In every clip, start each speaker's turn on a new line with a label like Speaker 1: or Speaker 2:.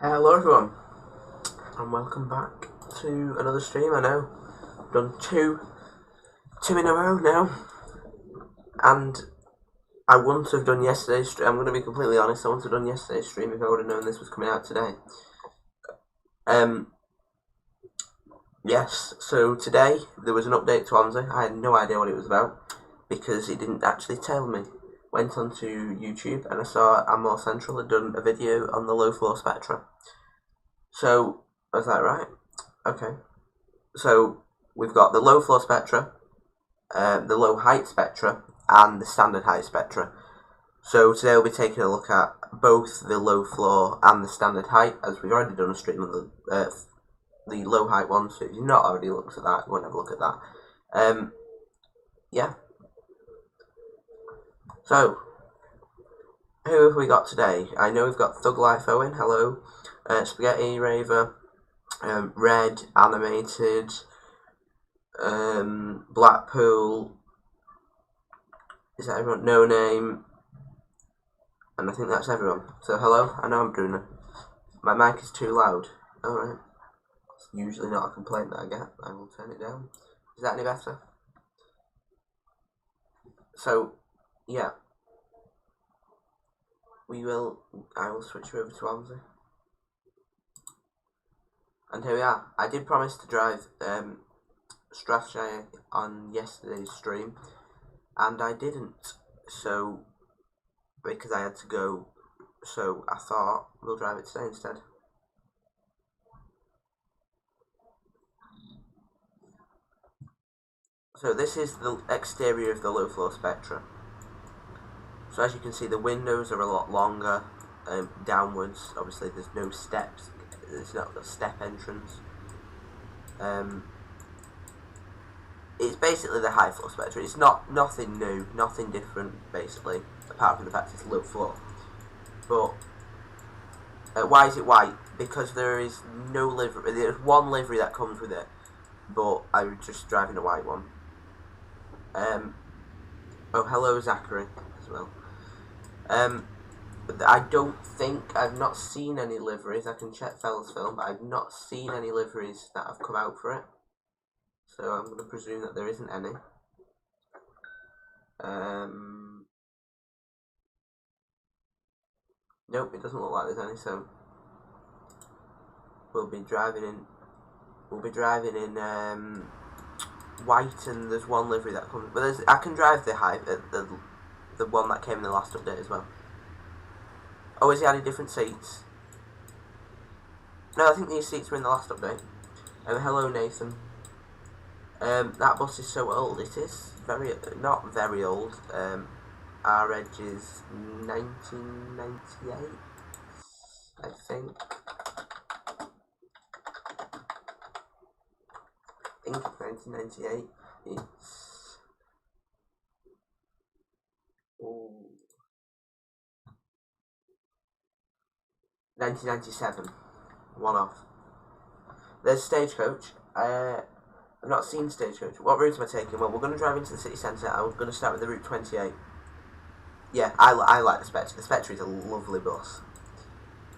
Speaker 1: Hello everyone, and welcome back to another stream. I know, I've done two in a row now, and I wouldn't have done yesterday's stream. I'm going to be completely honest, I wouldn't have done yesterday's stream if I would have known this was coming out today. Yes, so today there was an update to OMSI. I had no idea what it was about, because it didn't actually tell me. Went onto YouTube and I saw Amor Central had done a video on the low floor Spectra. So I was like, right, okay. So we've got the low floor Spectra, the low height Spectra, and the standard height Spectra. So today we'll be taking a look at both the low floor and the standard height, as we've already done a stream on the low height one. So if you've not already looked at that, you want to have a look at that. Yeah. So, who have we got today? I know we've got Thug Life Owen, hello, Spaghetti Raver, Red, Animated, Blackpool, is that everyone? No Name, and I think that's everyone. So hello, I know I'm doing it. My mic is too loud. Alright, it's usually not a complaint that I get. I will turn it down. Is that any better? So, yeah. I will switch over to OMSI. And here we are. I did promise to drive Strathshire on yesterday's stream, and I didn't. So, because I had to go, so I thought we'll drive it today instead. So this is the exterior of the low floor Spectra. So as you can see, the windows are a lot longer, downwards. Obviously there's no steps, there's not a step entrance. It's basically the high floor Spectra. It's nothing new, nothing different basically, apart from the fact it's low floor. But why is it white? Because there is no livery. There's one livery that comes with it, but I'm just driving a white one. Oh, hello Zachary as well. But I don't think, I've not seen any liveries. I can check Fella's Film, but I've not seen any liveries that have come out for it. So I'm going to presume that there isn't any. Nope, it doesn't look like there's any, so we'll be driving in white, and there's one livery that comes, but I can drive the high, the one that came in the last update as well. Oh, is he added different seats? No, I think these seats were in the last update. Hello Nathan. That bus is so old. It is not very old. Our edge is 1998, I think. I think it's 1998. It's 1997. One off. There's Stagecoach. I've not seen Stagecoach. What route am I taking? Well, we're going to drive into the city centre. I'm going to start with the route 28. Yeah, I like the Spectra. The Spectra is a lovely bus.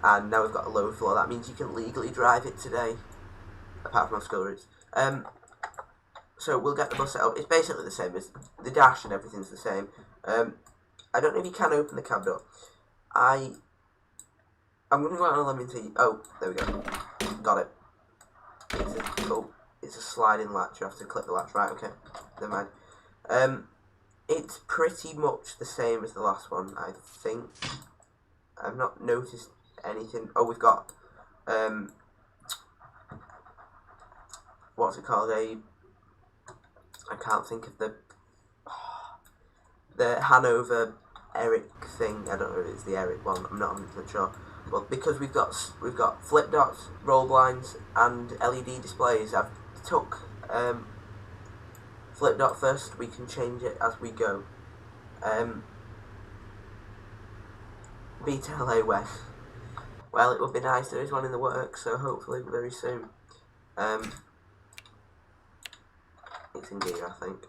Speaker 1: And now we've got a low floor. That means you can legally drive it today, apart from our school routes. So we'll get the bus set up. It's basically the same as the dash, and everything's the same. I don't know if you can open the cab door. I'm going to go out on a lemon tea. Oh, there we go. Got it. It's a sliding latch. You have to click the latch. Right, okay. Never mind. It's pretty much the same as the last one, I think. I've not noticed anything. Oh, we've got what's it called? I can't think of the Hanover Eric thing. I don't know if it's the Eric one. I'm not 100% sure. But because we've got flip dots, roll blinds, and LED displays, I've took flip dot first. We can change it as we go. Beta LA West. Well, it would be nice. There is one in the works, so hopefully very soon. It's in gear, I think.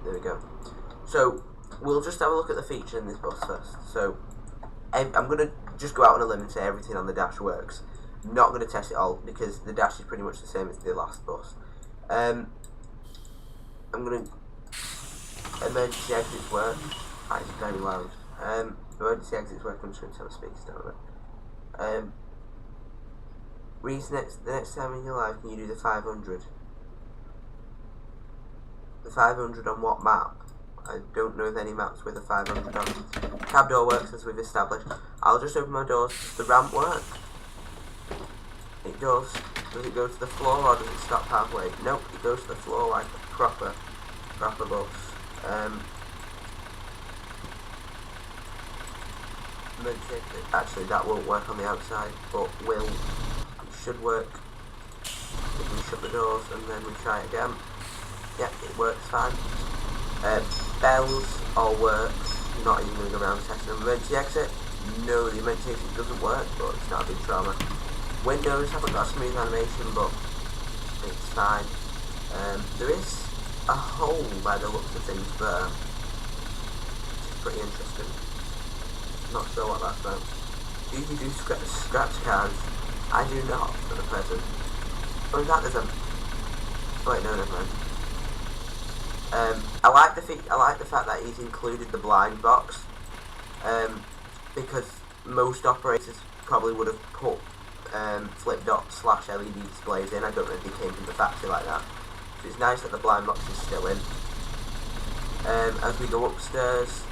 Speaker 1: There we go. So we'll just have a look at the feature in this bus first. So I'm going to just go out on a limb and say everything on the dash works. Not going to test it all because the dash is pretty much the same as the last bus. I'm going to emergency exits work. That is very loud. Emergency exits work. I'm just going to turn the speakers down a bit. Reese, the next time in your life, can you do the 500? The 500 on what map? I don't know of any maps with a 500 on. Cab door works as we've established. I'll just open my doors. Does the ramp work? It does. Does it go to the floor or does it stop halfway? Nope, it goes to the floor like a proper bus. Actually, that won't work on the outside, but it should work if we shut the doors and then we try it again. Yeah, it works fine. Bells all work. Not even going around testing them. Emergency exit. No, the emergency exit doesn't work, but it's not a big trauma. Windows haven't got a smooth animation, but it's fine. There is a hole by the looks of things there, which is pretty interesting. Not sure what that's about. Do you do scratch cards? I do not for the present. Oh, is that there's a... Oh wait, no, never mind. I like the fact that he's included the blind box, because most operators probably would have put flip dot / LED displays in. I don't know if they came from the factory like that. So it's nice that the blind box is still in. As we go upstairs,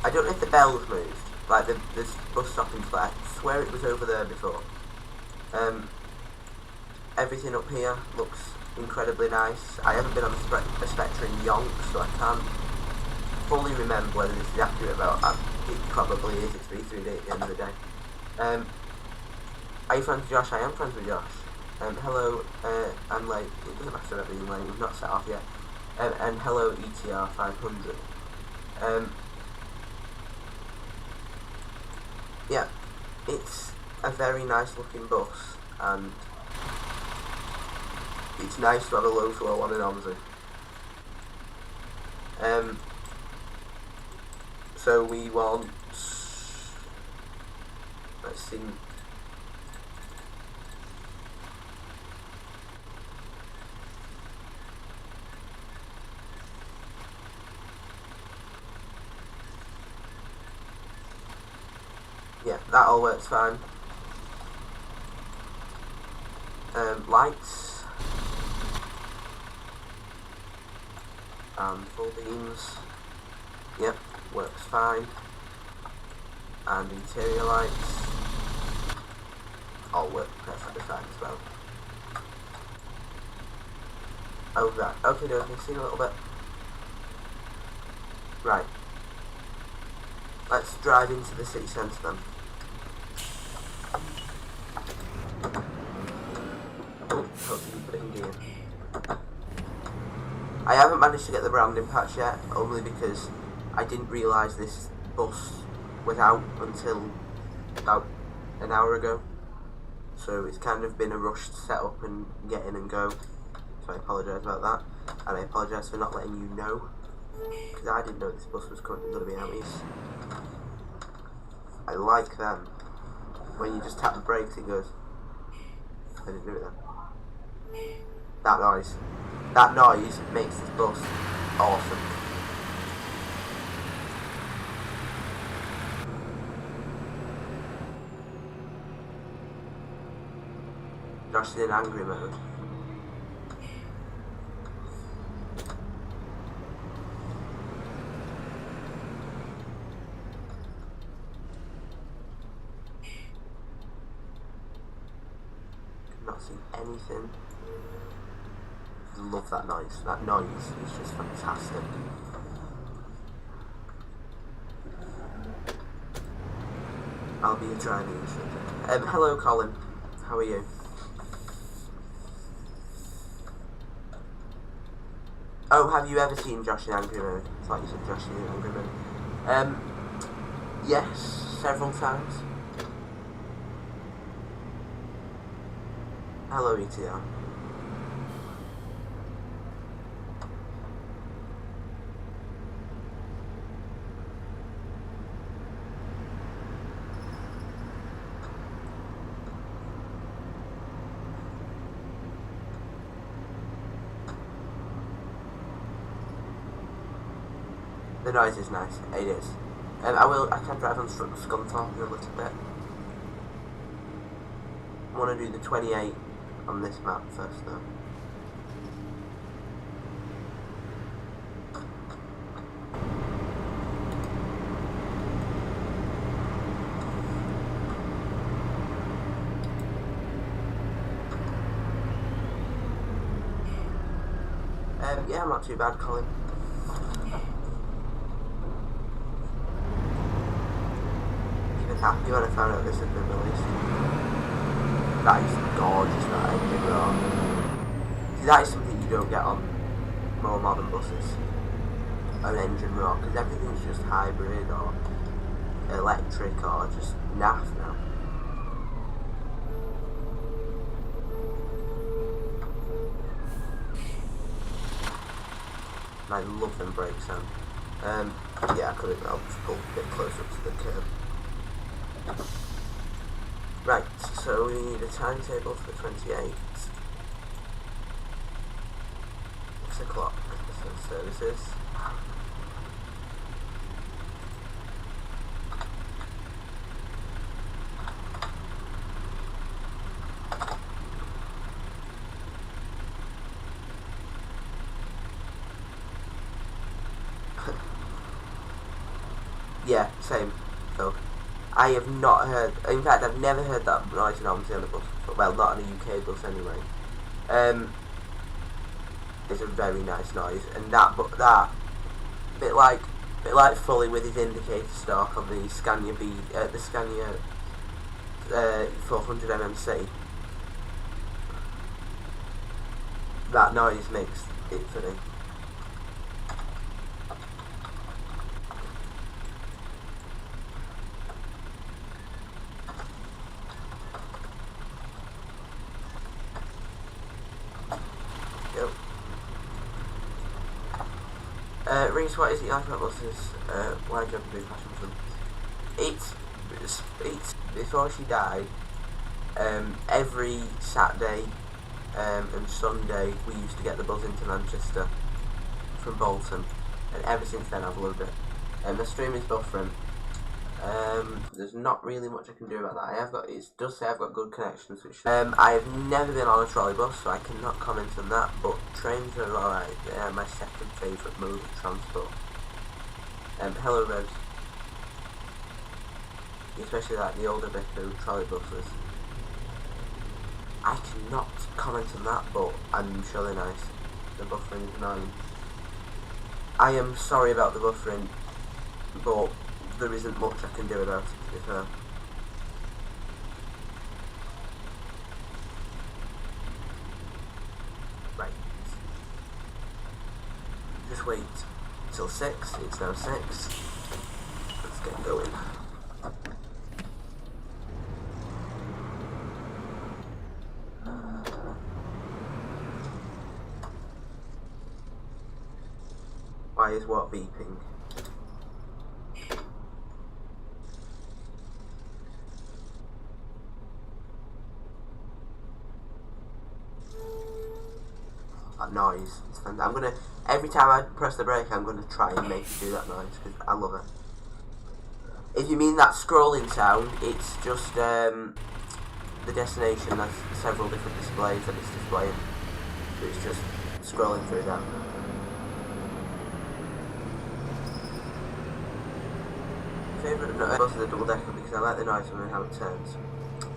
Speaker 1: I don't know if the bell's moved, like the bus stopping flare. I swear it was over there before. Everything up here looks incredibly nice. I haven't been on a Spectra in yonks, so I can't fully remember whether this is accurate, but it probably is. It's V3D at the end of the day. Are you friends with Josh? I am friends with Josh. Hello, I'm late. It doesn't matter about being late, we've not set off yet. And hello, ETR 500. Yeah, it's a very nice looking bus, and it's nice to have a low flow one in OMSI. So we want, let's see, yeah, that all works fine. Lights and full beams, yep, works fine. And interior lights all work perfectly fine as well. Oh, right, okay, see a little bit. Right, let's drive into the city centre then. Hopefully put it in gear. I haven't managed to get the branding patch yet, only because I didn't realise this bus was out until about an hour ago. So it's kind of been a rushed setup and get in and go. So I apologise about that. And I apologise for not letting you know, because I didn't know this bus was currently going to be out east. I like them. When you just tap the brakes it goes. I didn't do it then. That noise makes this bus awesome. Josh is in angry mode. Cannot see anything. Love that noise. That noise is just fantastic. I'll be a driving instructor. Hello Colin, how are you? Oh, have you ever seen Josh in angry mode? I thought you said Josh in angry mode. Yes, several times. Hello ETR. The noise is nice, it is. I can drive on Scunthorpe in a little bit. I want to do the 28 on this map first though. Yeah, I'm not too bad, Colin. Even happy when I found out this had been released. That is gorgeous, that engine roar. See, that is something you don't get on more modern buses. An engine roar, because everything's just hybrid or electric or just naff now. And I love them brakes sound. Yeah, I'll just pull a bit closer up to the curb. Right, so we need a timetable for 28. 6 o'clock for services. Yeah, same. So, I have not heard, in fact I've never heard that noise in OMSI on a bus, well not on a UK bus anyway. It's a very nice noise, and that bit like Fully with his indicator stalk on the Scania 400 MMC. That noise makes it for me. Reese, what is it like about buses? Why do you have a big passion for them? It's before she died, every Saturday and Sunday we used to get the bus into Manchester from Bolton, and ever since then I've loved it. The stream is buffering. There's not really much I can do about that. It does say I've got good connections, which I have never been on a trolley bus, so I cannot comment on that, but trains are alright. They are my second favourite mode of transport. Hello Rose. Especially like the older Vico trolley buses. I cannot comment on that, but I'm sure they're nice. The buffering is annoying. I am sorry about the buffering, but there isn't much I can do about it, to be fair. Right. Just wait till 6. It's now 6. Let's get going. Why is what beeping? That noise. I'm gonna, every time I press the brake, I'm gonna try and make it do that noise because I love it. If you mean that scrolling sound, it's just the destination has several different displays that it's displaying. So it's just scrolling through that. Favourite bus is a double decker because I like the noise and how it turns.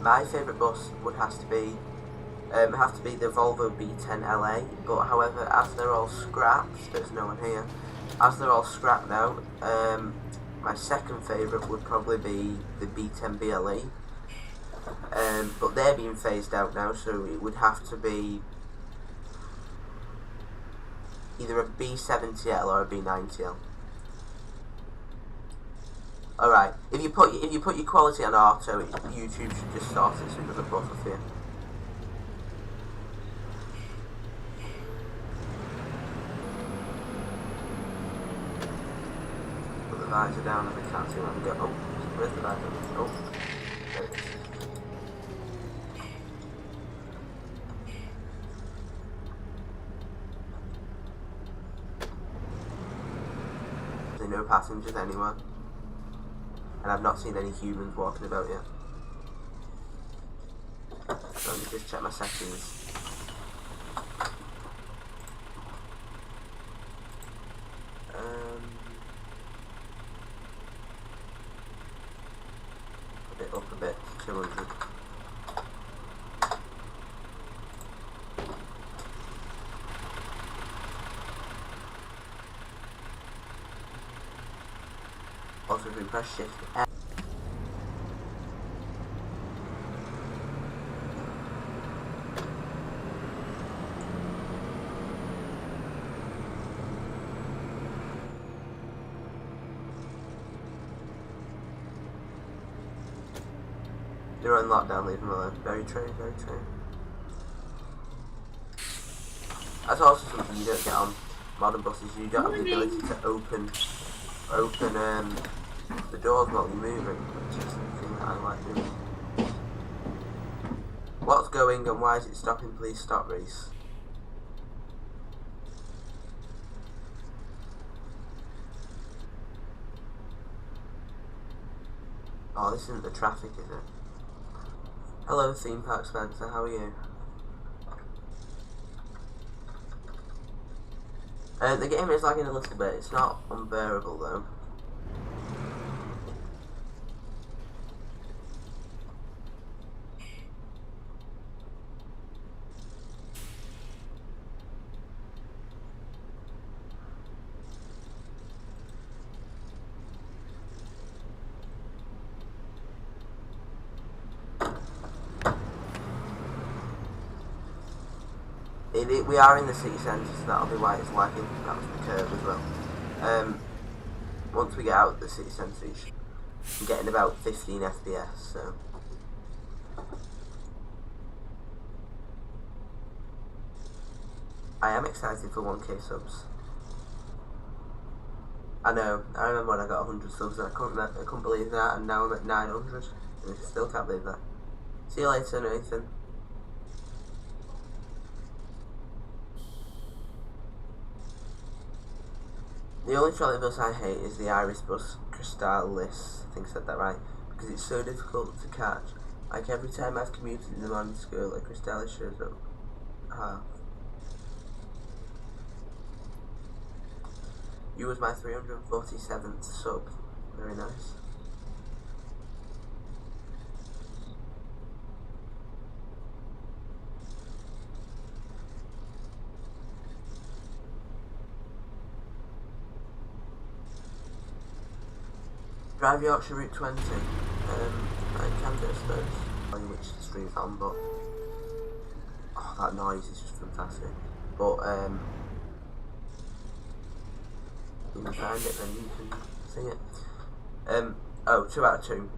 Speaker 1: My favourite bus would have to be the Volvo B10 LA, but however, as they're all scrapped, there's no one here, as they're all scrapped now, my second favourite would probably be the B10 BLE, but they're being phased out now, so it would have to be either a B70L or a B90L. Alright, if you put your quality on auto, YouTube should just sort it so it doesn't buffer for you. Put the visor down and I can't see where I'm going. Oh, where's the visor? Oh, there it is. no passengers anywhere. And I've not seen any humans walking about yet. So let me just check my settings. Put it up a bit, 200. Also, if we press Shift F. You're on lockdown, leave them alone. Very true, very true. That's also something you don't get on modern buses. You don't have the ability to open the doors while you're moving, which is something that I like doing. What's going and why is it stopping? Please stop, Reese. Oh, this isn't the traffic, is it? Hello, theme park Spencer, how are you? The game is lagging a little bit, it's not unbearable though. We are in the city centre, so that'll be why it's lagging. That was the curve as well. Once we get out of the city centre, I'm getting about 15 FPS, so. I am excited for 1k subs. I know, I remember when I got 100 subs and I couldn't believe that, and now I'm at 900, and I still can't believe that. See you later, Nathan. The only trolley bus I hate is the DIGIBUS Crystallis, I think I said that right, because it's so difficult to catch. Like every time I've commuted in the morning school, a Crystallis shows up. You was my 347th sub. Very nice. Drive Yorkshire Route 20. I can do, I suppose. I don't know which stream it's on, but oh, that noise is just fantastic. But you can find it, then you can sing it. Oh, 2 out of 2.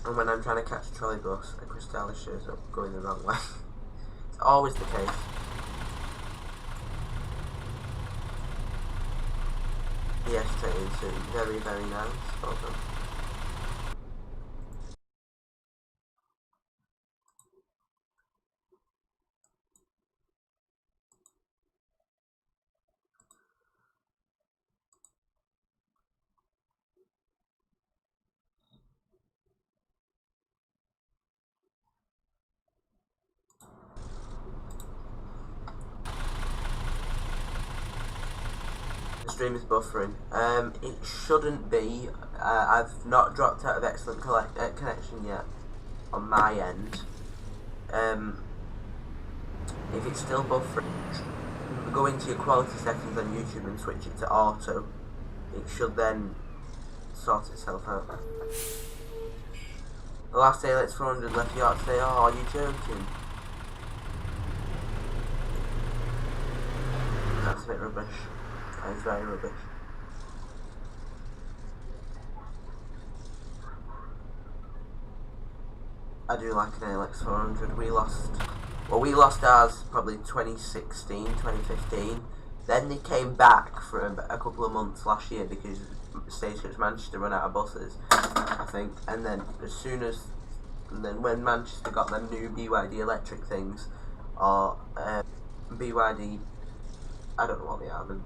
Speaker 1: And when I'm trying to catch a trolley bus, a Crystallis shows up going the wrong way. It's always the case. Yes, train soon. Very, very nice. Well done. The stream is buffering. It shouldn't be. I've not dropped out of excellent connection yet on my end. If it's still buffering, go into your quality settings on YouTube and switch it to auto. It should then sort itself out. The last day, let's 400 left yard today. Oh, are you joking? That's a bit rubbish. That is very rubbish. I do like an ALX 400. We lost ours probably 2016, 2015. Then they came back for a couple of months last year because Stagecoach Manchester run out of buses, I think. And then when Manchester got them new BYD electric things, or BYD, I don't know what they are, the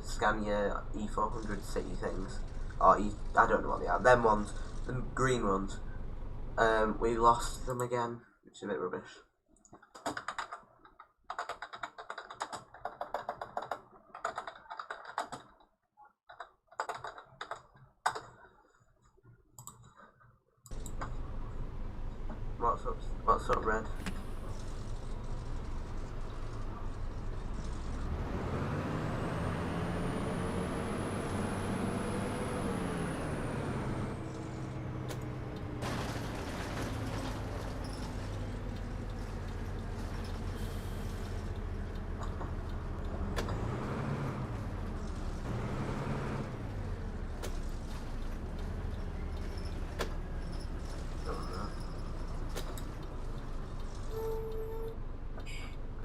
Speaker 1: Scania E400 city things, or I don't know what they are. Them ones, the green ones. We lost them again, which is a bit rubbish. What's up, Red?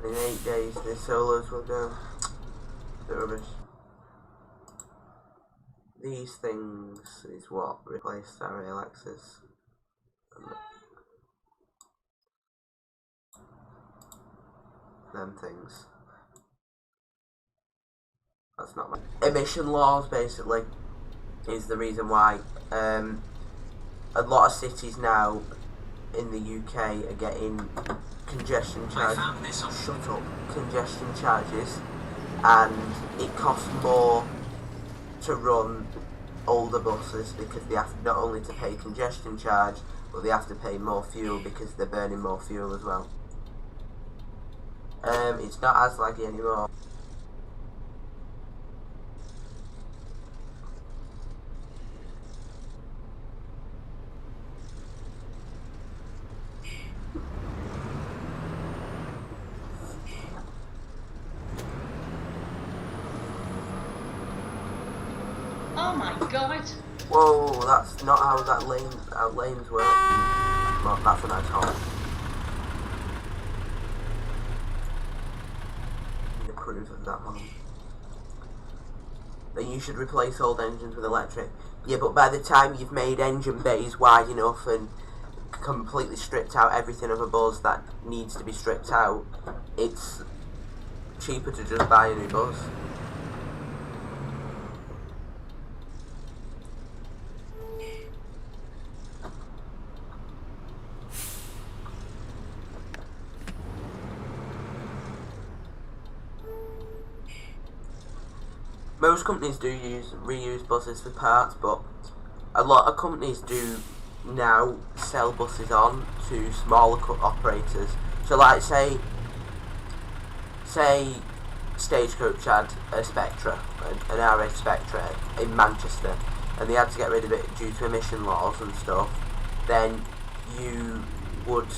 Speaker 1: In 8 days, the solos will go. The rubbish. These things is what replaced our ALXs. Them things. That's not my emission laws. Basically, is the reason why a lot of cities now in the UK are getting congestion charges. Shut up. Congestion charges, and it costs more to run older buses because they have not only to pay congestion charge, but they have to pay more fuel because they're burning more fuel as well. It's not as laggy anymore.
Speaker 2: Oh my god!
Speaker 1: Whoa, that's not how lanes work. Well, that's a nice hole. The cruise of that hole. Then you should replace old engines with electric. Yeah, but by the time you've made engine bays wide enough and completely stripped out everything of a bus that needs to be stripped out, it's cheaper to just buy a new bus. Most companies do reuse buses for parts, but a lot of companies do now sell buses on to smaller operators. So, like say Stagecoach had a Spectra, an RS Spectra in Manchester, and they had to get rid of it due to emission laws and stuff. Then you would,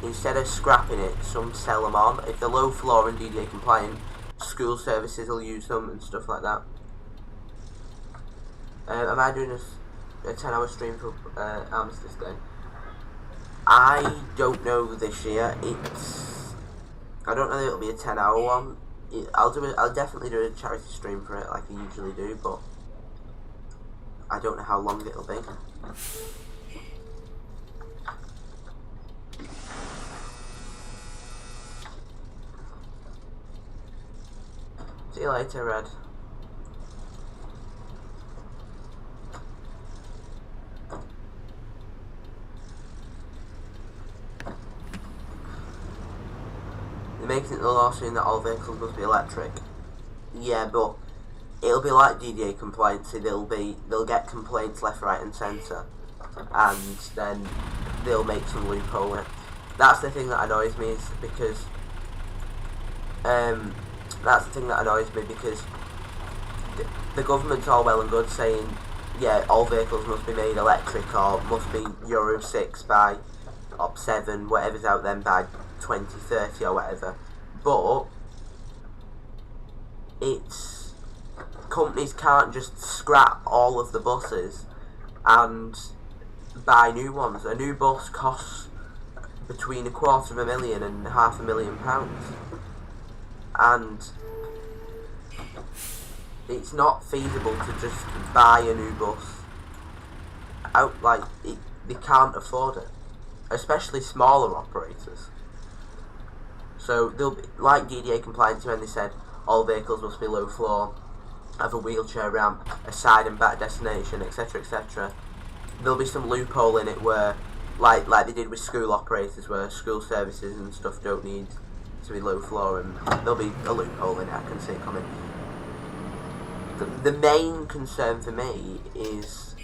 Speaker 1: instead of scrapping it, some sell them on. If they're low floor and DDA compliant, school services will use them and stuff like that. Am I doing a 10-hour stream for Armistice Day? I don't know this year. I don't know that it'll be a 10-hour one. I'll definitely do a charity stream for it like I usually do, but I don't know how long it'll be. See you later, Red. They're making it the law soon that all vehicles must be electric. Yeah, but it'll be like DDA compliancy. They'll get complaints left, right, and centre, and then they'll make some loophole in it. That's the thing that annoys me, is because that's the thing that annoys me, because the government's all well and good saying, yeah, all vehicles must be made electric or must be Euro 6 by Op 7, whatever's out then by 2030 or whatever. But it's companies can't just scrap all of the buses and buy new ones. A new bus costs between £250,000 and £500,000, and it's not feasible to just buy a new bus out. They can't afford it, especially smaller operators. So they'll be like DDA compliance when they said all vehicles must be low floor have a wheelchair ramp, a side and back destination, etc., etc. There'll be some loophole in it where, like they did with school operators, where school services and stuff don't need to be low floor, and there'll be a loophole in it. I can see it coming. The main concern for me is,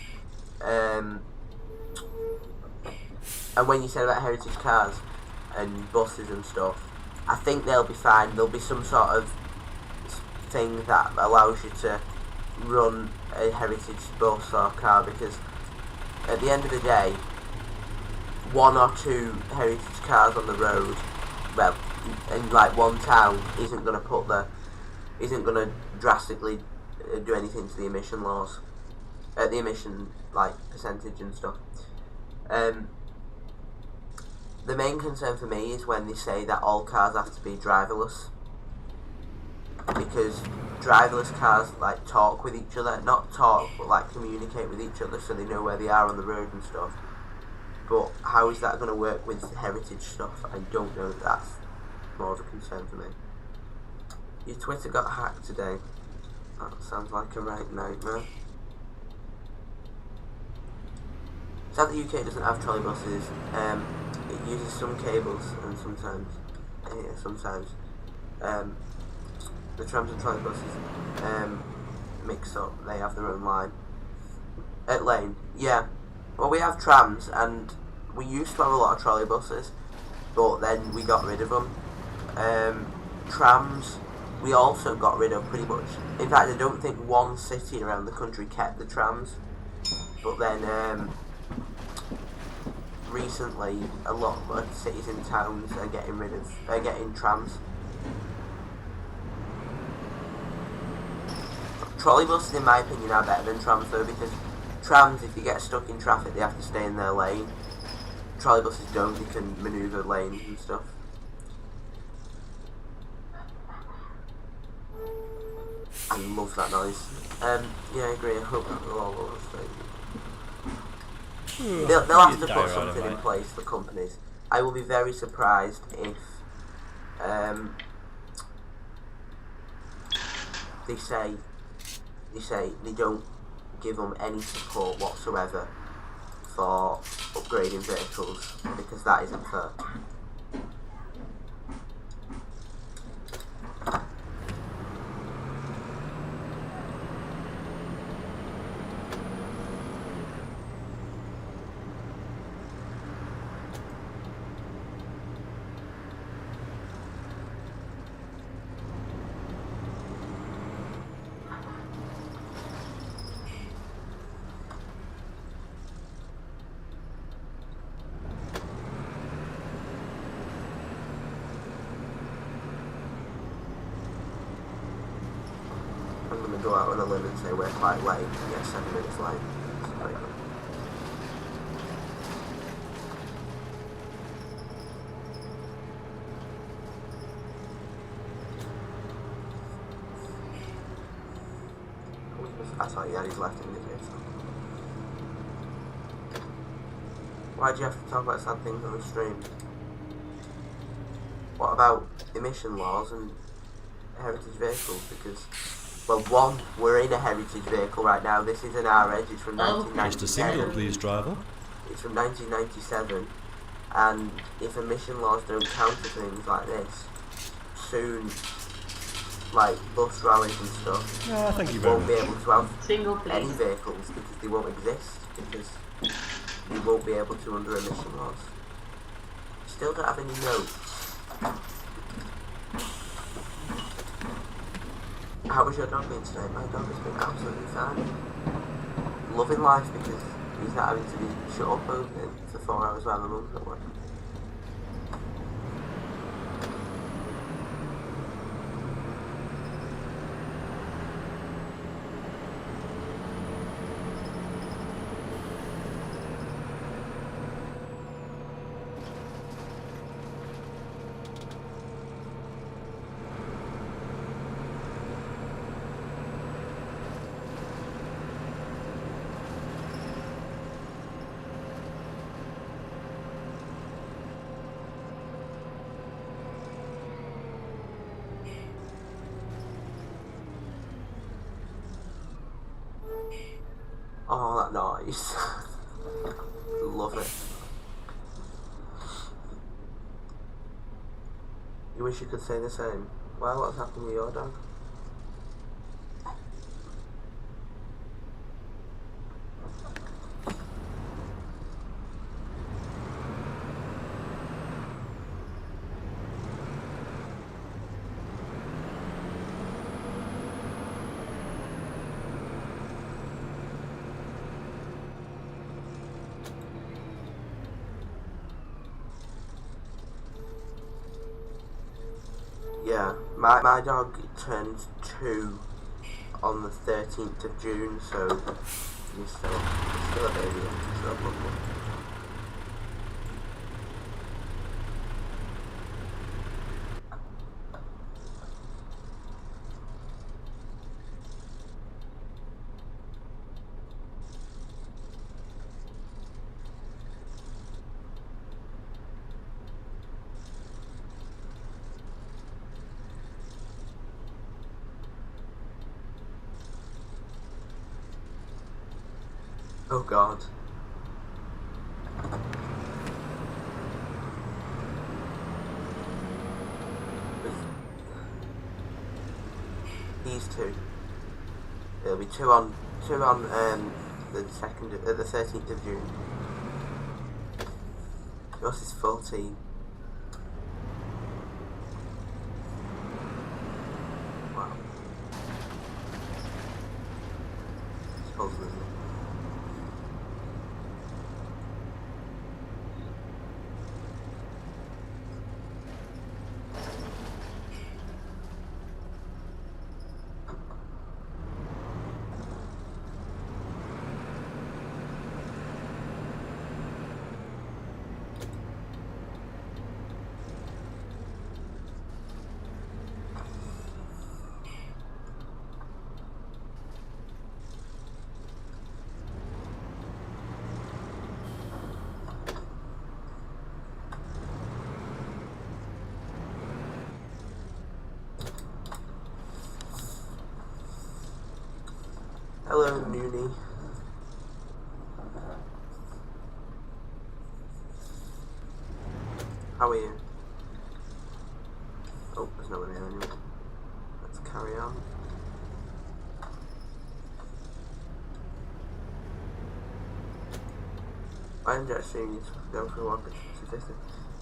Speaker 1: and when you said about heritage cars and buses and stuff, I think they'll be fine. There'll be some sort of thing that allows you to run a heritage bus or car, because at the end of the day, 1 or 2 heritage cars on the road, well, in like one town, isn't going to drastically do anything to the emission laws, the emission like percentage and stuff. The main concern for me is when they say that all cars have to be driverless, because driverless cars like talk with each other, not talk but like communicate with each other, so they know where they are on the road and stuff. But how is that going to work with heritage stuff? I don't know. That's more of a concern for me. Your Twitter got hacked today. That sounds like a right nightmare. Sad the UK doesn't have trolley buses. It uses some cables and sometimes the trams and trolley buses mix up. They have their own line. Lane, yeah. Well, we have trams, and we used to have a lot of trolley buses, but then we got rid of them. Trams, we also got rid of pretty much. In fact, I don't think one city around the country kept the trams, but then recently a lot of cities and towns are getting trams. Trolley buses, in my opinion, are better than trams though, because trams, if you get stuck in traffic, they have to stay in their lane. Trolley buses don't, they can manoeuvre lanes and stuff. I love that noise. Yeah, I agree. I hope that will all overstay. They'll have to put something in place for companies. I will be very surprised if they say they don't give them any support whatsoever for upgrading vehicles, because that isn't fair. I'm going to go out on a limb and say we're quite late and get 7 minutes late. It's pretty good. I thought he had his left in his ear. Why'd you have to talk about sad things on the stream? What about emission laws and heritage vehicles? Because, well, one, we're in a heritage vehicle right now. This is an R-Edge. It's from 1997.
Speaker 3: Mr. Single, please, driver.
Speaker 1: It's from 1997, and if emission laws don't counter things like this, soon, like bus rallies and stuff,
Speaker 3: Thank you very
Speaker 1: won't be
Speaker 3: much.
Speaker 1: able to have
Speaker 2: Single,
Speaker 1: any
Speaker 2: please.
Speaker 1: vehicles because they won't exist, because you won't be able to under emission laws. Still don't have any notes. How was your dog been today? My dog has been absolutely fine. Loving life because he's not having to be shut up for 4 hours while my mum's at work. Oh, that noise. Love it. You wish you could say the same. Well, what's happened with your dog? Yeah, my dog turned 2 on the 13th of June, so he's still a baby, he's still a little one. Oh God. These 2. It'll be 2 on the 13th of June. Yours is 14. Wow. Supposedly. Hello, Noonie. How are you? Oh, there's no one here anyway. Let's carry on. I'm just seeing you go for a walk at 2:50.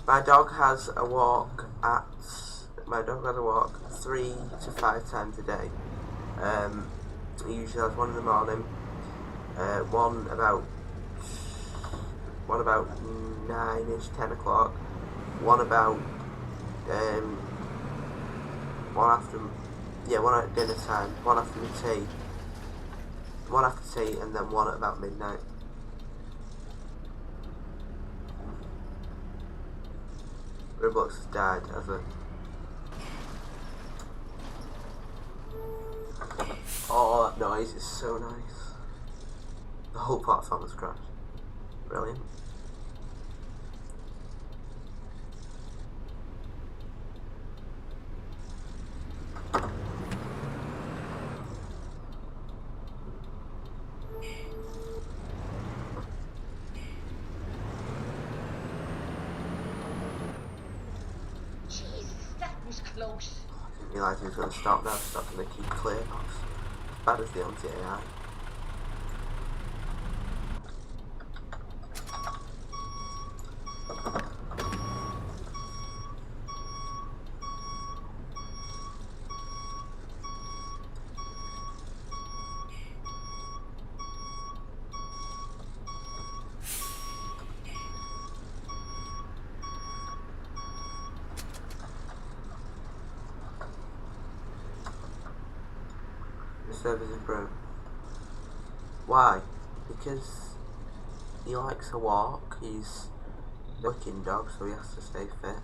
Speaker 1: My dog has a walk 3 to 5 times a day. He usually has one in the morning, one about 9ish, 10 o'clock, one about one at dinner time, one after tea, and then one at about midnight. Roblox has died as a... Oh, that noise is so nice. The whole platform has crashed. Brilliant.
Speaker 2: Jesus, that was close.
Speaker 1: I didn't realise he was going to stop now, stopping the key clear box. As bad as the anti-AI. The servers are broke. Why? Because he likes to walk, he's a working dog, so he has to stay fit.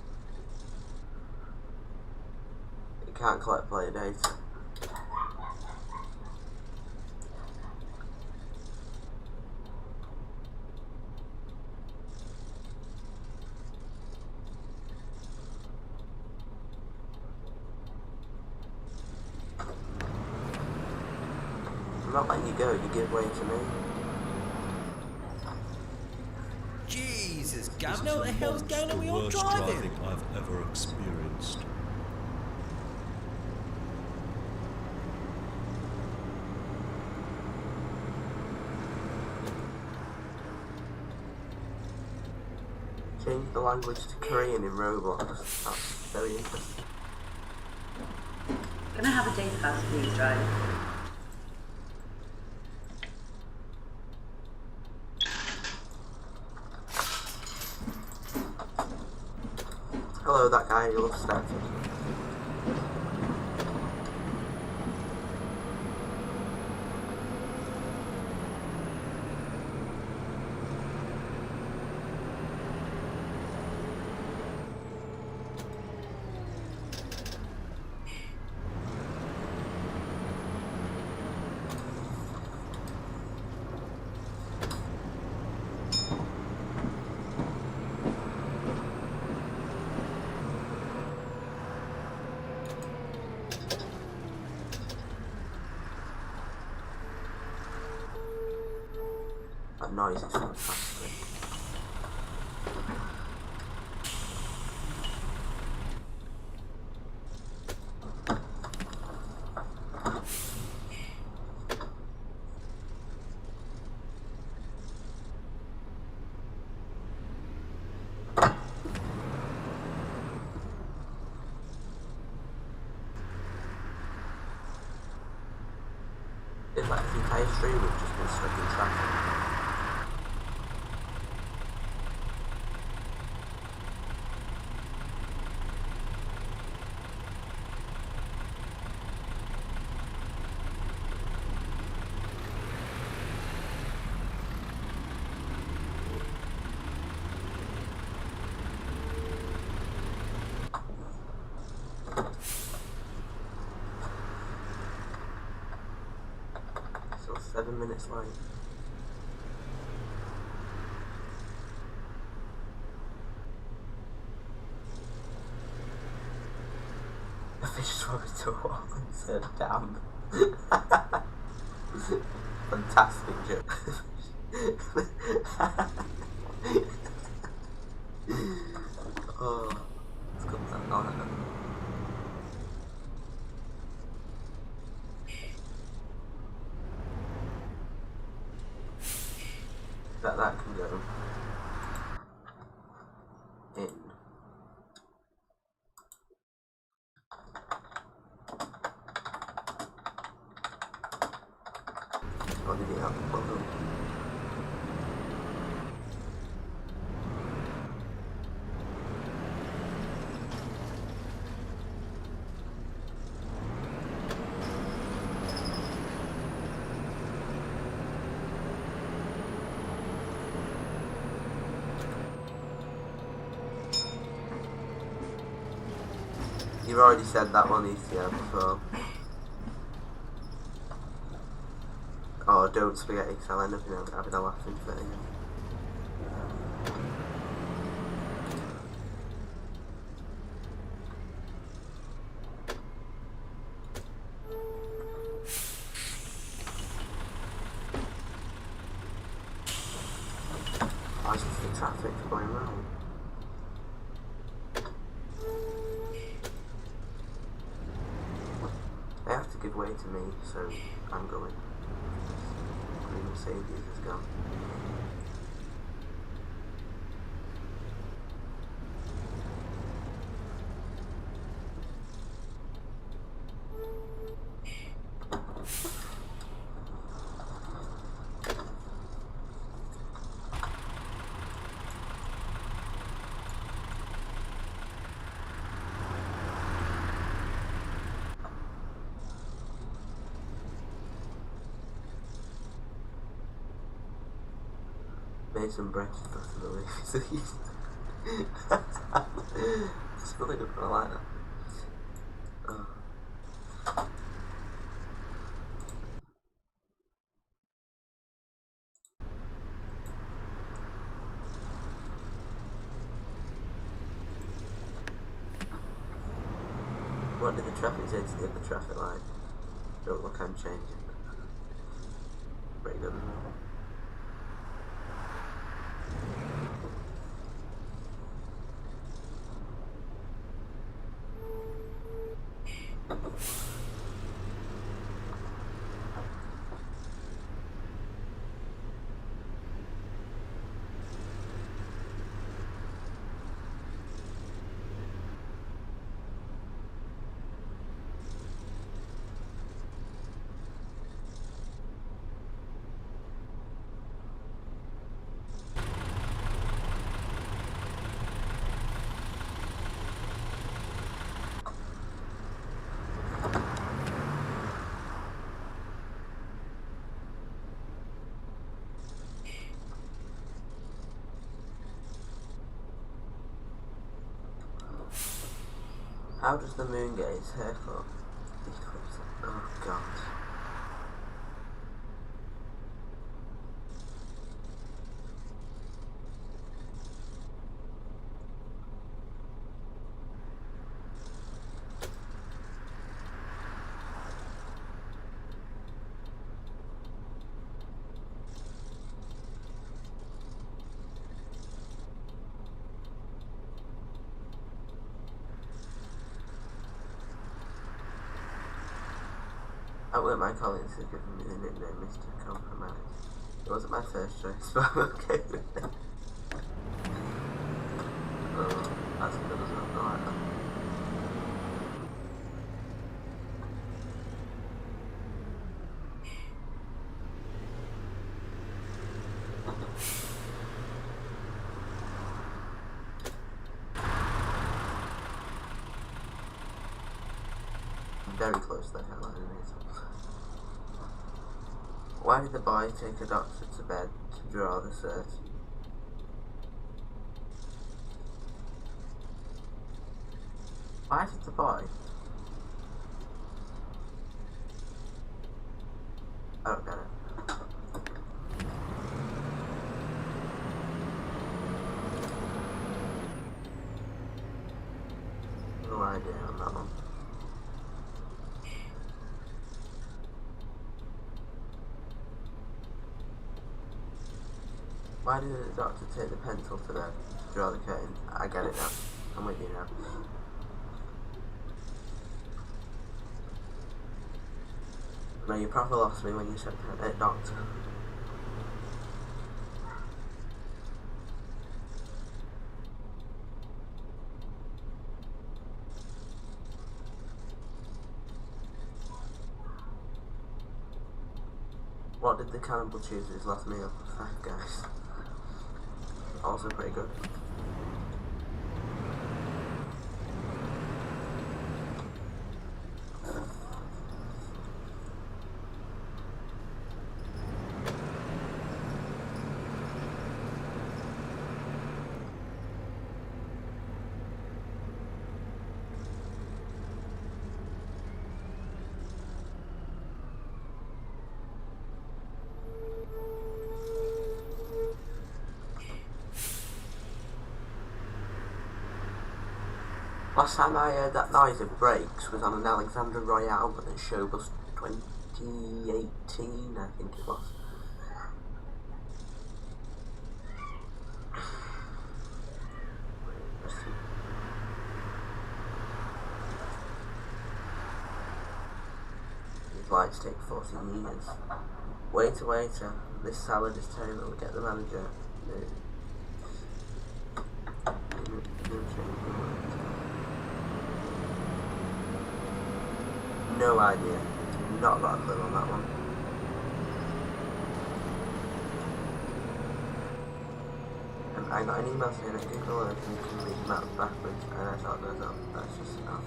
Speaker 1: He can't collect player data. I'm not letting you go, you give way to me.
Speaker 3: Gavin, what the hell's going on with your driving?
Speaker 4: I've ever experienced.
Speaker 1: Change the language to Korean in Roblox. That's very interesting.
Speaker 5: Can I have a data pass, please, Drive?
Speaker 1: Hello, that guy who loves Spectra. That noise is fantastic. It's like the entire stream we've just been stuck in traffic. So 7 minutes late. A fish swam into a wall and said, damn. Fantastic joke. Oh, let's cut that on. That can go in. Or did it have a bubble? You've already said that one ECM before. Oh, don't spaghetti, because I'll end up having a laughing fit again. Why is the traffic going round? They have to give way to me, so I'm going. Green Mercedes is gone. Made some breakfast after the leaves. It's really good, I like that. Oh. What did the traffic say to the other traffic light? Don't look, I'm changing. Pretty good, isn't it? How does the moon get its haircut? Oh god. I went my colleagues have given me the nickname Mr. Compromise. It wasn't my first choice, but I'm okay with it. Oh, that's good as well. Alright then. Very close to the headline. Why did the boy take a doctor to bed to draw the cert? Why did the boy? I don't get it. No idea on that one. Why did the doctor take the pencil to bed to draw the curtain? I get it now. I'm with you now. No, you proper lost me when you said doctor. What did the cannibal choose as his last meal? Five Guys. Also pretty good. Last time I heard that noise of brakes was on an Alexandra Royale at Showbus 2018, I think it was. These lights take 14 years. Waiter, waiter, this salad is terrible, get the manager. No idea. Not got a clue on that one. I got an email saying that Google Earth can read maps backwards, and I thought that's just enough.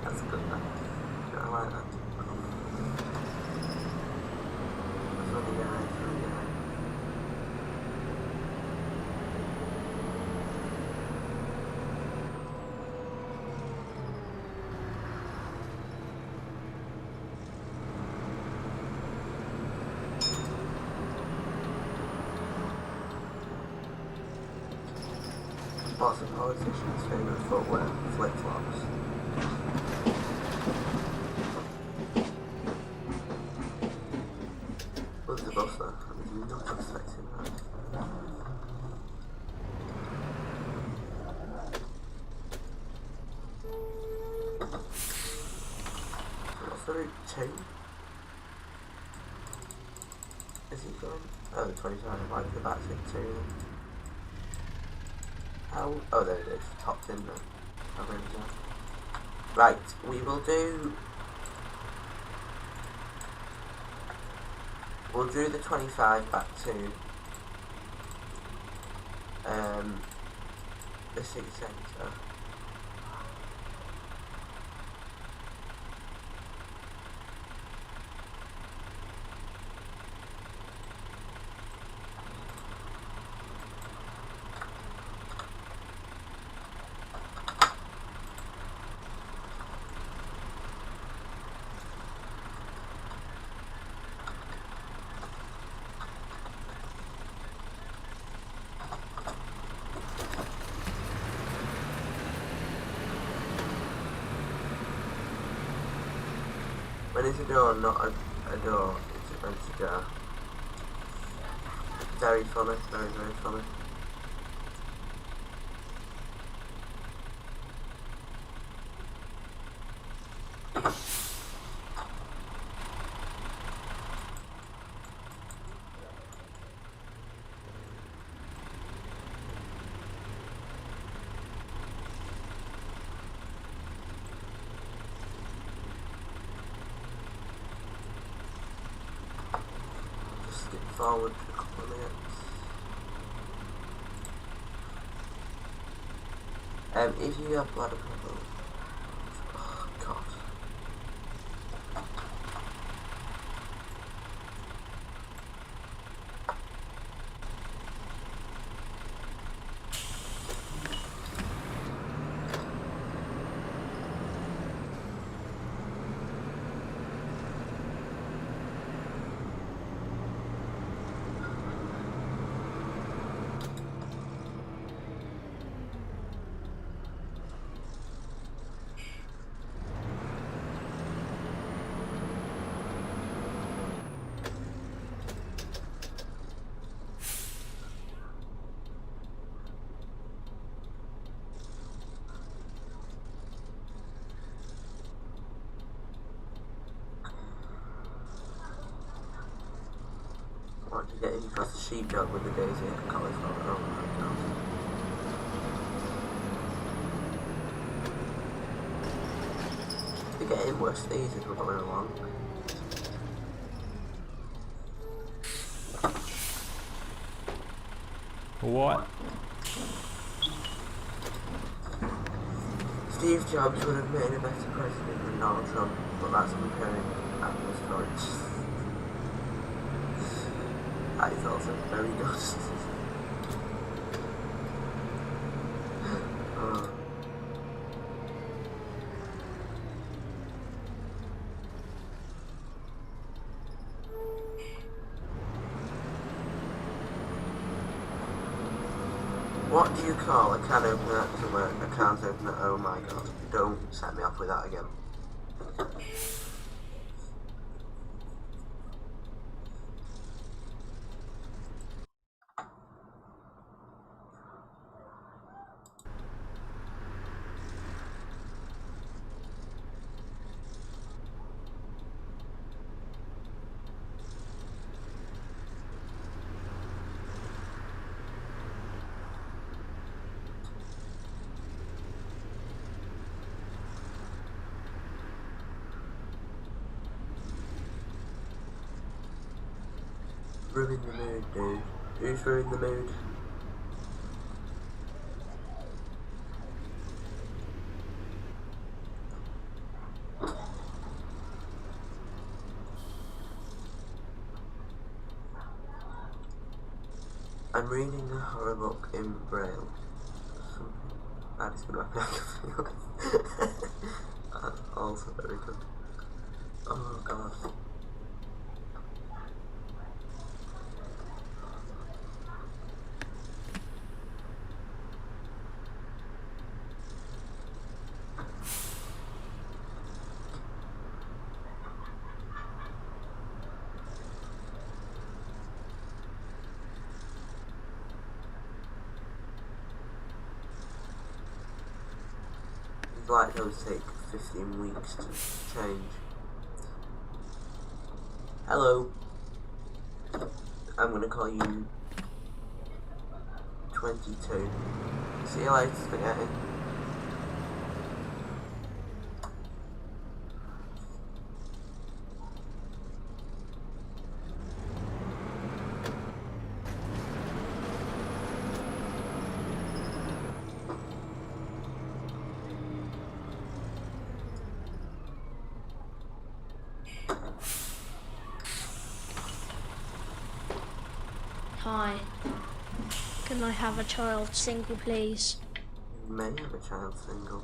Speaker 1: That's good enough. I like that. That's what you guys. Lots of politicians' favourite footwear, flip-flops. Look at the bus there, I was not expecting that. What's the route 2? Is he going? Oh, the 27, I might go back to 2 then. Oh, there it is. Topped in there. Right, we will do. We'll do the 25 back to the city centre. When is a door not a door, it's a empty jar. Very funny, very, very funny. Skip forward a couple of minutes. If you have bladder problems, oh god. Want to get in across the sheepdog with the daisy and cauliflower. Oh my god. They're getting worse these as we're going along.
Speaker 6: What?
Speaker 1: Steve Jobs would have made a better president than Donald Trump, but that's comparing apples to oranges. That is also very good. What do you call a can opener that doesn't work? A can't opener? Oh my god. Don't set me off with that again. Ruin the mood, dude. Who's ruined the mood? I'm reading a horror book in Braille. That is going to make me feel. That's also very good. Oh god. Like those take 15 weeks to change. Hello. I'm gonna call you 22. See you later, spaghetti.
Speaker 7: Hi. Can I have a child single, please?
Speaker 1: You may have a child single.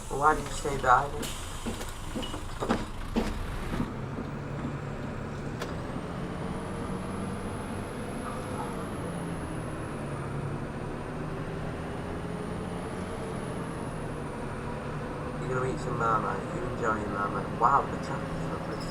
Speaker 1: Well, why did you stay behind it? gonna eat some Marmite. You enjoying Marmite? Wow, the traffic is not pretty.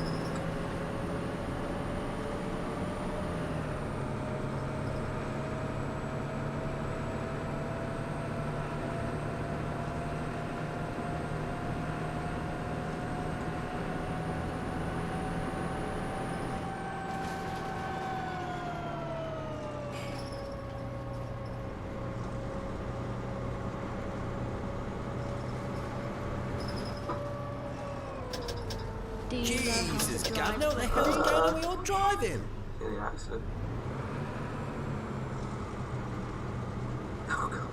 Speaker 7: Do you know how
Speaker 3: Jesus,
Speaker 7: to
Speaker 3: Governor,
Speaker 7: drive?
Speaker 3: what the hell's going on with your driving?
Speaker 1: In the accident. Oh god.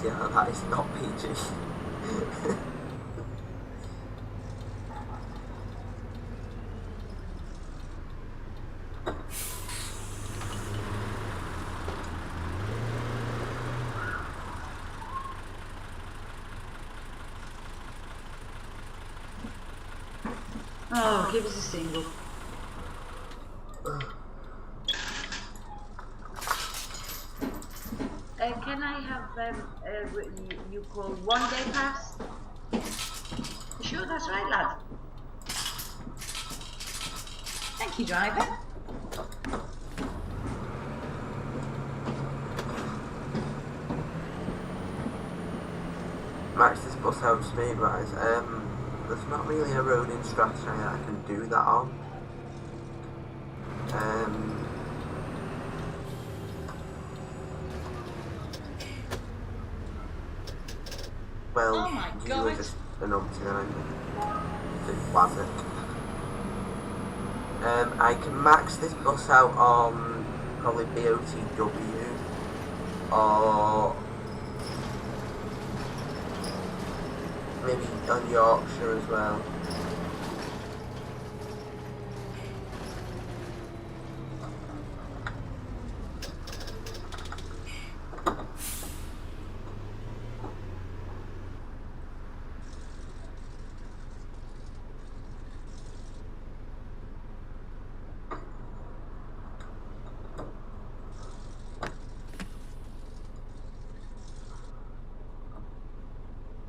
Speaker 1: Yeah, that is not PG.
Speaker 5: Oh, give us a single. Can I have what you call 1 day pass? You sure that's right, lad? Thank you, driver.
Speaker 1: Max this bus out speed wise. There's not really a roading strategy that I can do that on. Well,
Speaker 2: Oh my
Speaker 1: you
Speaker 2: God.
Speaker 1: were just an umpty then, it wasn't. I can max this bus out on probably BOTW or maybe on Yorkshire as well.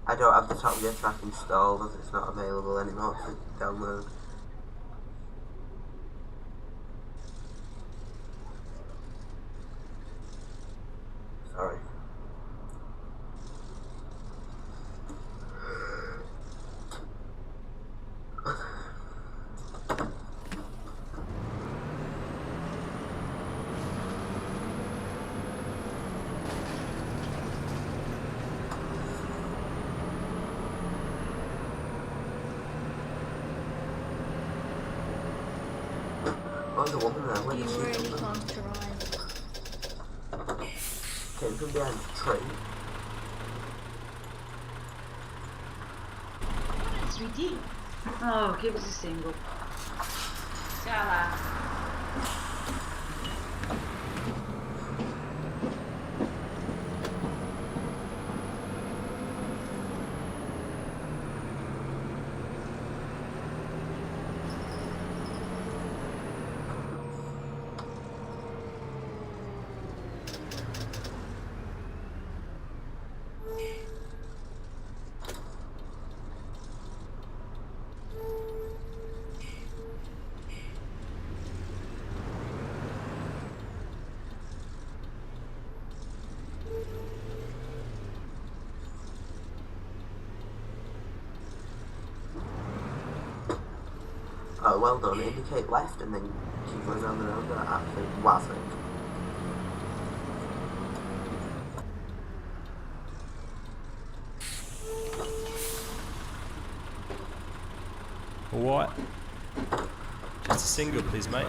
Speaker 1: I don't have the Top Gear track installed as it's not available anymore to download. Sorry. Oh, the woman there, where
Speaker 7: You
Speaker 1: did she
Speaker 7: really
Speaker 1: come
Speaker 7: can't drive.
Speaker 1: from? Came from behind the train.
Speaker 5: It's ridiculous. Oh, give us a single. Shala.
Speaker 1: Oh, well done. Indicate left and then keep going down the road. That absolutely wasn't.
Speaker 4: Alright. Just a single, please, mate.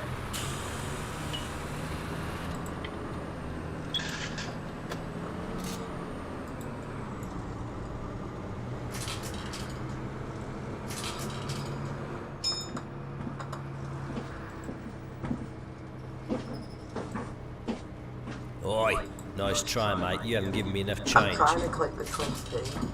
Speaker 4: Oi, nice try, mate. You haven't given me enough
Speaker 1: I'm
Speaker 4: change.
Speaker 1: trying to click the 20p.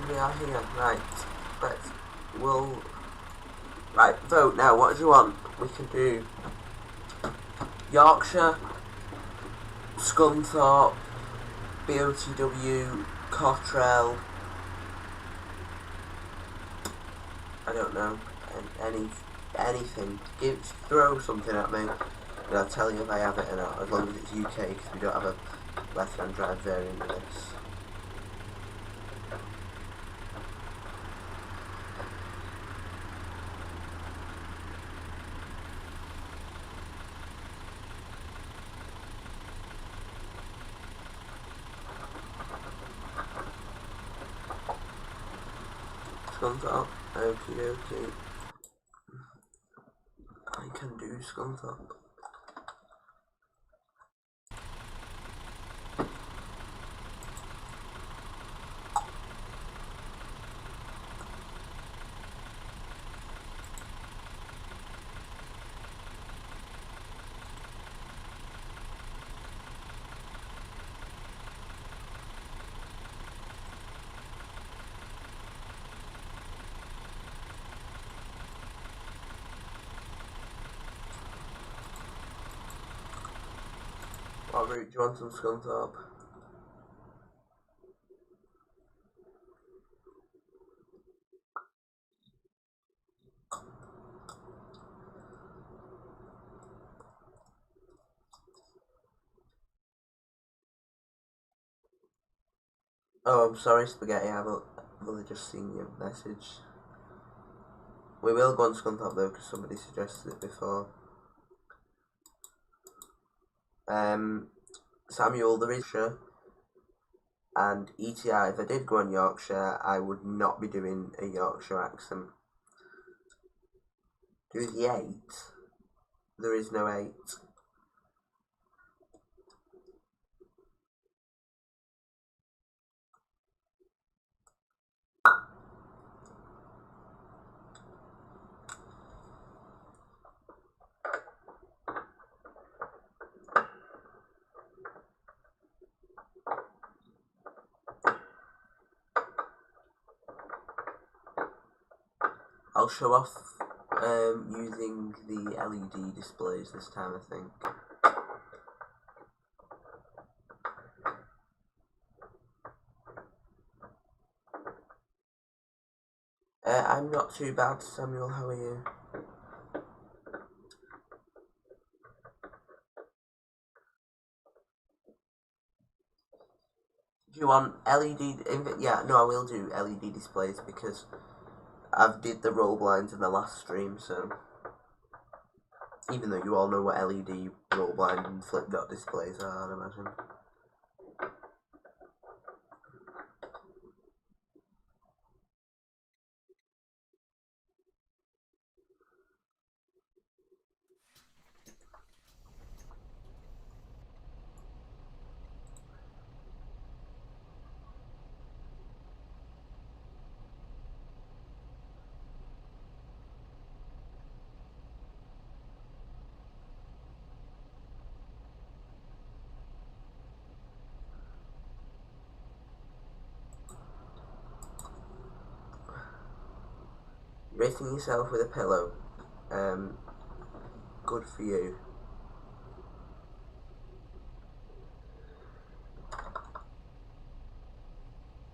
Speaker 1: we are here. Right. Right, vote now. What do you want? We can do Yorkshire, Scunthorpe, BOTW, Cottrell. I don't know. Anything. Throw something at me, and I'll tell you if I have it or not. As long as it's UK, because we don't have a left-hand drive variant of this. Scunthorpe, okie dokie. I can do Scunthorpe. What route do you want on Scunthorpe? Oh, I'm sorry, Spaghetti. I've only just seen your message. We will go on Scunthorpe though, because somebody suggested it before. Samuel, there is Yorkshire and ETI. If I did go on Yorkshire, I would not be doing a Yorkshire accent. Do the 8. There is no 8. I'll show off using the LED displays this time, I think. I'm not too bad, Samuel. How are you? Do you want LED? Yeah, no, I will do LED displays because I've did the roll blinds in the last stream, so even though you all know what LED roll blind and flip dot displays are, I'd imagine. Rating yourself with a pillow. Good for you.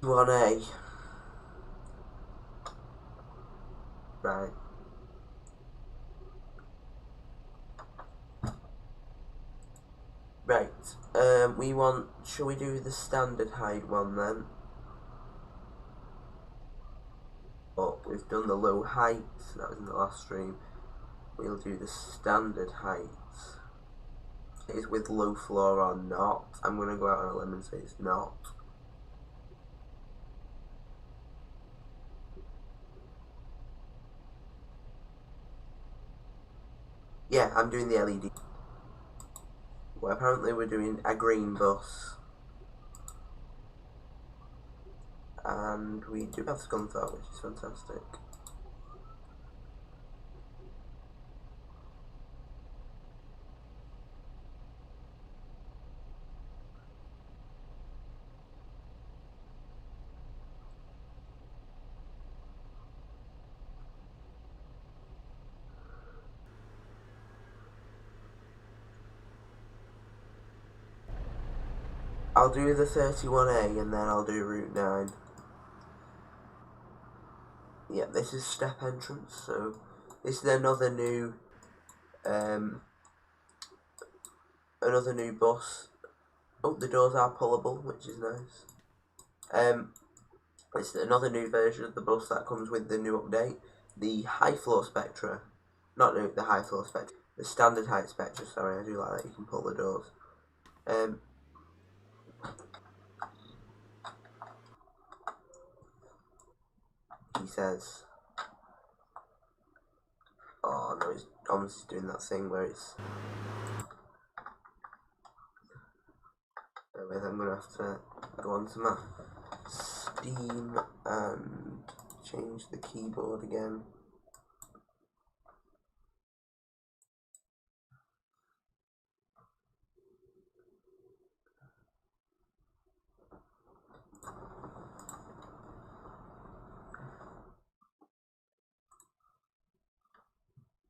Speaker 1: You want A? Right. Right. We want. Shall we do the standard height one then? Oh, we've done the low height. That was in the last stream. We'll do the standard height. Is with low floor or not? I'm gonna go out on a limb and say it's not. Yeah, I'm doing the LED. Well, apparently we're doing a green bus. And we do have Scunthorpe, which is fantastic. I'll do the 31A and then I'll do Route 9. Yeah, this is step entrance, so this is another new bus. Oh, the doors are pullable, which is nice. It's another new version of the bus that comes with the new update. The high floor Spectra, not the high floor Spectra, the standard height Spectra. Sorry, I do like that you can pull the doors. He says, oh no, it's almost doing that thing where it's. Wait, I'm gonna have to go onto my Steam and change the keyboard again.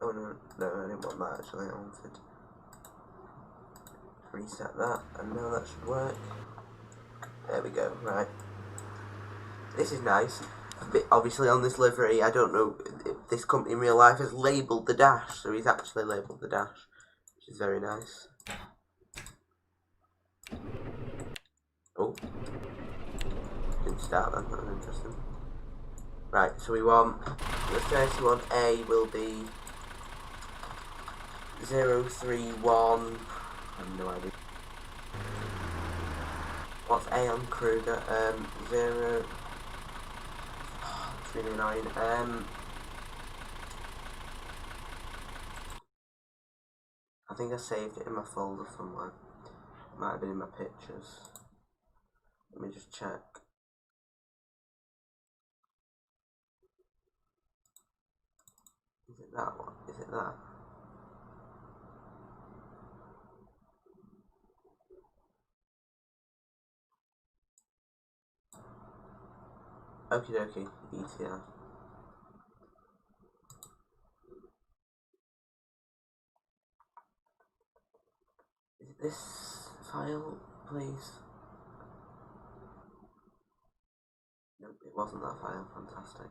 Speaker 1: Oh no, I didn't want that actually, I wanted to reset that, and now that should work. There we go, right. This is nice. Obviously on this livery, I don't know if this company in real life has labelled the dash, so he's actually labelled the dash, which is very nice. Oh. Didn't start then, that was interesting. Right, so we want, the 31A will be 031, I have no idea. What's A on Kruger? 0, it's really annoying. I think I saved it in my folder somewhere. Might have been in my pictures. Let me just check. Is it that one? Is it that? Okie dokie, ETR. Is it this file, please? Nope, it wasn't that file, fantastic.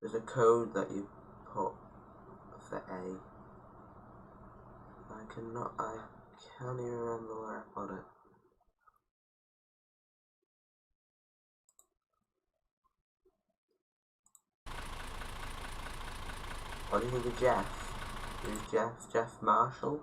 Speaker 1: There's a code that you put for A. I can't even remember where I put it. What do you think of Jeff? Who's Jeff? Jeff Marshall?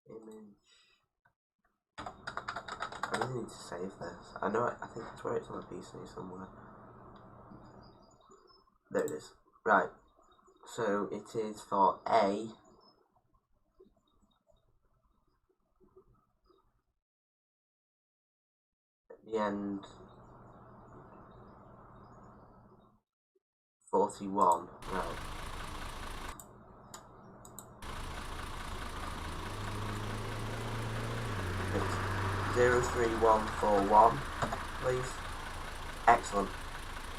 Speaker 1: Image. I really need to save this. I know I think it's where it's on the PC somewhere. There it is. Right. So it is for A. the end 41, right. It's 03141, please. Excellent.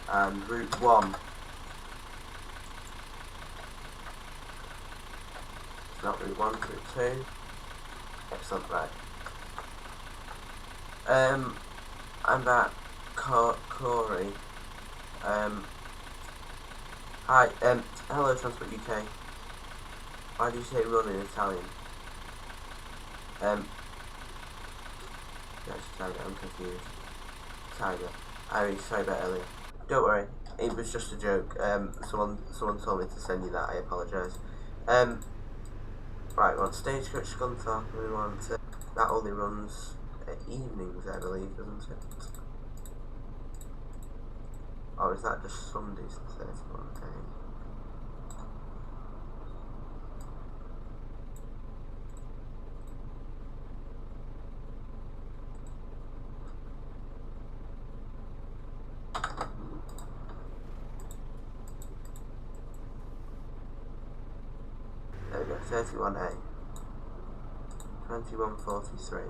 Speaker 1: And route 1. It's not route 1, it's route 2. Excellent, right. I'm back, Corey. Hi, hello Transport UK. Why do you say run in Italian? That's Tiger, I'm confused. Tiger. I already said that earlier. Don't worry, it was just a joke. Someone told me to send you that, I apologise. Right, we want Stagecoach Scunthorpe, we want, that only runs evenings, I believe, doesn't it? Or is that just Sundays, the 31 day? There we go, 31A. 2143.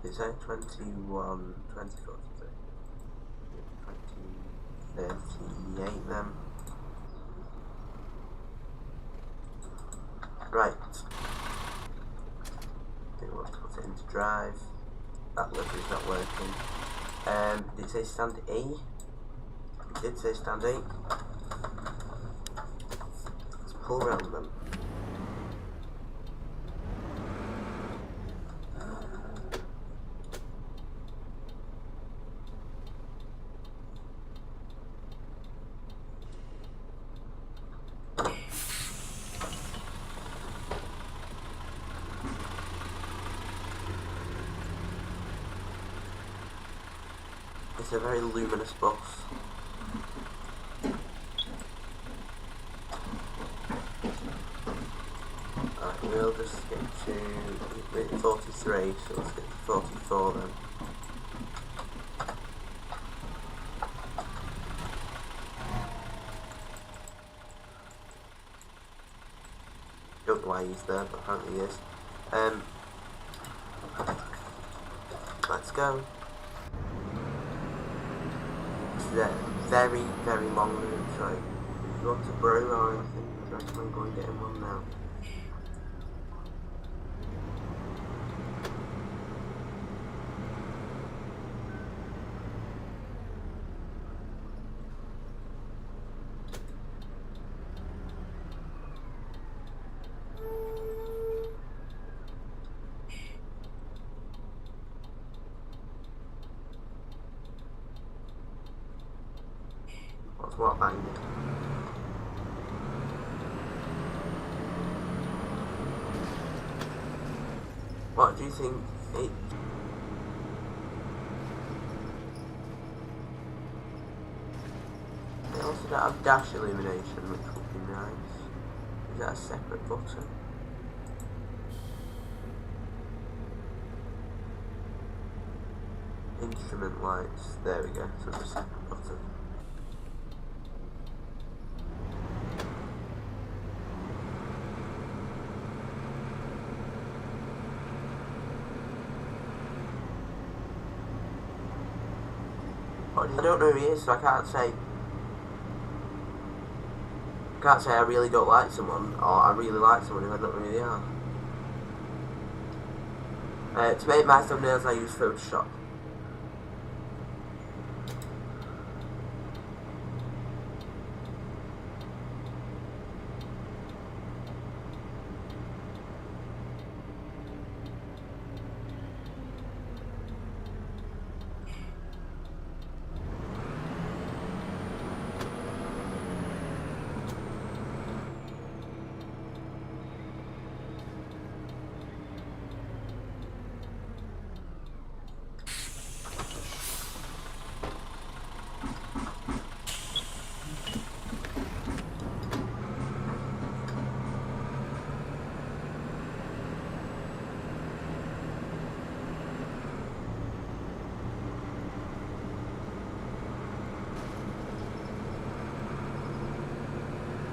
Speaker 1: Is that 21, 2043? 2038 then. Right. Do we want to put it into drive? That livery's not working. Did it say stand E? It did say stand E. Let's pull around them. It's a very luminous bus. Alright, we'll just get to 43, so let's get to 44 then. Don't know why he's there, but apparently he is. Let's go. A very, very long route, so if you want to brew or anything, I'd recommend going and getting one now. What's what banged? What do you think it... They also don't have dash illumination, which would be nice. Is that a separate button? Instrument lights, there we go, so it's a separate button. I don't know who he is, so I can't say I really don't like someone, or I really like someone who I don't know who they are. To make my thumbnails I use Photoshop.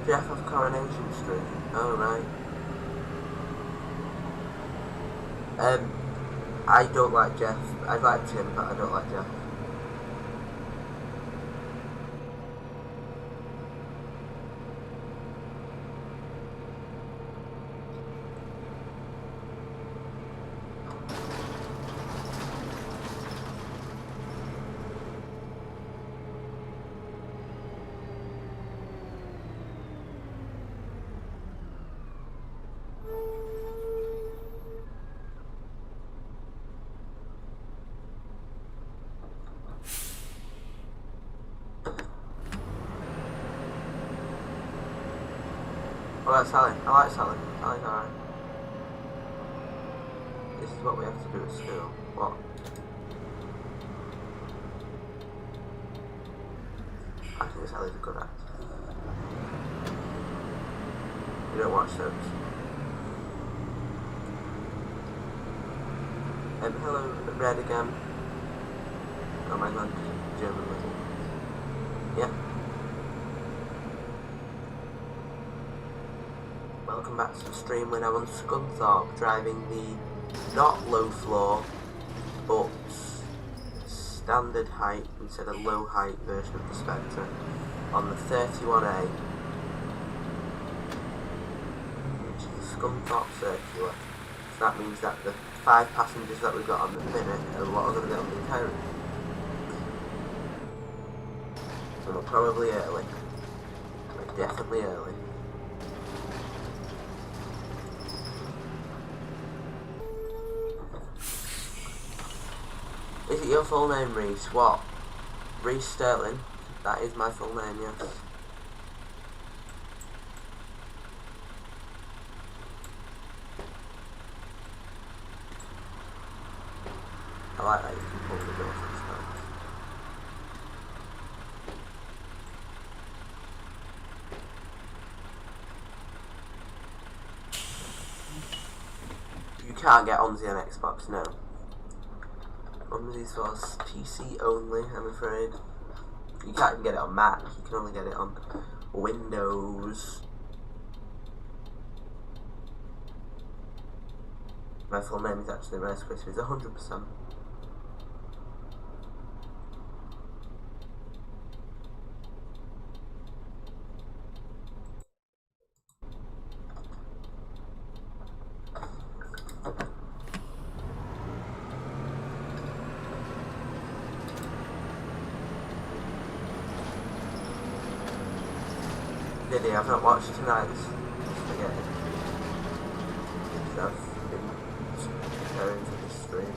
Speaker 1: Jeff of Coronation Street. Oh, right. I don't like Jeff. I like Tim, but I don't like Jeff. What about Sally? I like Sally. Sally's alright. This is what we have to do at school. What? I think Sally's a good actor. You don't watch those. Hello, Red again. Oh my god, German little. Yeah. Welcome back to the stream when I'm on Scunthorpe driving the not low floor but standard height instead of low height version of the Spectra on the 31A, which is the Scunthorpe Circular. So that means that the 5 passengers that we've got on the minute, a lot are going to get on the entire. And we're probably early. We're definitely early. Is it your full name, Reese? What? Reese Sterling? That is my full name, yes. I like that you can pull the door sometimes. You can't get OMSI on Xbox, no. OMSI was PC only, I'm afraid. You can't even get it on Mac, you can only get it on Windows. My full name is actually Rice Krispies, 100%. Diddy, I've not watched tonight's spaghetti. Because I've been preparing for this stream.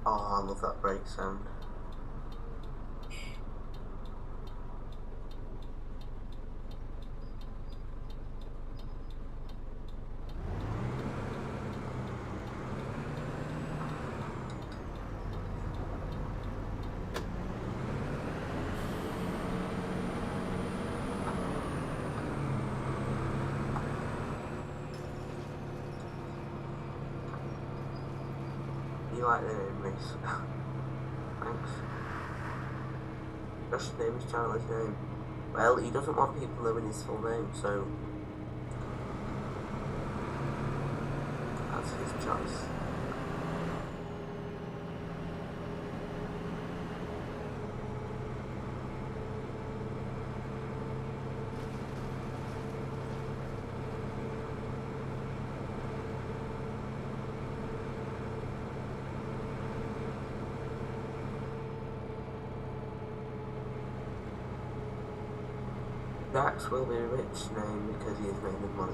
Speaker 1: Oh, I love that brake sound. You like the name, Reese? Thanks. Josh's name is Charlie's name. Well, he doesn't want people knowing his full name, so that's his choice. Dax will be a rich name because he is made of money.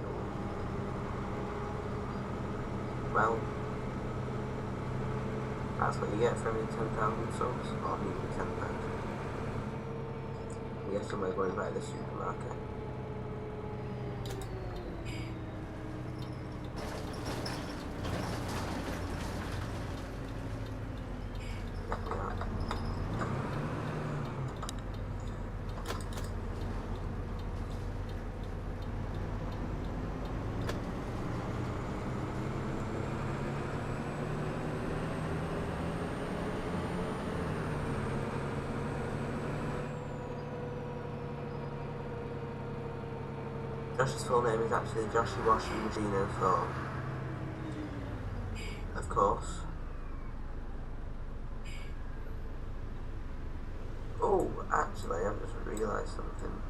Speaker 1: Well, that's what you get for every 10,000 subs, or even 10,000. I guess somebody's going by the supermarket. Josh's full name is actually Joshy Washing Machine 04. Of course. Oh, actually, I've just realised something.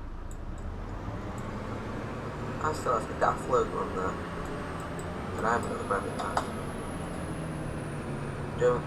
Speaker 1: I still have the DAF logo on there. But I haven't got the branding tag. Don't I?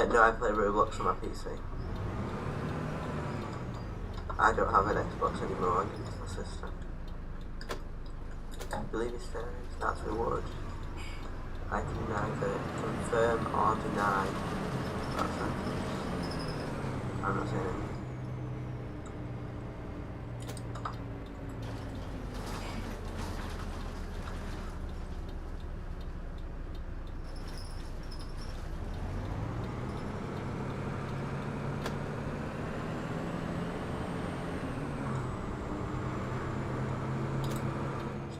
Speaker 1: No, I play Roblox on my PC. I don't have an Xbox anymore, I give it to my sister. I believe it's there, that's reward. I can neither confirm or deny that sentence. I'm not saying anything.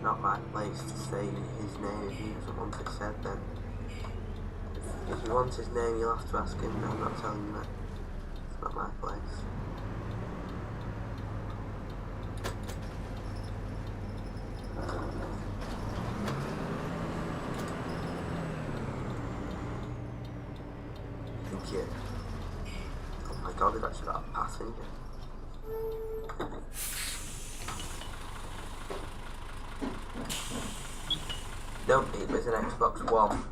Speaker 1: Not my place to say his name if he doesn't want it said. Then if he wants his name you'll have to ask him. I'm not telling you that. It's not my place. Thank you. Oh my god, we've actually got a passenger. Nope, it was an Xbox One.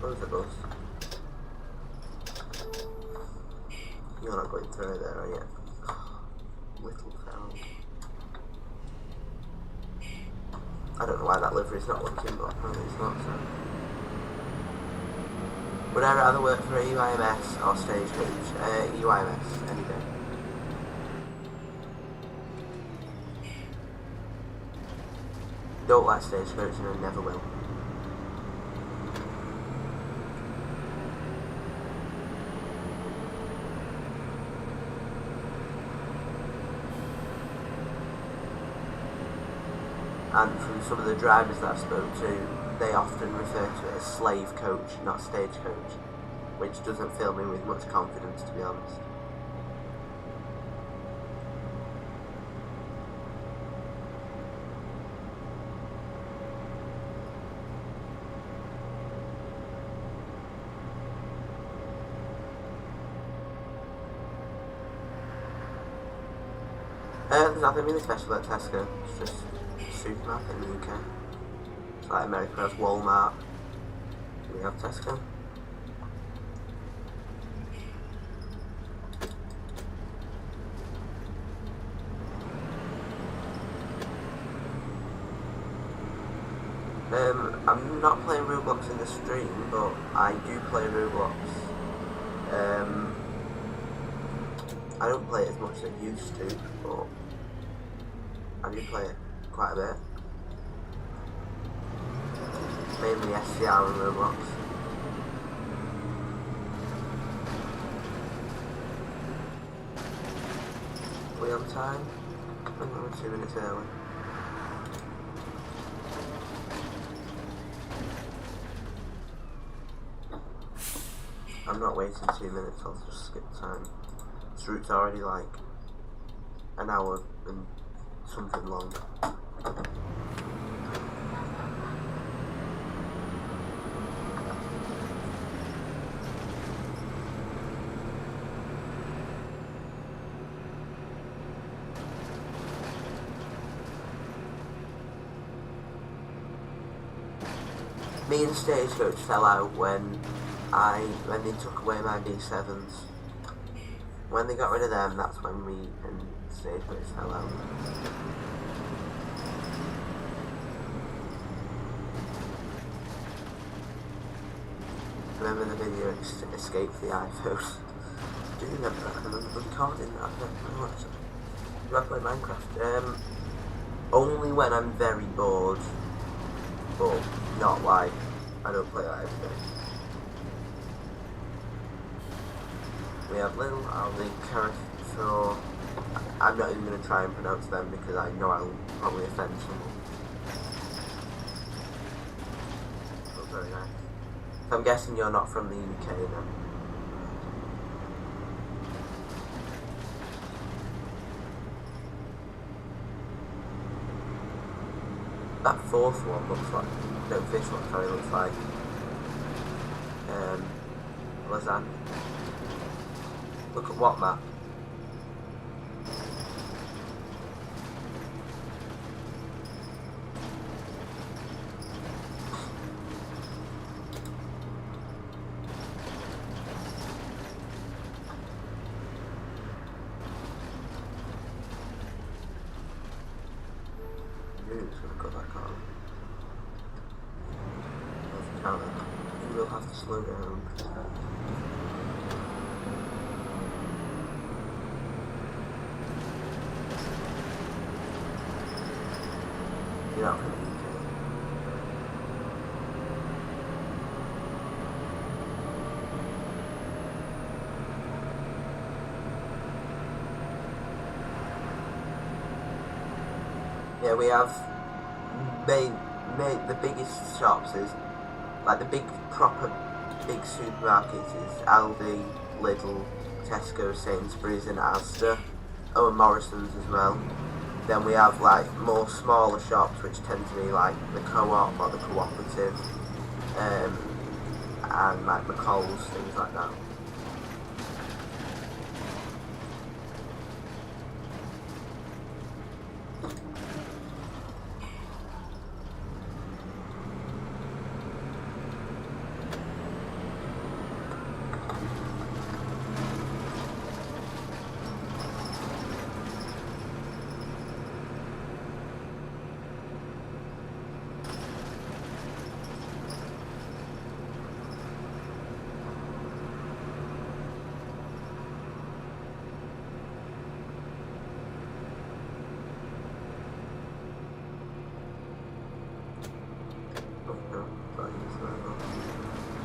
Speaker 1: Where's the bus? You're not going through there, are you? Little fell. I don't know why that livery's not working, but apparently it's not, so. Would I rather work for a UIMS or Stagecoach? UIMS, any day. Don't like Stagecoach and I never will. And from some of the drivers that I've spoken to, they often refer to it as slave coach, not stagecoach, which doesn't fill me with much confidence, to be honest. There's nothing really special about Tesco, it's just supermarket in the UK. It's like America has Walmart, we have Tesco. I'm not playing Roblox in the stream, but I do play Roblox. I don't play it as much as I used to, but I do play it quite a bit. Mainly SCR and Roblox. Are we on time? I think we're 2 minutes early. I'm not waiting 2 minutes, I'll just skip time. This route's already like an hour and something long. Me and Stagecoach fell out when they took away my D7s. When they got rid of them, that's when me and Stagecoach fell out. whether the video escaped the iPhone. Dude, I'm recording that. Do I play Minecraft? Only when I'm very bored, but not like I don't play that every day. We have Little Aldi, Carithor. I'm not even going to try and pronounce them because I know I'll probably offend someone. But very nice. So I'm guessing you're not from the UK then. That fourth one looks like, no, fifth one, sorry, looks like lasagna. Look at what map? It's gonna cut that car. You will have to slow down. You're not from the UK. Yeah, we have the biggest shops is like the proper big supermarkets is Aldi, Lidl, Tesco, Sainsbury's and Asda. Oh, and Morrison's as well. Then we have like more smaller shops which tend to be like the co-op or the cooperative, and like McCall's, things like that.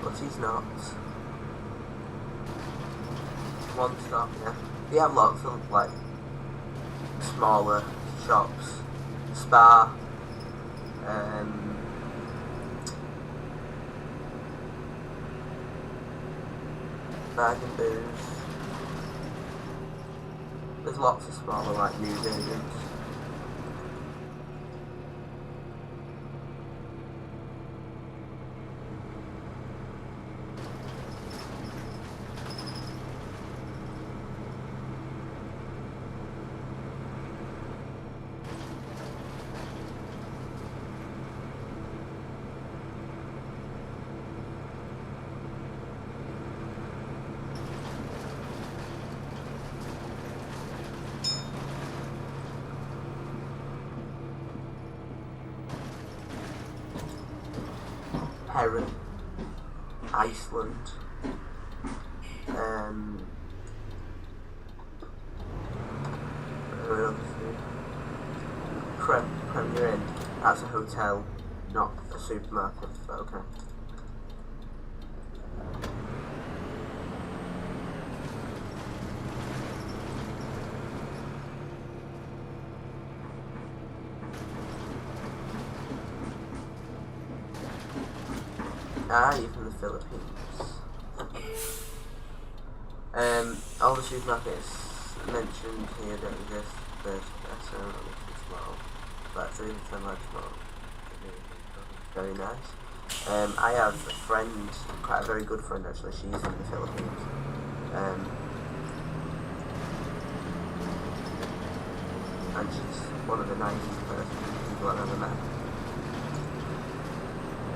Speaker 1: But he's not. One stop, yeah. We have lots of like smaller shops. Spa, Bag and Booze. There's lots of smaller like news agents. Heron, Iceland, Premier Inn, that's a hotel, not a supermarket, but okay. Ah, you're from the Philippines. All the supermarkets mentioned here don't exist. There's Spectra, which is small. Spectra, which I like small. Very nice. I have a friend, quite a very good friend actually, she's in the Philippines. And she's one of the nicest people I've ever met.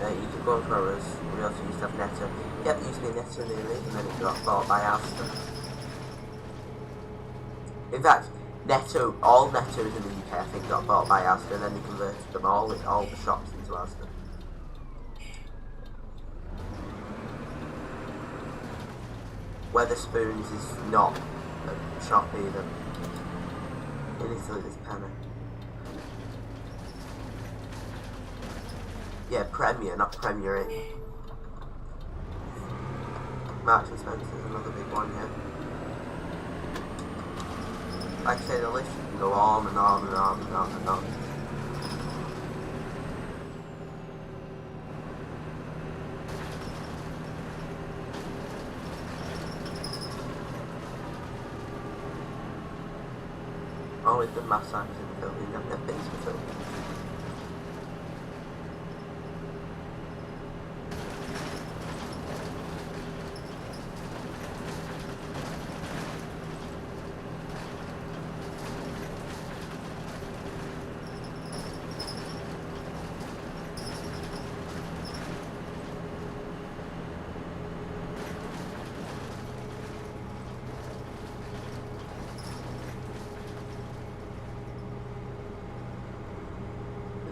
Speaker 1: You could go on Growers. We also used to have Netto. Yeah, it used to be Netto nearly, and then it got bought by Asda. In fact, Netto, all Nettos in the UK I think got bought by Asda, and then they converted them all the shops into Asda. Weatherspoons is not a shop either. In Italy there's Penny. Yeah, Premier, not Premier Inn. Marks and Spencer's another big one, yeah. Like I say, the list can go on and on and on and on and on. Always good massage in the Philippines. I've never been to the Philippines.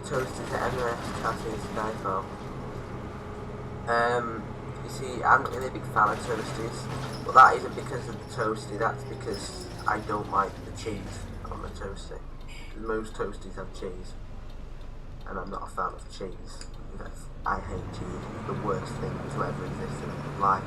Speaker 1: Toasted to Everest Cafe today, so you see, I'm not really a big fan of toasties, but that isn't because of the toasty, that's because I don't like the cheese on the toasty. Because most toasties have cheese, and I'm not a fan of cheese. I hate cheese, it's the worst thing to ever exist in life.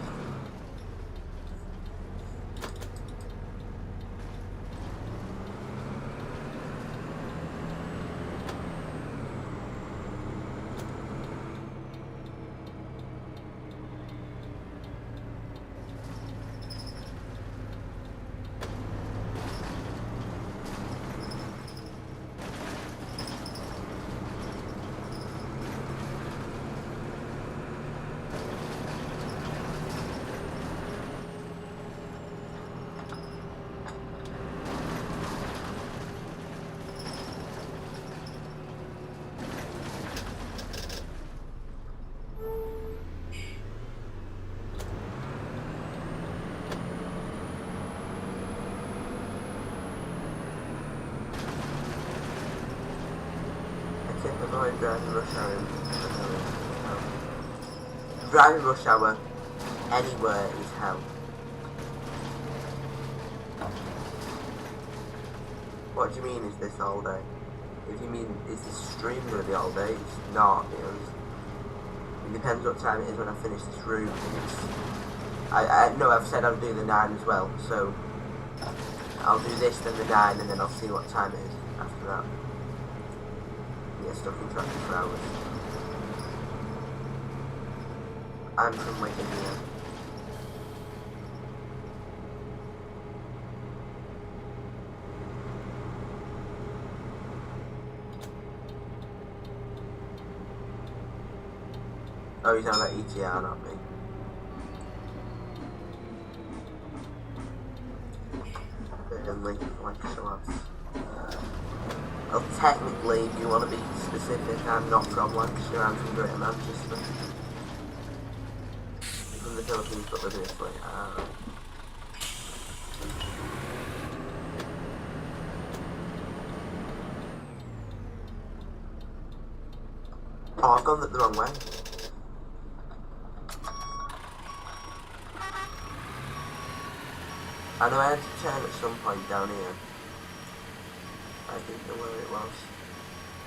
Speaker 1: Driving rush hour. Driving rush hour anywhere is hell. What do you mean is this all day? If you mean is this stream going to be all day, it's not, because it depends what time it is when I finish this room. I know I've said I'll do the 9 as well, so I'll do this then the 9 and then I'll see what time it is after that. Get stuck in traffic for hours. I'm from Wigan here. Oh, he's on about ETR, not me. Burnley, Lancashire. Well, technically, if you want to be specific, I'm not from Lancashire, I'm from Greater Manchester. I'm from the Philippines, but live in Italy. Oh, I've gone the wrong way. I know I had to turn at some point down here. I didn't know where it was.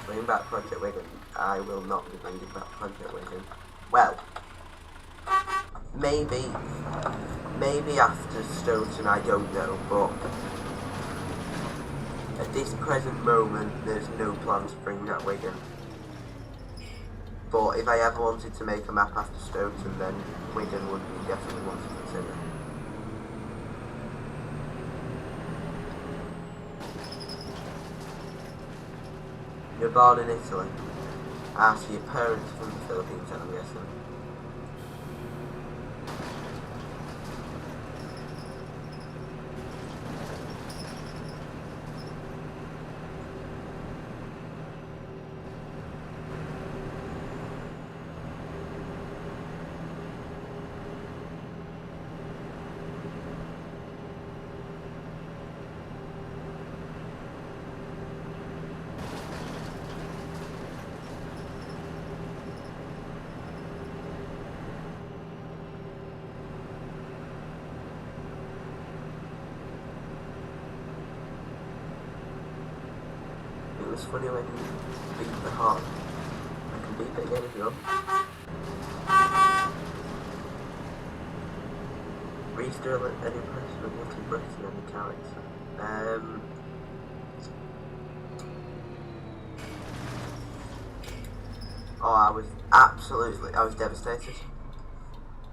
Speaker 1: Bringing back Project Wigan. I will not be bringing back Project Wigan. Well, maybe after Stoughton, I don't know, but at this present moment, there's no plan to bring back Wigan. But if I ever wanted to make a map after Stoughton, then Wigan would be definitely one to consider. You're born in Italy. So your parents are from the Philippines, I'm guessing. was funny when you beat the heart. I can beat it again if you want. Restore any person of what impression on the character. Oh, I was devastated.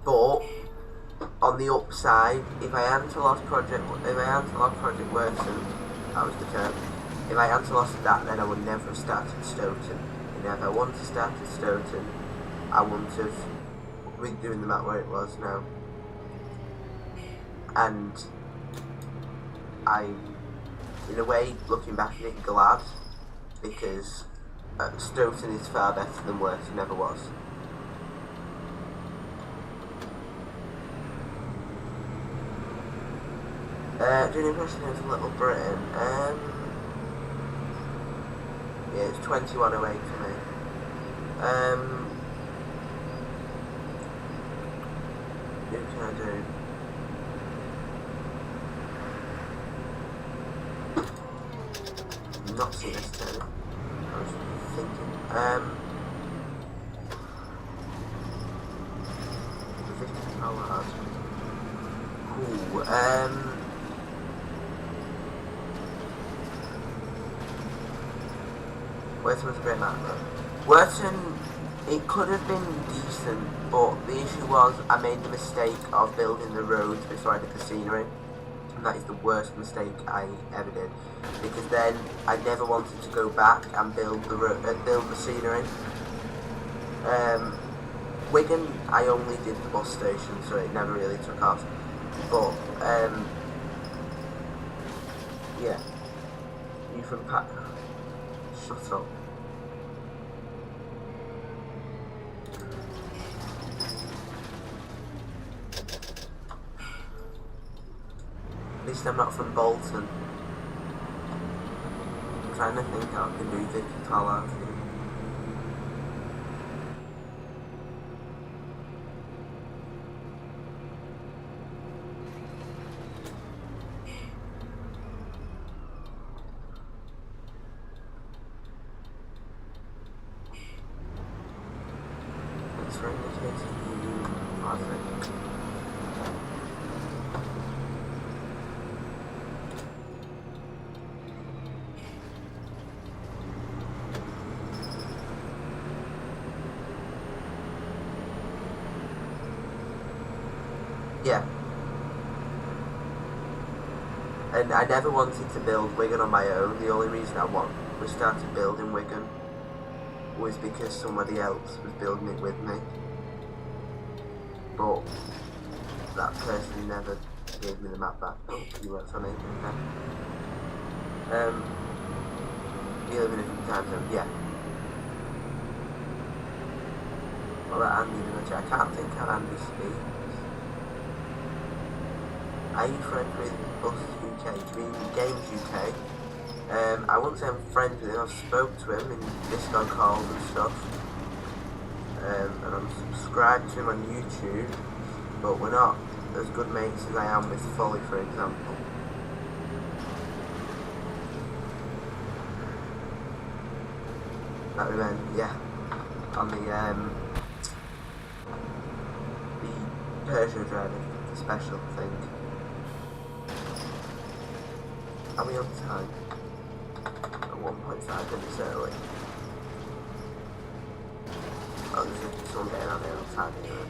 Speaker 1: But on the upside, if I hadn't lost Project Worsen, I was determined. If I hadn't lost that, then I would never have started Stoughton. And if I wanted to start at Stoughton, I wouldn't have been doing the map where it was now. And I, in a way, looking back at it, glad, because Stoughton is far better than Worsen ever was. Doing impression of Little Britain. Yeah, it's 2108 for me. Who can I do? Not seen this turn. I was thinking. 50 power. Cool. Worsen was a great map though. Worsen, it could have been decent, but the issue was I made the mistake of building the roads before I did the scenery. And that is the worst mistake I ever did, because then I never wanted to go back and build the scenery. Wigan, I only did the bus station, so it never really took off. But yeah, you from Pat. Shut up. At least I'm not from Bolton. I'm trying to think how I can do Vicky Toller. Yeah. And I never wanted to build Wigan on my own. The only reason we started building Wigan was because somebody else was building it with me. But that person never gave me the map back. Oh, you worked on it. Okay. You live in a different time zone, yeah. What about Andy in the chat? I can't think how Andy speaks. Are you friends with Us UK? Do you mean Games UK? I wouldn't say I'm friends with him. I've spoke to him in Discord calls and stuff. And I'm subscribed to him on YouTube, but we're not as good mates as I am with Folly, for example. That we went, yeah, on the Persia driving, the special thing. Are we on time? At 1.5 minutes early. Oh, there's someone getting out there on time anyway.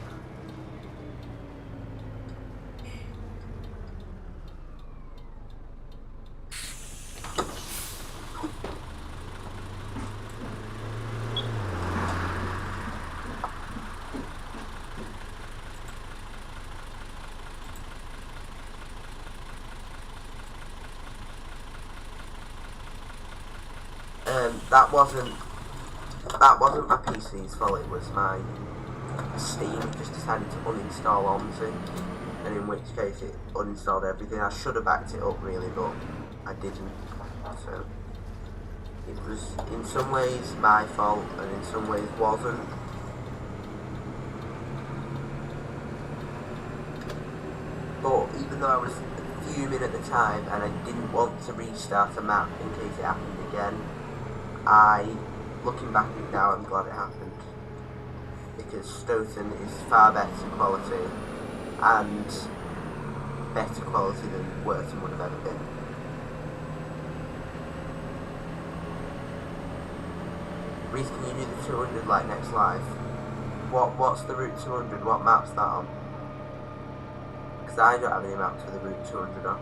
Speaker 1: That wasn't my PC's fault, it was my Steam just decided to uninstall OMSI, and in which case it uninstalled everything. I should have backed it up really, but I didn't, so it was in some ways my fault and in some ways wasn't. But even though I was fuming at the time and I didn't want to restart a map in case it happened again, looking back at it now, I'm glad it happened, because Stoughton is far better quality and better quality than Worthing would have ever been. Reese, can you do the 200 like next live? What's the route 200? What map's that on? Because I don't have any maps with the route 200 on.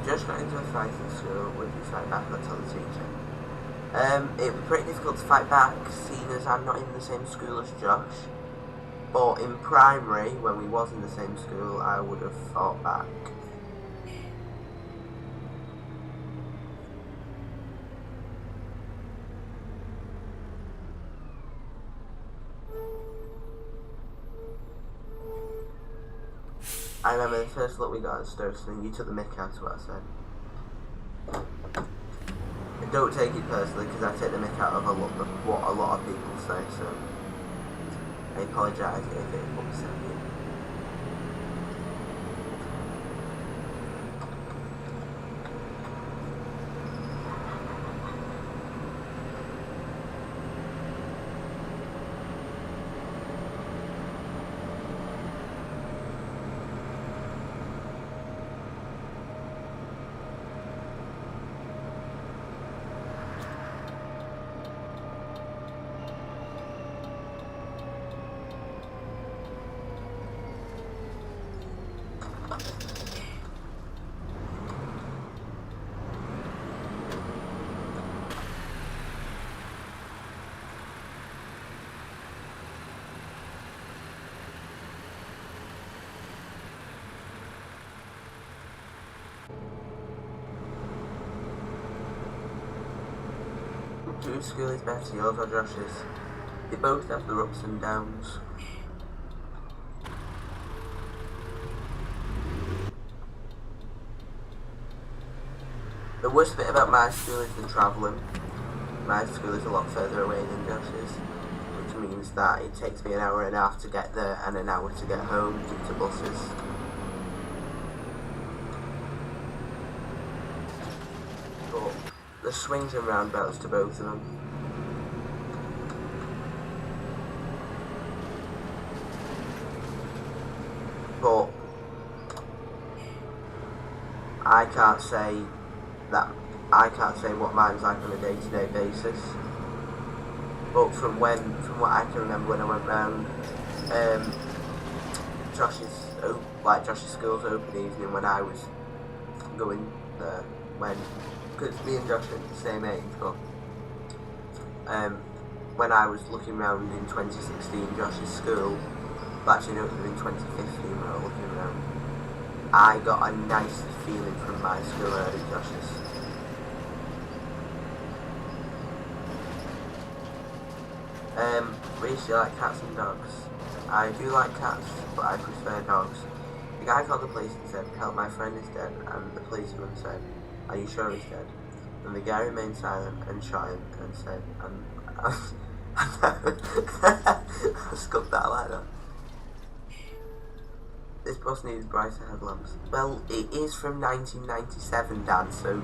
Speaker 1: Josh got into a fight in school. Would you fight back or tell the teacher? It would be pretty difficult to fight back, seeing as I'm not in the same school as Josh. But in primary, when we was in the same school, I would have fought back. I remember the first look we got at Stoughton and you took the mick out of what I said. And don't take it personally, because I take the mick out of what a lot of people say, so I apologise if it upset you. Whose school is better, yours or Josh's? They both have their ups and downs. The worst bit about my school is the travelling. My school is a lot further away than Josh's, which means that it takes me an hour and a half to get there and an hour to get home due to buses. But there's swings and roundabouts to both of them. But I can't say what mine's like on a day-to-day basis. But from what I can remember when I went round, Josh's school's open evening when I was going there, because me and Josh are the same age, but when I was looking around in 2016, Josh's school, actually no, it was in 2015 when I was looking around, I got a nice feeling from my school early Josh's. Reese, you like cats and dogs? I do like cats, but I prefer dogs. The guy called the police and said, "Help, my friend is dead," and the policeman said, "Are you sure he's dead?" And the guy remained silent and shot him and said, I scuffed that like that. This bus needs brighter headlamps. Well, it is from 1997, Dan, so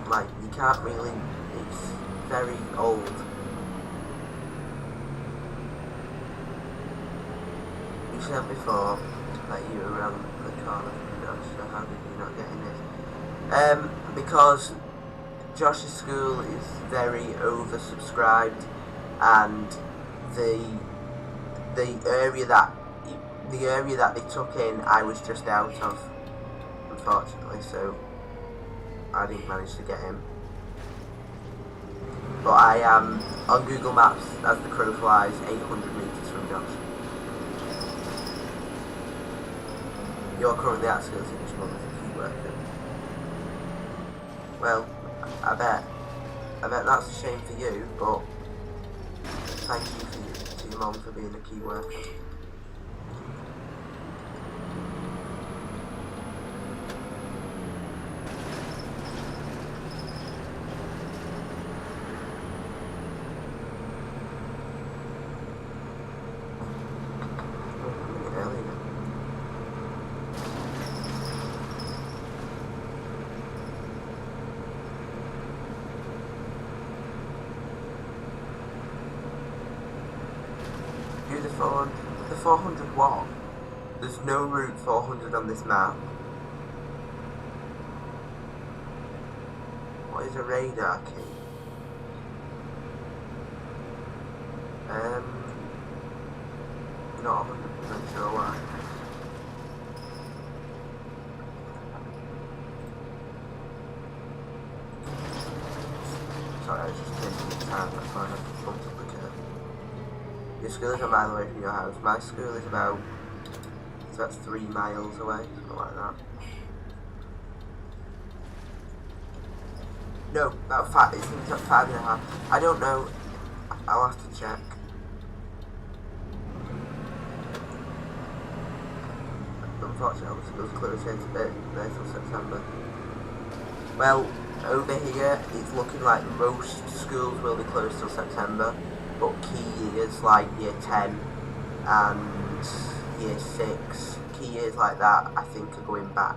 Speaker 1: like you can't really, it's very old. You said before that you were around the corner from Josh, so how did you not get in this? Because Josh's school is very oversubscribed, and the area that they took in, I was just out of, unfortunately, so I didn't manage to get in. But I am on Google Maps, as the crow flies, 800 metres from Josh? You're currently at skills in this month as a key worker. Well, I bet that's a shame for you, but thank you to your mum for being a key worker. Do the 400 watt. There's no route 400 on this map. What is a radar key? Not 100% sure why. Sorry, I was just taking the time, that's why I have to bump up the curve. Your school is a mile away from your house. My school is about, so that's 3 miles away, something like that. No, about 5, it's about 5.5. I don't know, I'll have to check. Unfortunately, it was closed here till September. Well, over here, it's looking like most schools will be closed till September, but key years like year 10 and year 6, key years like that, I think are going back.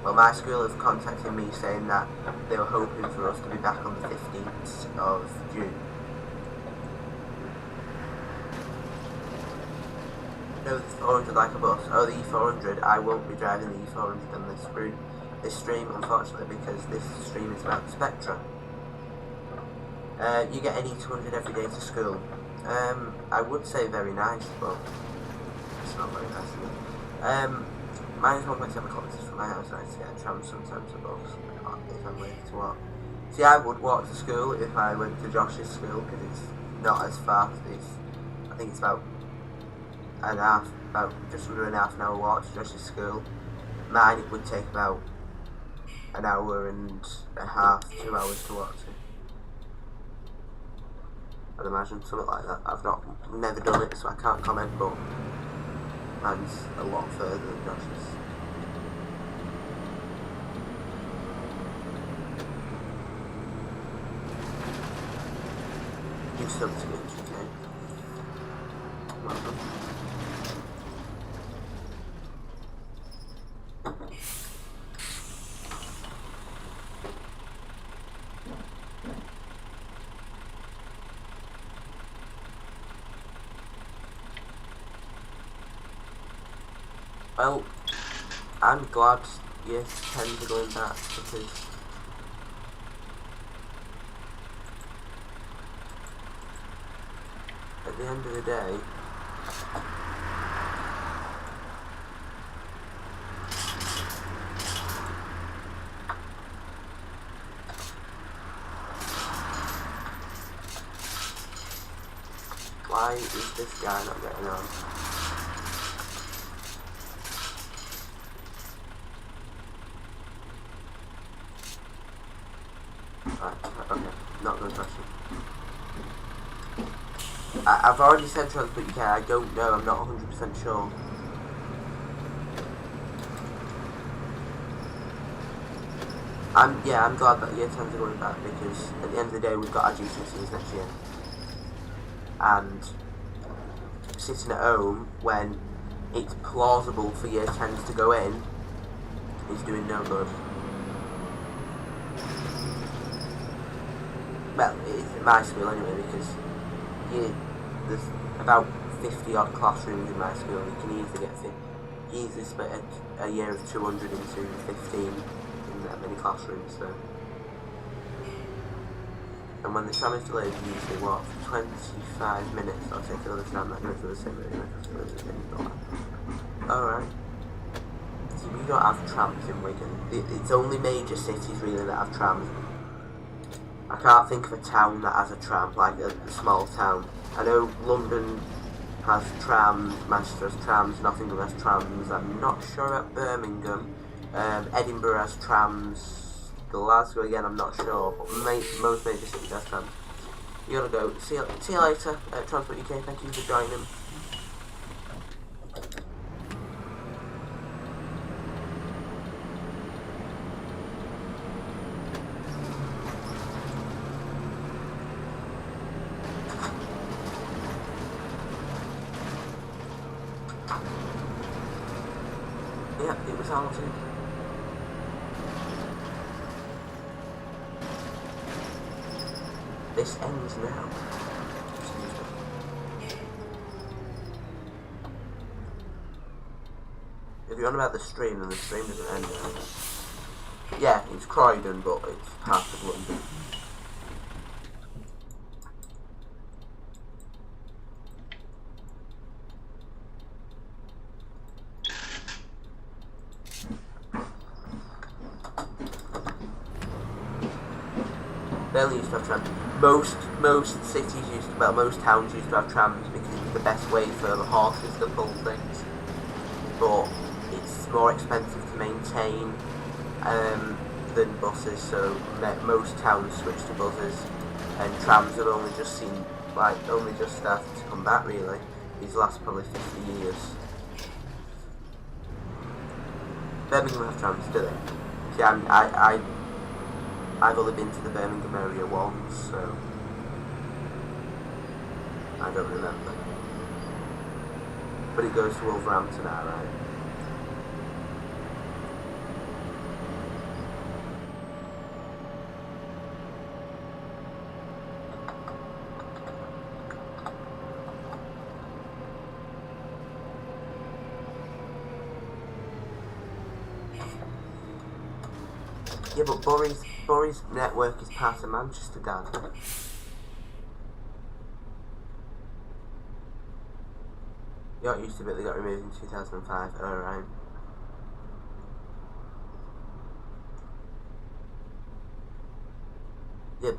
Speaker 1: Well, my school have contacted me saying that they were hoping for us to be back on the 15th of June. No, the 400 like a bus. Oh, the E400. I won't be driving the E400 on this stream, unfortunately, because this stream is about Spectra. You get an E200 every day to school. I would say very nice, but it's not very nice to me. Mine is 1.7 kilometres from my house, and I have to get a tram sometimes a bus if I'm waiting to walk. See, I would walk to school if I went to Josh's school, because it's not as far. I think it's about just under an half an hour walk to Josh's school. Mine, it would take about an hour and a half, 2 hours to walk to. I'd imagine something like that. I've never done it, so I can't comment, but mine's a lot further than Josh's. You still to get okay? Well done. Well, I'm glad year 10s are going back, because at the end of the day, why is this guy not getting on? Okay, not good question. I've already said Transport UK, I don't know, I'm not 100% sure. I'm glad that year 10s are going back, because at the end of the day we've got our GCSEs next year. And sitting at home when it's plausible for year 10s to go in is doing no good. Well, it's in my school anyway, because there's about 50 odd classrooms in my school. You can easily split a year of 200 into 15 in that many classrooms. So, and when the tram is delayed, you usually walk for 25 minutes. I'll take another tram that goes to the same route. Alright. See, we don't have trams in Wigan. It's only major cities really that have trams. I can't think of a town that has a tram, like a small town. I know London has trams, Manchester has trams, Nottingham has trams. I'm not sure about Birmingham. Edinburgh has trams. Glasgow again, I'm not sure, but most major cities has trams. You gotta go. See you later, Transport UK. Thank you for joining. Yeah, it was haunted. This ends now. If you're on about the stream, then the stream doesn't end now. Yeah, it's Croydon, but it's part of London. Barely used to have trams. Most cities used to, well, most towns used to have trams because it was the best way for the horses to pull things. But it's more expensive to maintain than buses, so most towns switched to buses, and trams have only just started to come back really these last probably 50 years. Birmingham have trams, do they? See, I've only been to the Birmingham area once, so I don't remember. But it goes to Wolverhampton, alright. Yeah, but Bury's network is part of Manchester, Dad. Yeah, it used to be, they got removed in 2005, alright. Yeah,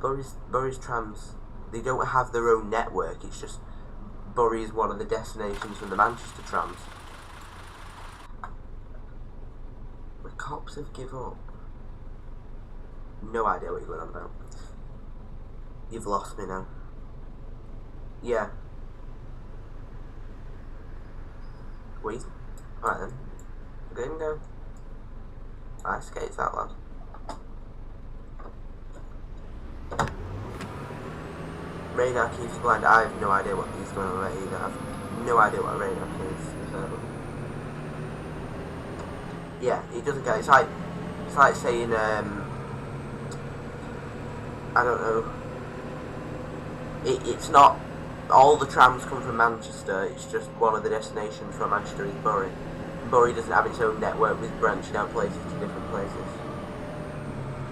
Speaker 1: Bury's trams, they don't have their own network, it's just Bury is one of the destinations from the Manchester trams. The cops have given up. No idea what you're going on about. You've lost me now. Yeah. Wait. Alright then. Go and go. Alright, skates that lad. Radar keeps blind. I have no idea what he's going on about either. I have no idea what a radar is. So. Yeah, he doesn't get it. It's like saying I don't know. It's not all the trams come from Manchester. It's just one of the destinations from Manchester is Bury. Bury doesn't have its own network with branching out places to different places.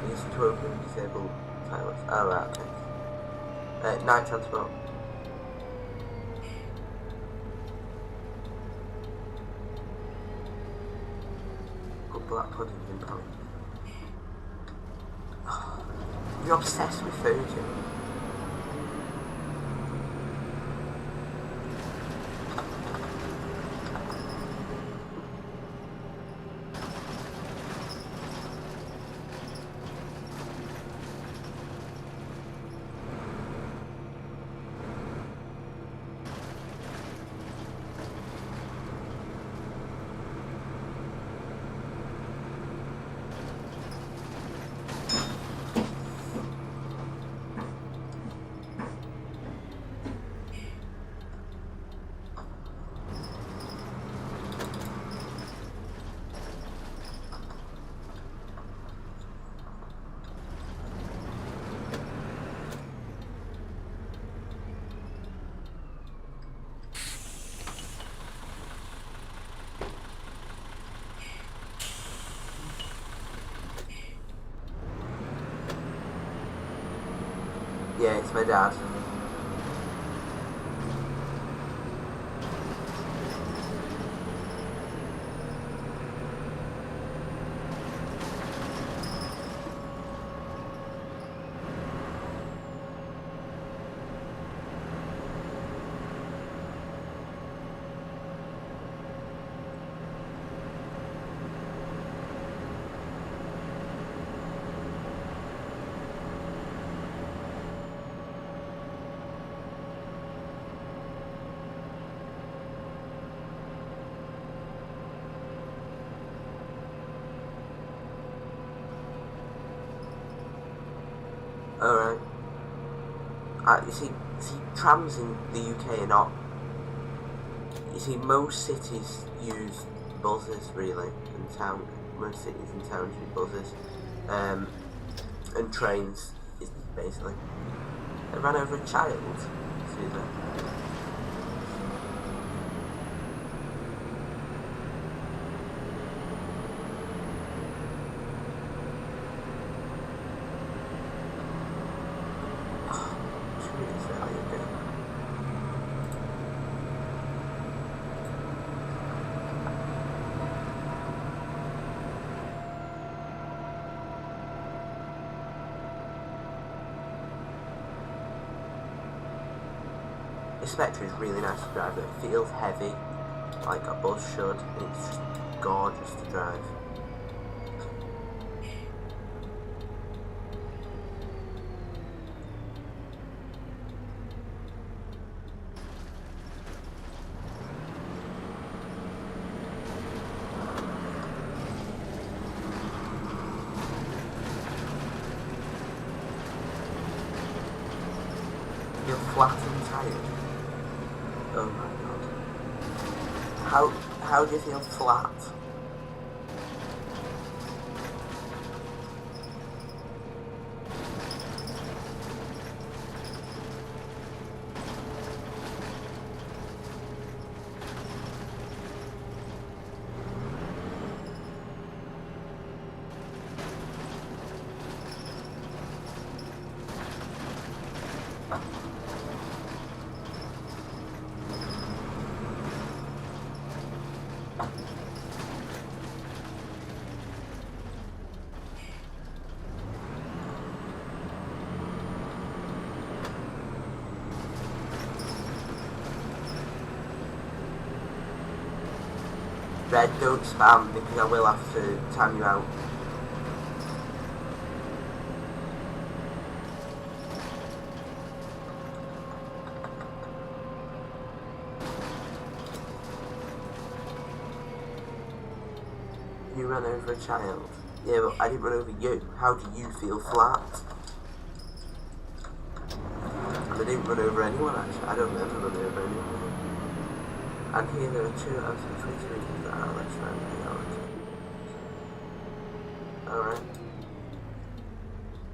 Speaker 1: Used to open disabled pilots. Oh right, okay. Night transport. Good black pudding in Bury. You're obsessed with food, you. Yeah, it's my dad. Alright. You see, trams in the UK are not... You see, most cities use buses, really, in town. Most cities and towns use buses. And trains, basically. I ran over a child. See that? The Spectra is really nice to drive, but it feels heavy, like a bus should, and it's just gorgeous to drive. You're flat and tired. Oh my god. How do you feel flat? Red, don't spam because I will have to time you out. You ran over a child. Yeah, but I didn't run over you. How do you feel flat? And I didn't run over anyone actually. I don't remember running over anyone. And here there are 2 out of 23 that are electrified. Alright.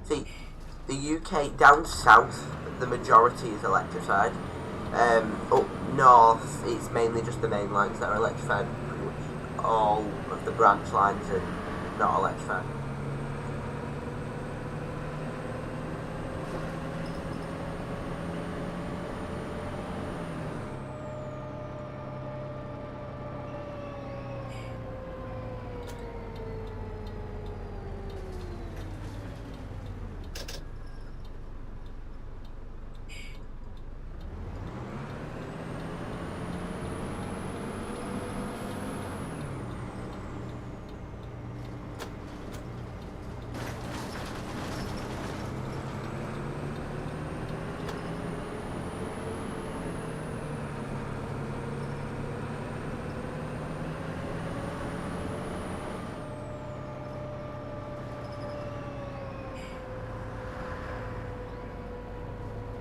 Speaker 1: See, the UK, down south, the majority is electrified. Up north, it's mainly just the main lines that are electrified. Pretty much all of the branch lines are not electrified.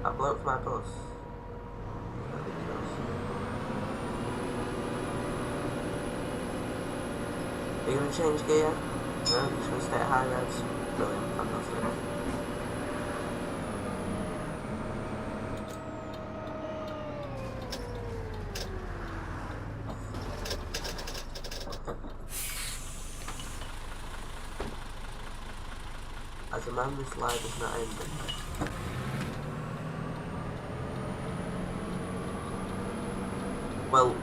Speaker 1: I blew up my bus. Are you going to change gear? No, you're just going to stay at high revs. Brilliant, fantastic. As a man, this life is not ending. Well,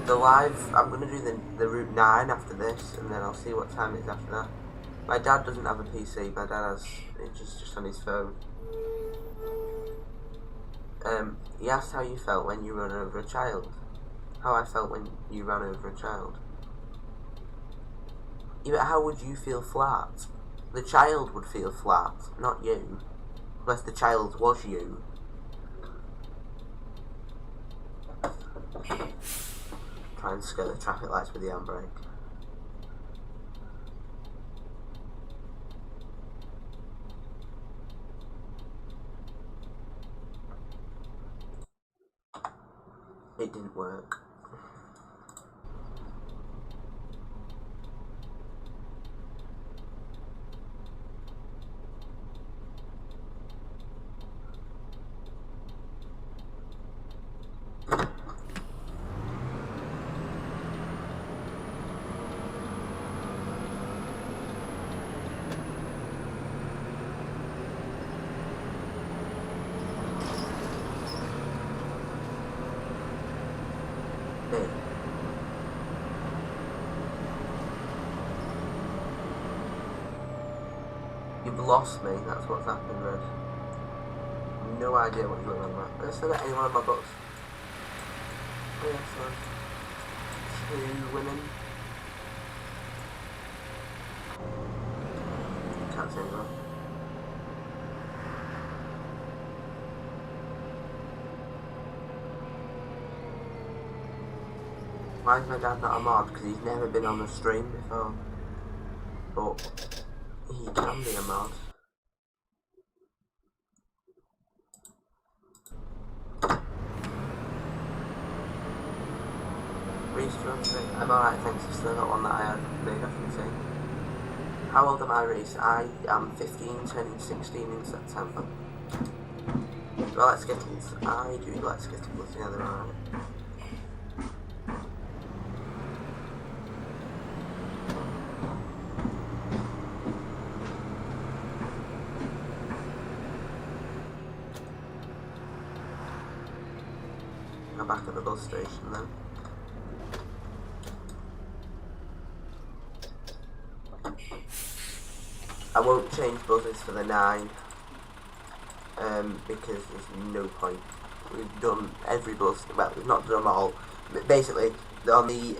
Speaker 1: the live, I'm going to do the Route 9 after this, and then I'll see what time it is after that. My dad doesn't have a PC, my dad has, it's just on his phone. He asked how you felt when you ran over a child. How I felt when you ran over a child. Yeah, but how would you feel flat? The child would feel flat, not you. Unless the child was you. Try and scare the traffic lights with the handbrake. it didn't work. You've lost me, that's what's happened, Red. No idea what you're going on about. Let's look at any one of my books. Oh yes, there's 2 women. Can't see anyone. Why is my dad not a mod? Because he's never been on the stream before. But he can be a mod. Reese, do you want to say? I'm alright, thanks. I've still got one that I had big, I can see. How old am I, Reese? I am 15, turning 16 in September. Do I like Skittles? I do like Skittles, yeah, they're alright. I'm back at the bus station then. I won't change buses for the 9 because there's no point. We've done every bus, well we've not done them all, but basically on the,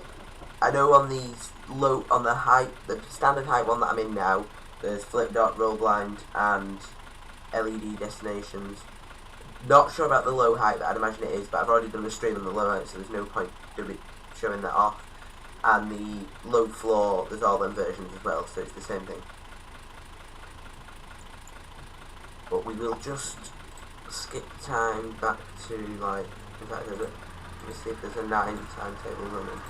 Speaker 1: I know on the low, on the height, the standard height one that I'm in now, there's flip dot, roll blind and LED destinations. Not sure about the low height, but I'd imagine it is, but I've already done a stream on the low height, so there's no point showing that off. And the low floor, there's all them versions as well, so it's the same thing. But we will just skip time back to, like, in fact, let me see if there's a 9 timetable running.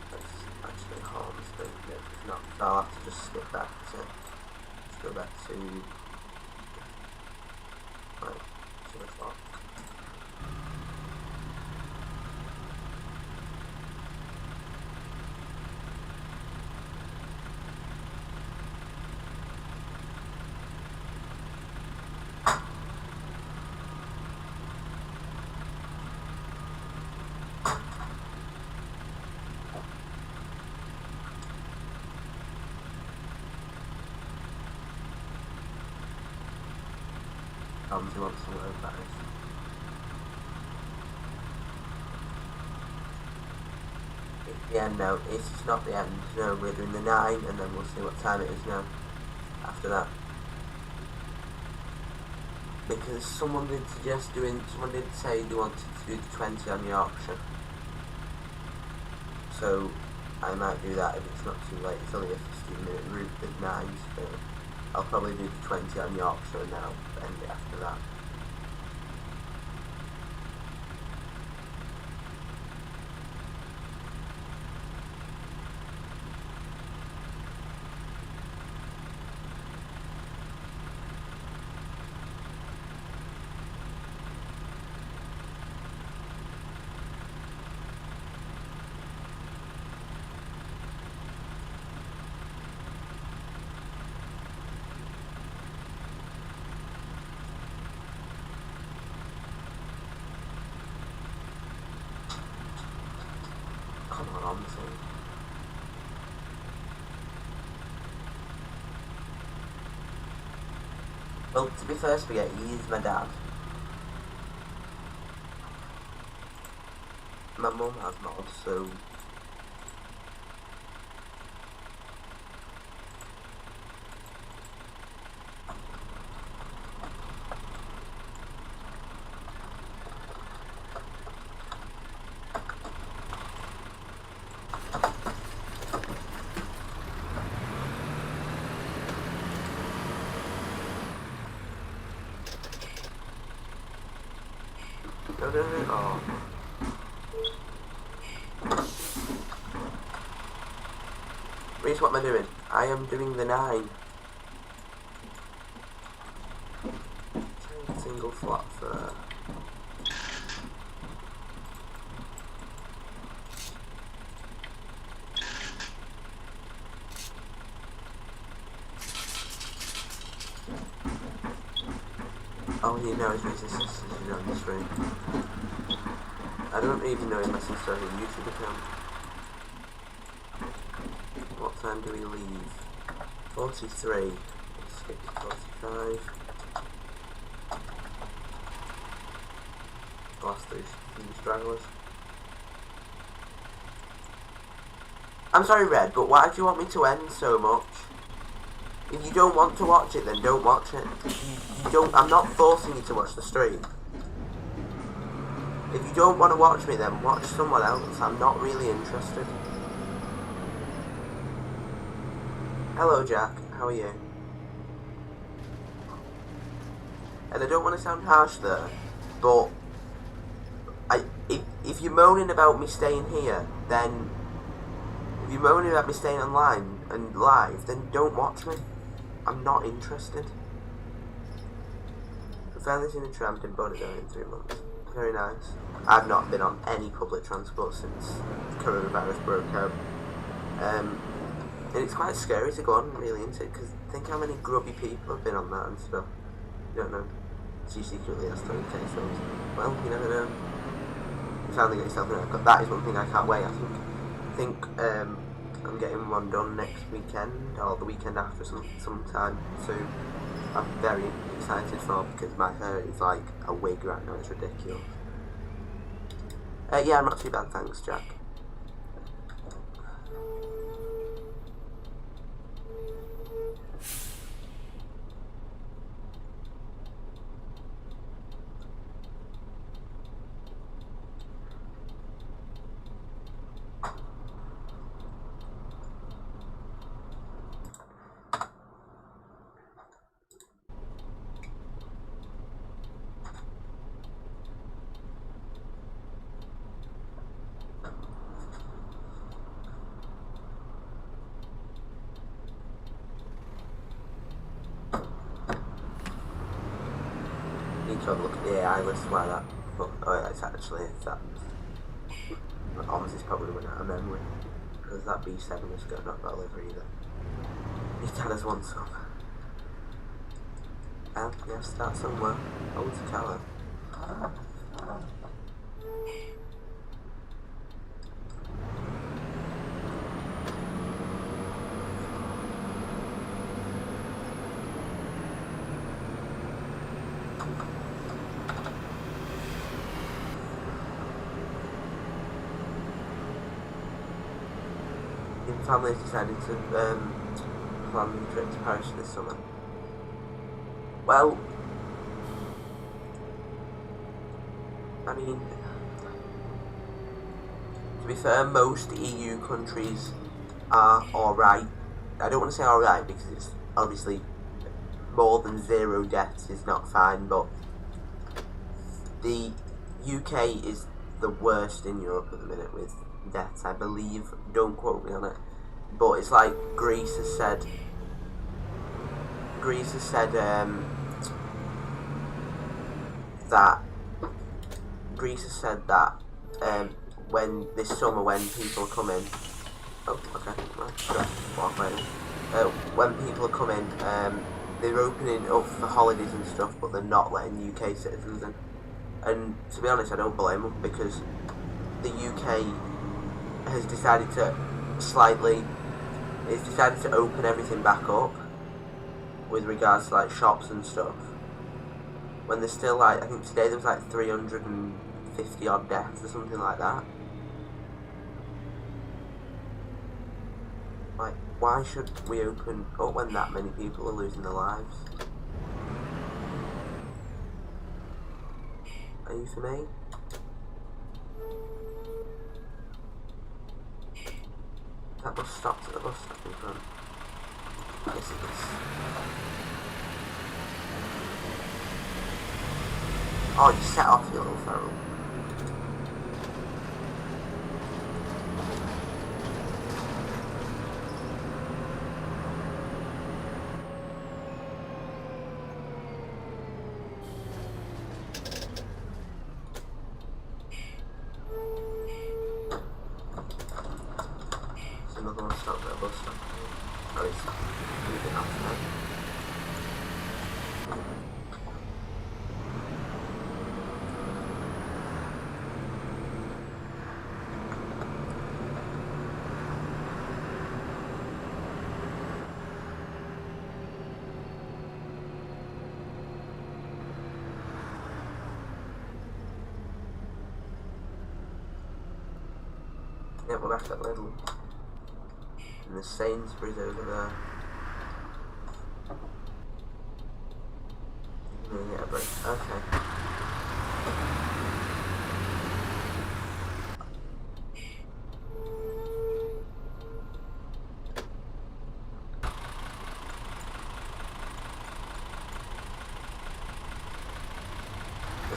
Speaker 1: That's actually Hornsby, no, it's not, so I'll have to just skip back to, let's go back to, right, 2 o'clock. He wants to work that is. It's the end now. It's not the end. No, we're doing the 9 and then we'll see what time it is now after that. Because someone did suggest doing, someone did say they wanted to do the 20 on Yorkshire. So I might do that if it's not too late. It's only a 15-minute route with 9, so I'll probably do the 20 on Yorkshire and then I'll end it after that. Come on, OMSI. Well, to be fair, Spaghetti, he is my dad. My mum has mods, so No, no, no. Oh. Reese, what am I doing? I am doing the 9. Single flat for... Oh, you know his sister's on the stream. I don't even know if my sister has a YouTube account. What time do we leave? 43. Let's skip to 45. Last few stragglers. I'm sorry, Red, but why do you want me to end so much? If you don't want to watch it, then don't watch it. You don't. I'm not forcing you to watch the stream. If you don't want to watch me, then watch someone else. I'm not really interested. Hello, Jack. How are you? And I don't want to sound harsh there, but if you're moaning about me staying here, then if you're moaning about me staying online and live, then don't watch me. I'm not interested. I've finally seen a tram in Bodyguard in 3 months. Very nice. I've not been on any public transport since coronavirus broke out. And it's quite scary to go on really into it, because think how many grubby people have been on that and stuff. You don't know. She secretly has 30k films. Well, you never know. You finally get yourself an haircut. That is one thing I can't wait. I think I'm getting one done next weekend, or the weekend after, sometime soon. I'm very excited for, because my hair is like a wig right now. It's ridiculous. Yeah, I'm not too bad, thanks, Jack. Need to have a look at the AI list why that. But oh yeah, it's actually that. OMSI's probably run out of memory, because that B7 has not got a liver either. His dad has one son. You have to start somewhere. I want to tell her. Family has decided to plan the trip to Paris this summer. Well, I mean, to be fair, most EU countries are alright. I don't want to say alright because it's obviously more than 0 deaths is not fine, but the UK is the worst in Europe at the minute with deaths, I believe. Don't quote me on it. But it's like Greece has said that when this summer, when people come in, when people are coming, they're opening up for holidays and stuff, but they're not letting UK citizens in. And to be honest, I don't blame them, because the UK has decided to open everything back up with regards to like shops and stuff, when there's still like, I think today there was like 350 odd deaths or something like that. Like, why should we open up when that many people are losing their lives? Are you for me? That bus stopped at the bus stop in front. Yes, it is. Oh, you set off, you little feral. Yeah, we're back at Lidl. And the Sainsbury's over there. Yeah, but okay.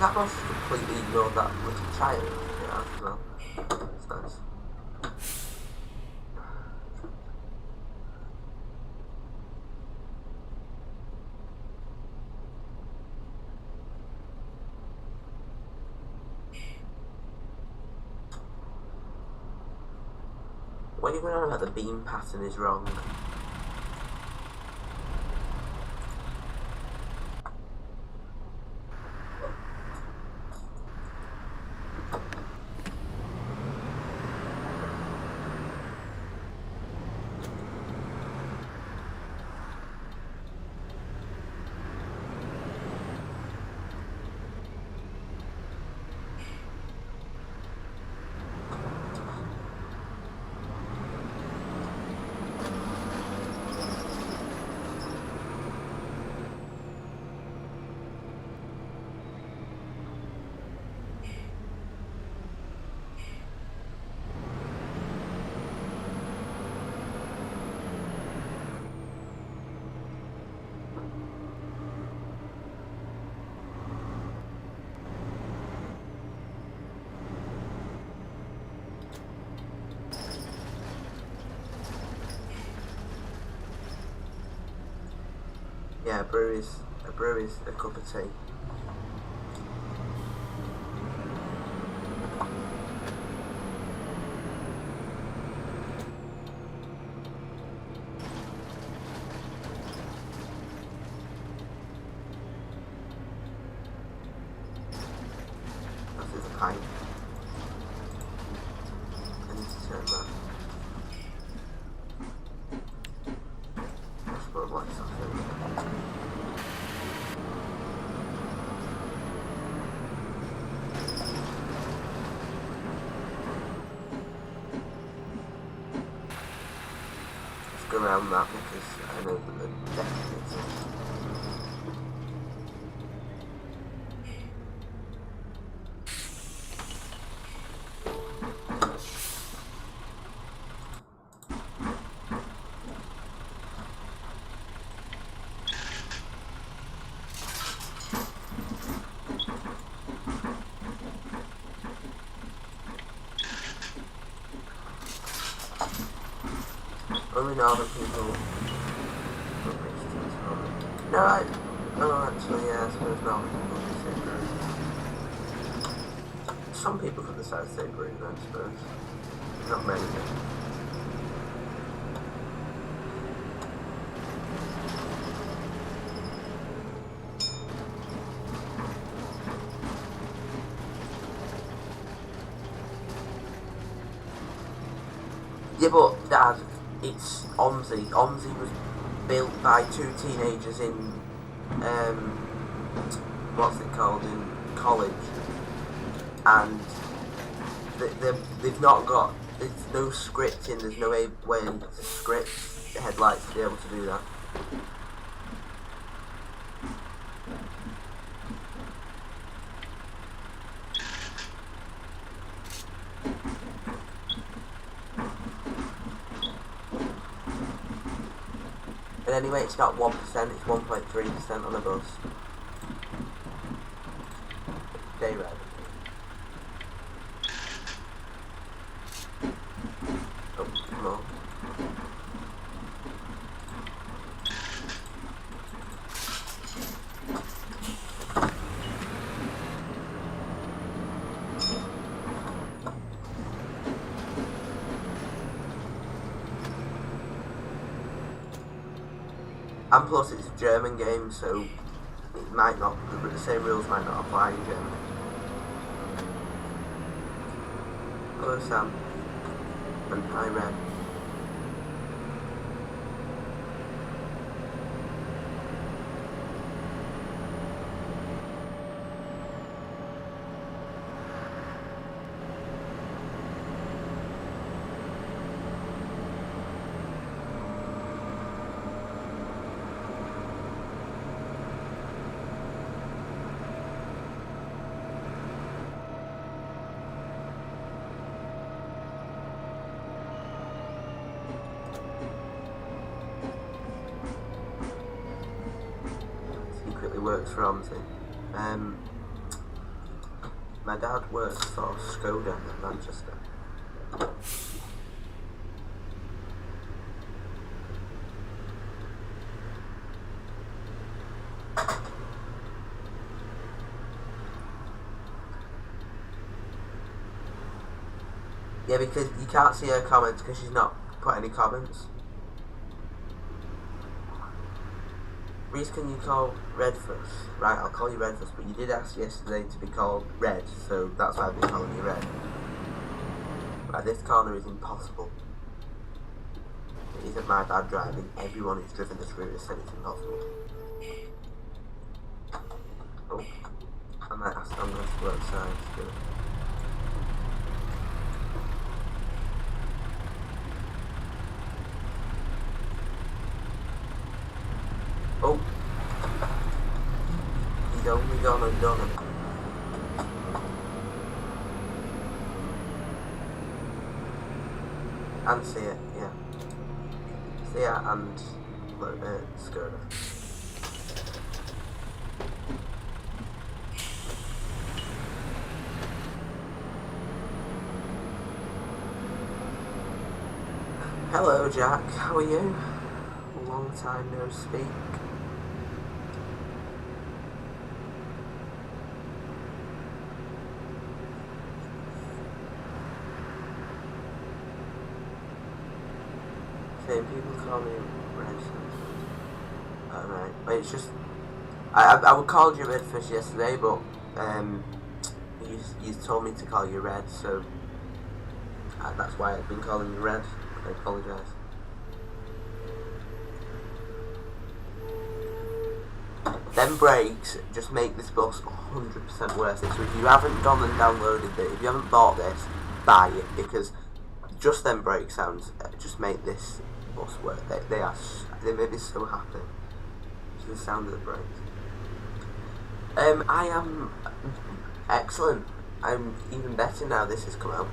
Speaker 1: That boss completely ignored that little child as well. It's nice. What are you going on about the beam pattern is wrong? Yeah, a brew is a cup of tea. This is a pint. I need to turn that. Let's put lights off here. Go around that because I know that the deck exists. Only northern people. No, actually, yeah, I suppose northern people do the same brew. Some people from the south say brew, I suppose. Not many. Yeah, but Dad, it's OMSI. OMSI was built by two teenagers in, what's it called, in college, and they've not got, there's no scripting, there's no way to script the headlights to be able to do that. And anyway, it's not 1%, it's 1.3% on the bus. Day red. Oh, come on. And plus it's a German game, so it might not, the same rules might not apply in Germany. Hello Sam. And hi Red. works for OMSI. My dad works for Skoda in Manchester. Yeah, because you can't see her comments because she's not put any comments. Reese, can you call Redfuss? Right, I'll call you Redfuss, but you did ask yesterday to be called Red, so that's why I've been calling you Red. Right, this corner is impossible. It isn't my bad driving. Everyone who's driven this route has said it's impossible. Oh, I might ask them to go outside to do it. Oh, he's only gone and done it. And see it, yeah. See it and Skoda. Hello Jack, how are you? Long time no speak. People call me Redfish. Alright, but it's just I would call you Redfish yesterday, but you told me to call you Red, so that's why I've been calling you Red. I apologise. Them brakes just make this bus 100% worth it. So if you haven't gone and downloaded it, if you haven't bought this, buy it, because just them brake sounds just make this bus work. They make me so happy. The sound of the brakes. I am excellent. I'm even better now this has come out,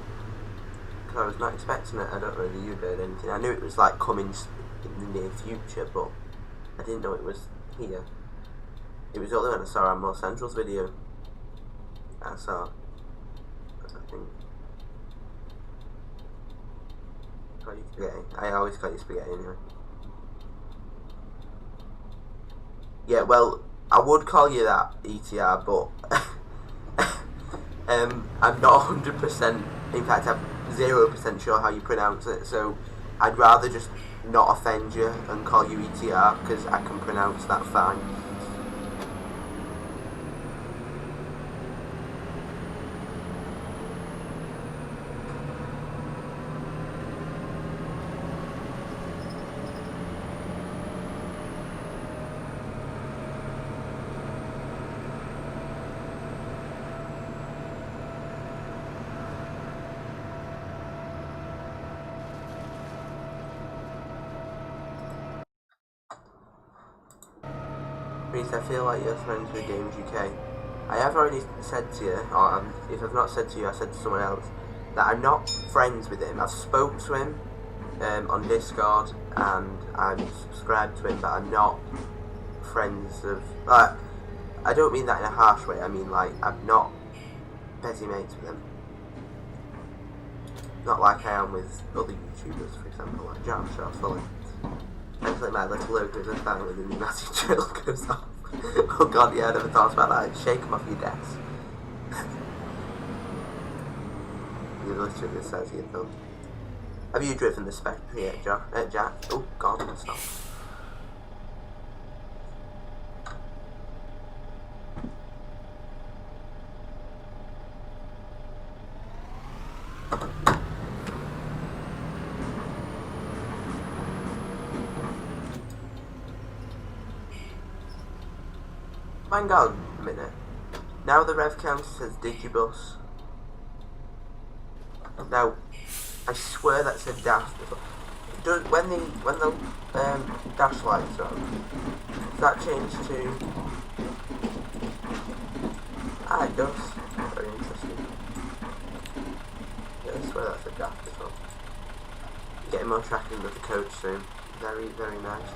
Speaker 1: because I was not expecting it. I don't know whether you heard anything. I knew it was like coming in the near future, but I didn't know it was here. It was only when I saw our More Central's video I saw, I think. Call you spaghetti. I always call you spaghetti anyway. Yeah, well, I would call you that, ETR, but I'm not 100%, in fact I'm 0% sure how you pronounce it, so I'd rather just not offend you and call you ETR, because I can pronounce that fine. Reese, I feel like you're friends with Games UK. I have already said to you, or if I've not said to you, I said to someone else, that I'm not friends with him. I've spoke to him on Discord, and I'm subscribed to him, but I'm not friends of... I don't mean that in a harsh way, I mean like, I'm not petty mates with him. Not like I am with other YouTubers, for example, like Jam Shot Fully. Actually, my little logo is fine when the pneumatic drill goes off. Oh god, yeah, I never thought about that. Shake them off your desk. You literally the size of your thumb. Have you driven the Spectra yet, Jack? Oh god, stop. Hang on a minute. Now the rev counter says DIGIBUS. Now, I swear that said dash before. When the dash lights are on, does that change to... it does. Very interesting. Yeah, I swear that said dash as well. Getting more tracking with the coach soon. Very, very nice.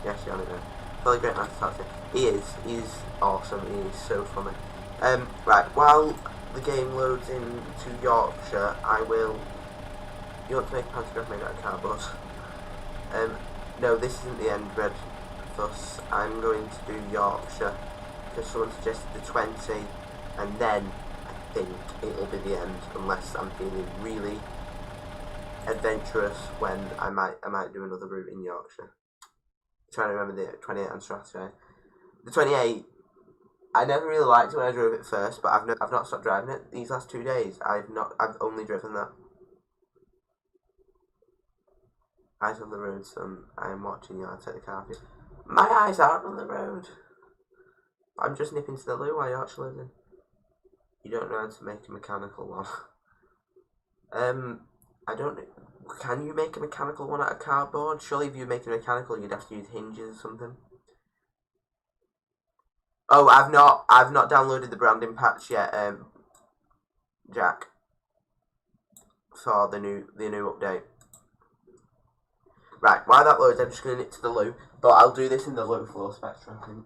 Speaker 1: Yes, you're on it now. Really great man to talk to. He's awesome, he's so funny. Right, while the game loads into Yorkshire, I will... You want to make a pantograph made out of cardboard? No, this isn't the end, Red. Thus, I'm going to do Yorkshire, because someone suggested the 20, and then I think it'll be the end, unless I'm feeling really adventurous when I might do another route in Yorkshire. I'm trying to remember the 28 and Strathspey. The 28, I never really liked it when I drove it first, but I've not stopped driving it these last 2 days. I've only driven that. Eyes on the road, son. I'm watching you. I'll take the car. My eyes aren't on the road. I'm just nipping to the loo while you're actually living. You don't know how to make a mechanical one. I don't know. Can you make a mechanical one out of cardboard? Surely if you make a mechanical, you'd have to use hinges or something. Oh, I've not downloaded the branding patch yet, Jack. For the new update. Right, while that loads, I'm just going to nip to the loo, but I'll do this in the low floor Spectra, I think.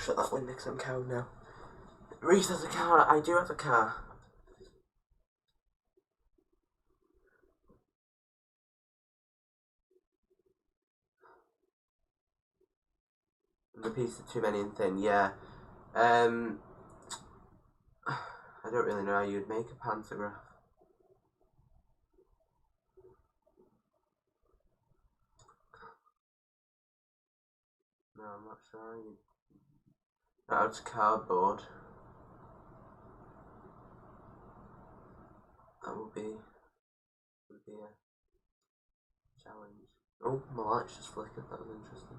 Speaker 1: Shut that window because I'm cowed now. Reese has a car. I do have a car. The piece of too many and thin, yeah. I don't really know how you'd make a pantograph. No, I'm not sure. Not out of cardboard. That would be a challenge. Oh, my lights just flickered. That was interesting.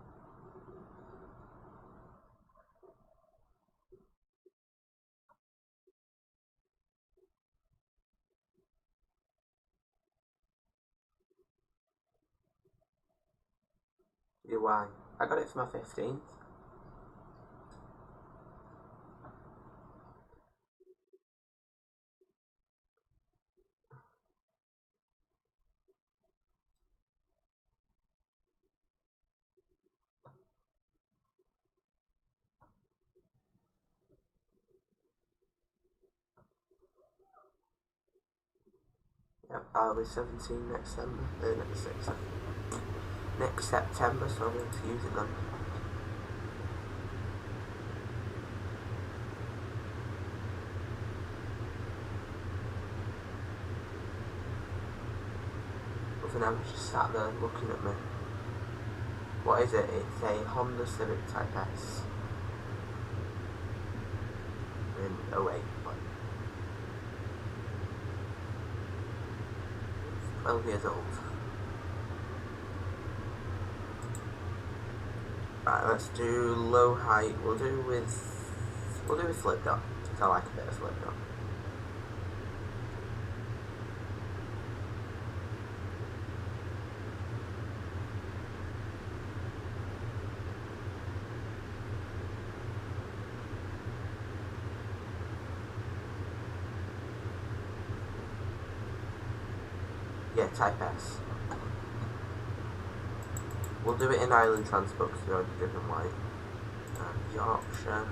Speaker 1: Yeah, why? I got it for my 15th. Yep, I'll be 17 next September, so I'll be able to use it then. Other than I'm just sat there looking at me. What is it? It's a Honda Civic Type S. 08. 12 years old. Right, let's do low height. We'll do with flip dot, because I like a bit of flip dot. Yeah, type S. We'll do it in Island Transport because we've already driven white. Yorkshire.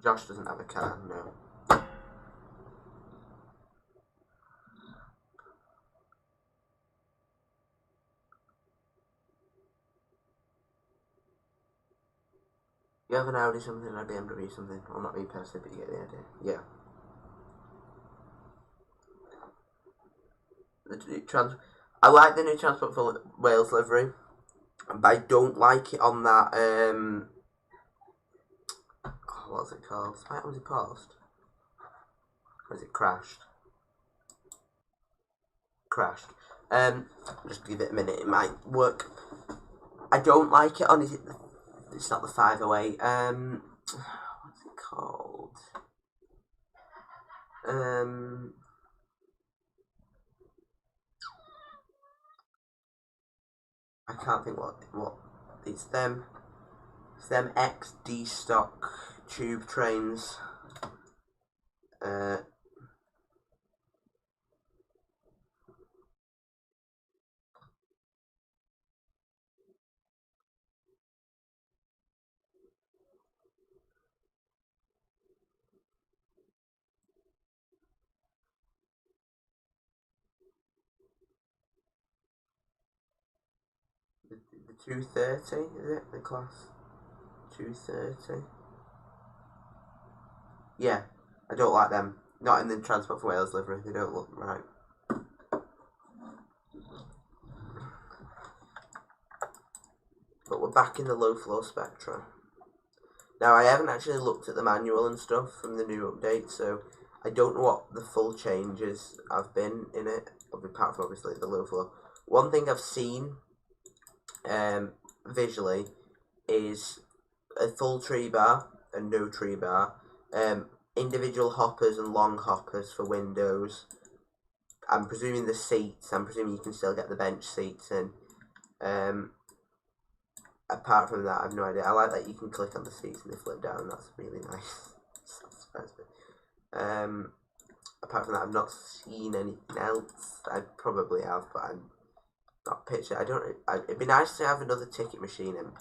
Speaker 1: Josh doesn't have a car, no. You have an Audi something and a BMW something. Well, not me personally, but you get the idea. Yeah. I like the new Transport for Wales livery, but I don't like it on that, what's it called? Was it paused? Or is it crashed? Crashed. Just give it a minute, it might work. I don't like it on, it's not the 508, what's it called? I can't think what it's them XD stock tube trains. The 230, is it? The class 230. Yeah, I don't like them. Not in the Transport for Wales livery. They don't look right. But we're back in the low floor Spectra. Now I haven't actually looked at the manual and stuff from the new update, so I don't know what the full changes have been in it, apart from obviously the low floor. One thing I've seen visually is a full tree bar and no tree bar, individual hoppers and long hoppers for windows. I'm presuming the seats, I'm presuming you can still get the bench seats in. Apart from that, I have no idea. I like that you can click on the seats and they flip down. That's really nice. Apart from that, I've not seen anything else. I probably have, but I'm not pictured. It'd be nice to have another ticket machine in.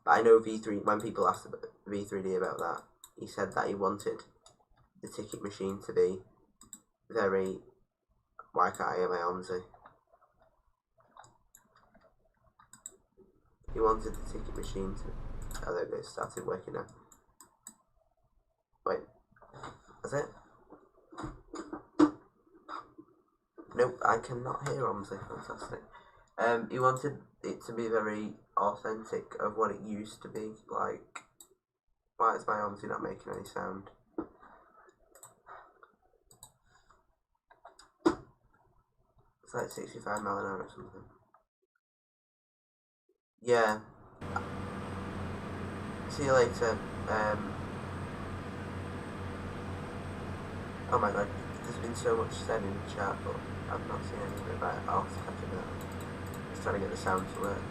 Speaker 1: But I know V3. When people asked about V3D about that, he said that he wanted the ticket machine to be very. Why can't I hear my OMSI? He wanted the ticket machine to. Oh, there it goes. Started working now. Wait. Is it? Nope, I cannot hear OMSI. Fantastic. He wanted it to be very authentic of what it used to be. Like, why is my OMSI not making any sound? It's like 65 mile an hour or something. Yeah. See you later. Oh my god, there's been so much said in the chat, but I've not seen anything about it. I'll have to catch up with that. Just trying to get the sound to work.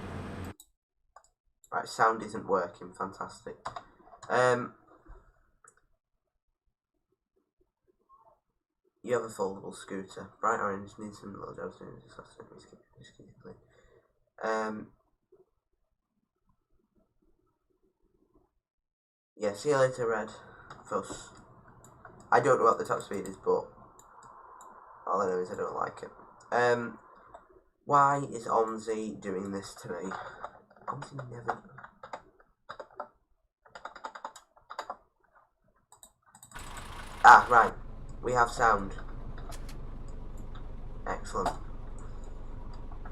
Speaker 1: Right, sound isn't working. Fantastic. You have a foldable scooter. Bright orange needs some little jobs doing this. Yeah, see you later, Red. Fuss. I don't know what the top speed is, but all I know is I don't like it. Why is OMSI doing this to me? OMSI never... Ah, right. We have sound. Excellent.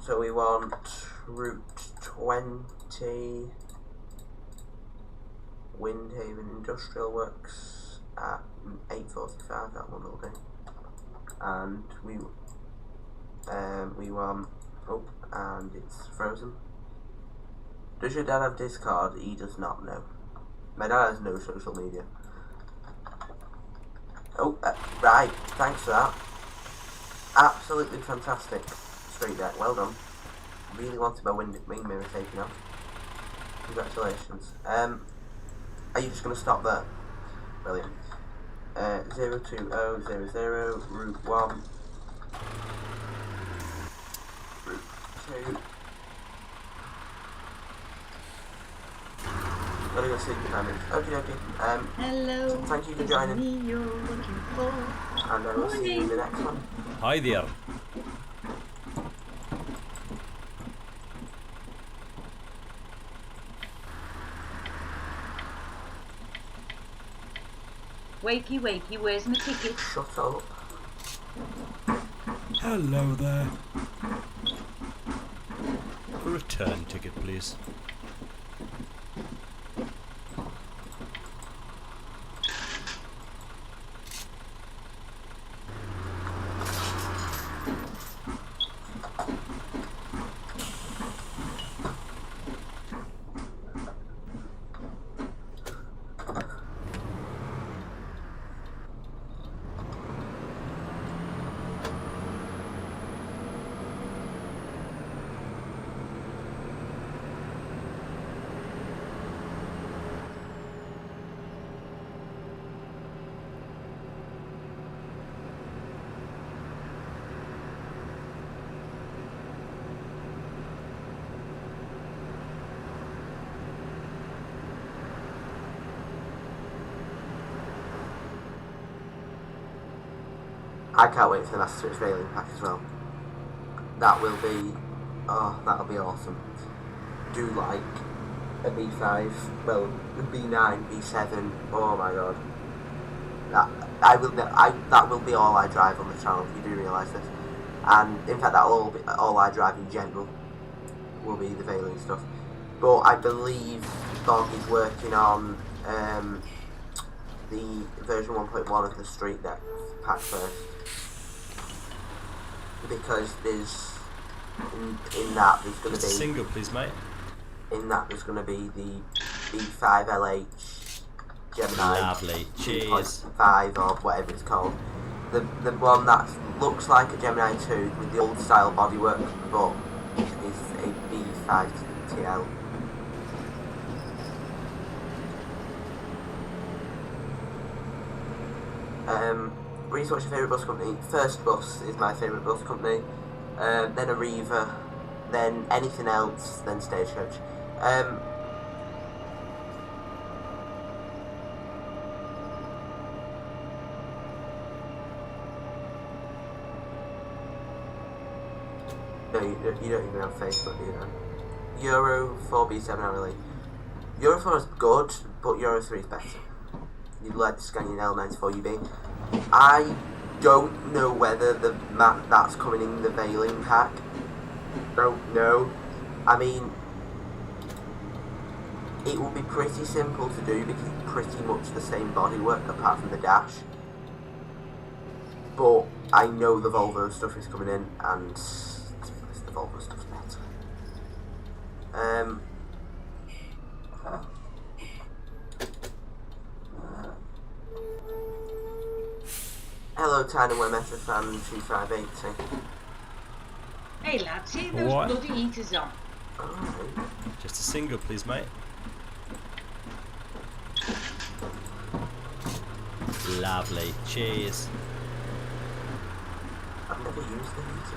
Speaker 1: So we want Route 20... Windhaven Industrial Works at 8:45, that one will do. And we want, oh, and it's frozen. Does your dad have Discord? He does not know. My dad has no social media. Oh, right, thanks for that. Absolutely fantastic. Straight deck, well done. Really wanted my wing mirror taken off. Congratulations. Are you just going to stop there? Brilliant. 02000, Route 1, Route 2. Gotta go sleep in damage. Okay.
Speaker 5: Hello.
Speaker 1: Thank you for joining.
Speaker 5: Me you're looking for.
Speaker 1: And I will see you in the next one.
Speaker 4: Hi there.
Speaker 5: Wakey, wakey, where's my ticket?
Speaker 1: Shut up.
Speaker 4: Hello there. A return ticket, please.
Speaker 1: I can't wait for the Master Switch Railing Pack as well. That will be, oh, that'll be awesome. Do like a B5, well, a B9, B7, oh my god. That will be all I drive on the channel, if you do realise this. And in fact that'll all be all I drive in general, will be the Veiling stuff. But I believe Dog is working on the version 1.1 of the Street Deck pack first. Because there's in that there's going to be
Speaker 4: single, please, mate.
Speaker 1: In that there's going to be the B5 LH Gemini.
Speaker 4: Lovely. Cheers.
Speaker 1: 2.5 or whatever it's called. The one that looks like a Gemini 2 with the old style bodywork, but is a B5 TL. Reese, what's your favourite bus company? First Bus is my favourite bus company, then Arriva, then anything else, then Stagecoach. No, you don't even have Facebook, do you know? Euro 4B7 hourly. Euro 4 is good, but Euro 3 is better. You'd like the Scanian L94UB. I don't know whether the map that's coming in the Veiling pack. Don't know. I mean, it will be pretty simple to do because it's pretty much the same bodywork apart from the dash. But I know the Volvo stuff is coming in, and the Volvo stuff's better. Hello, Tiny Wemeta fan 2580.
Speaker 5: Hey lads, see those
Speaker 4: What?
Speaker 5: bloody heaters on.
Speaker 1: Alright.
Speaker 4: Just a single, please, mate. Lovely. Cheers.
Speaker 1: I've never used the heater.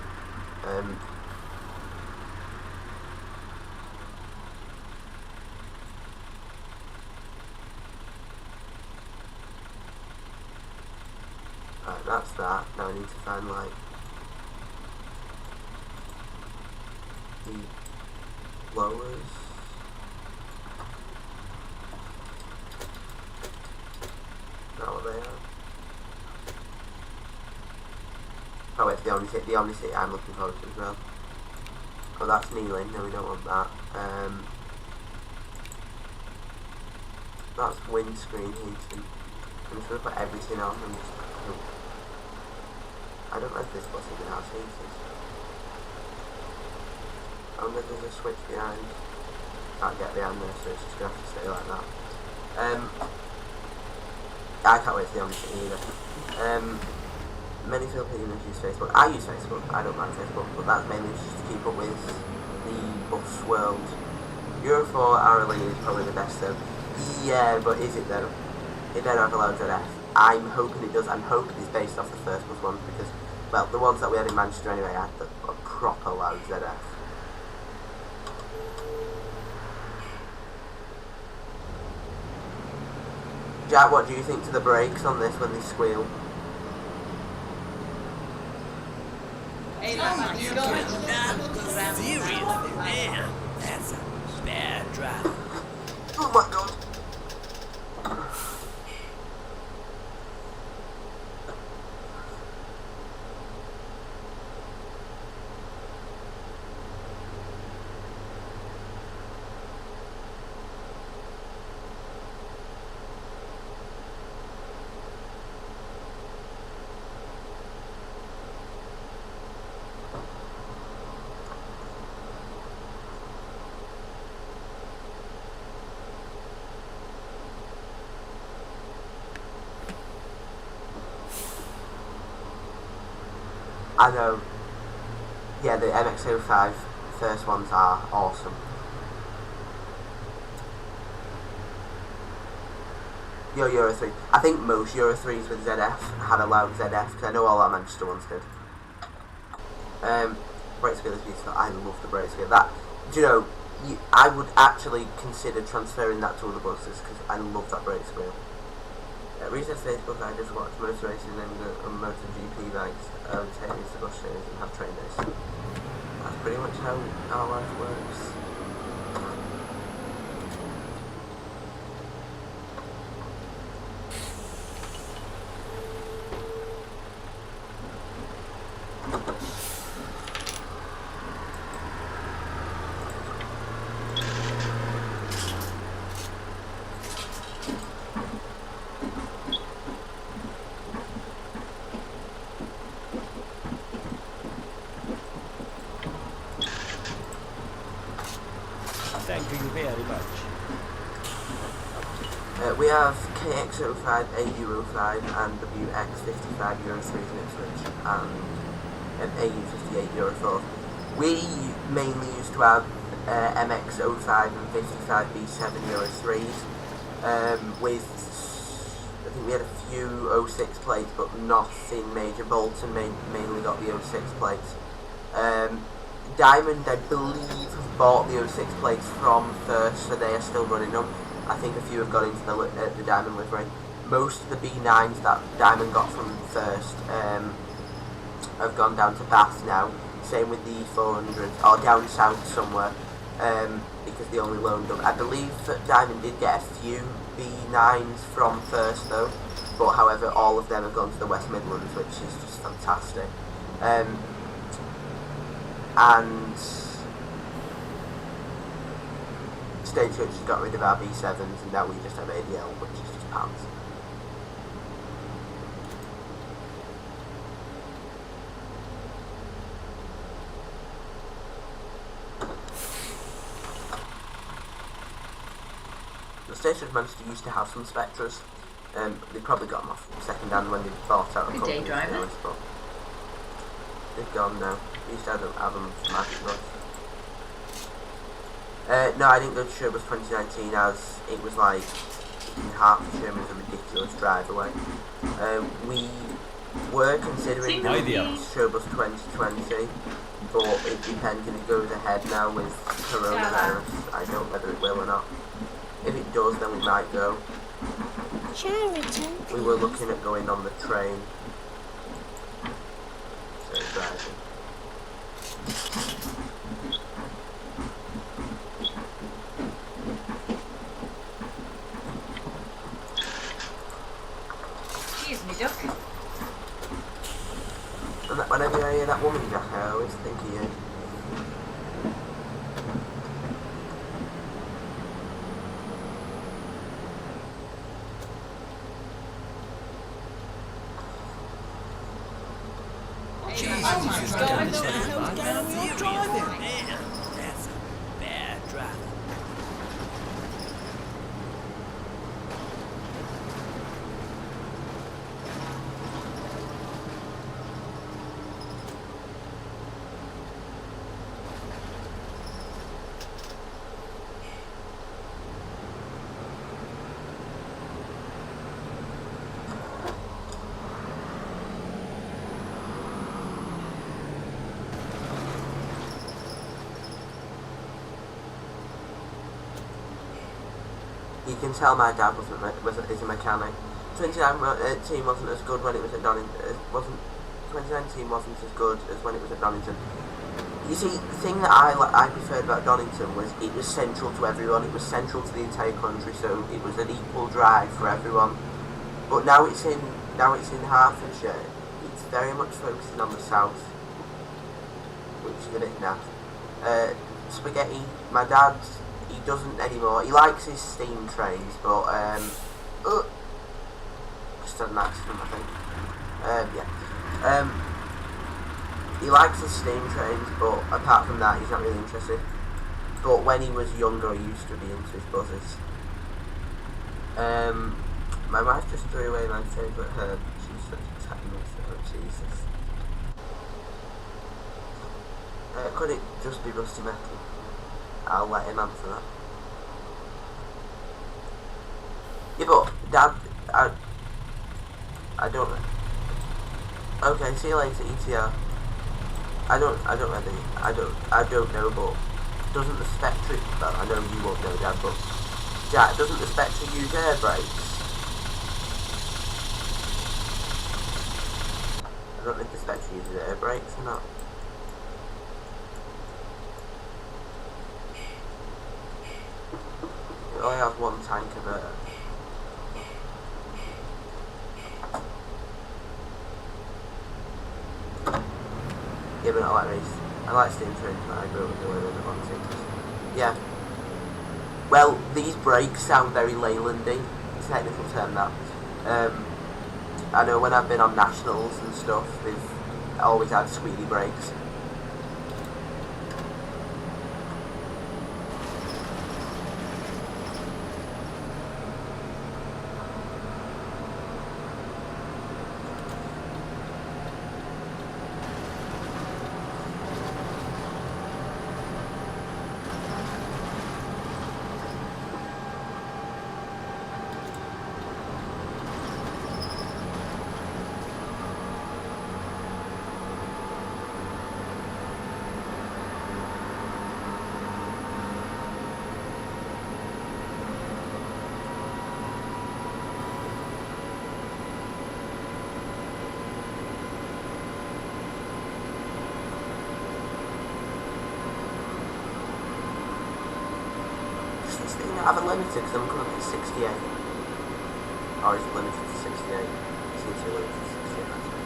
Speaker 1: Right, that's that. Now I need to find like the blowers. Not what they are. Oh wait, the OMSI I'm looking forward to as well. Oh, that's kneeling. No, we don't want that. That's windscreen heating. I'm just going to put everything on and just... I don't know if this bus even has heaters. Oh no, there's a switch behind. Can't get behind there, so it's just going to have to stay like that. I can't wait for the OMSI either. Many Filipinos use Facebook. I use Facebook. I don't mind Facebook, but that's mainly just to keep up with the bus world. Euro 4 hourly is probably the best though. Yeah, but is it though? It better have a low ZF. I'm hoping it does. I'm hoping it's based off the first bus ones because, well, the ones that we had in Manchester anyway had a proper low ZF. Jack, what do you think to the brakes on this when they squeal?
Speaker 5: Hey lads, you got it.
Speaker 3: Seriously, man, that's a bad drive.
Speaker 1: Oh my god! I know. Yeah, the MX-05 first ones are awesome. Your Euro 3. I think most Euro 3s with ZF had a loud ZF, because I know all our Manchester ones did. Brake scale is beautiful. I love the brake scale. That, do you know, I would actually consider transferring that to other buses, because I love that brake scale. Recent Facebook, I just watch motor races and MotoGP bikes, take these to bus shows and have train days. That's pretty much how our life works.
Speaker 4: Thank you very much.
Speaker 1: We have KX05, AU05 and WX55 Euro 3s in Ipswich and AU58 Euro 4. We mainly used to have MX05 and 55 B7 Euro 3s with, I think we had a few 06 plates but nothing major. Bolton mainly got the 06 plates. Diamond, I believe, have bought the 06 plates from first, so they are still running them. I think a few have got into the Diamond livery. Most of the B9s that Diamond got from first have gone down to Bath now. Same with the 400, or down south somewhere, because they only loaned them. I believe that Diamond did get a few B9s from first though, but however all of them have gone to the West Midlands, which is just fantastic. And Stagecoach has got rid of our B7s and now we just have ADL, which is just pants. The Stagecoach Manchester used to have some Spectras. They probably got them off second hand when they bought out a
Speaker 5: Good
Speaker 1: couple
Speaker 5: day, driver.
Speaker 1: but they've gone now. used to have them for Magic Bus. No, I didn't go to Showbus 2019 as it was like in Hertfordshire and it was a ridiculous drive away. We were considering doing Showbus 2020, but it depends if it goes ahead now with coronavirus. I don't know whether it will or not. If it does, then we might go. We were looking at going on the train. So driving.
Speaker 2: Excuse me, duck.
Speaker 1: And whenever I hear that woman Jack, I always think of you.
Speaker 3: Jesus, God, what the hell's going on with your driving?
Speaker 4: Man, that's a bad drive.
Speaker 1: You can tell my dad is a mechanic. 2019 wasn't as good when it was at Donington. 2019 wasn't as good as when it was at Donington. You see, the thing that I preferred about Donington was it was central to everyone. It was central to the entire country, so it was an equal drive for everyone. But now it's in Hertfordshire. It's very much focusing on the south, which is a bit naff. Spaghetti. My dad. He doesn't anymore. He likes his steam trains, but just had an accident, I think. He likes his steam trains, but apart from that, he's not really interested. But when he was younger, he used to be into his buzzers. My wife just threw away my favourite herb. She's such a tiny miss. Oh Jesus. Could it just be rusty metal? I'll let him answer that. Yeah, but Dad, I don't know. Okay, see you later, ETR. I don't know, but doesn't the Spectra? Well, I know you won't know, Dad, but Jack, doesn't the Spectra use air brakes? I don't know if the Spectra uses air brakes or not. It only has one tank of air. Yeah, but not like race. I like steam trains, but I grew up with the way they live on things. Yeah. Well, these brakes sound very Leylandy. Technical term that. I know when I've been on nationals and stuff, they've always had squealy brakes. I have it limited because I'm currently at 68. Or is it limited to 68? It seems to be limited to 68 actually.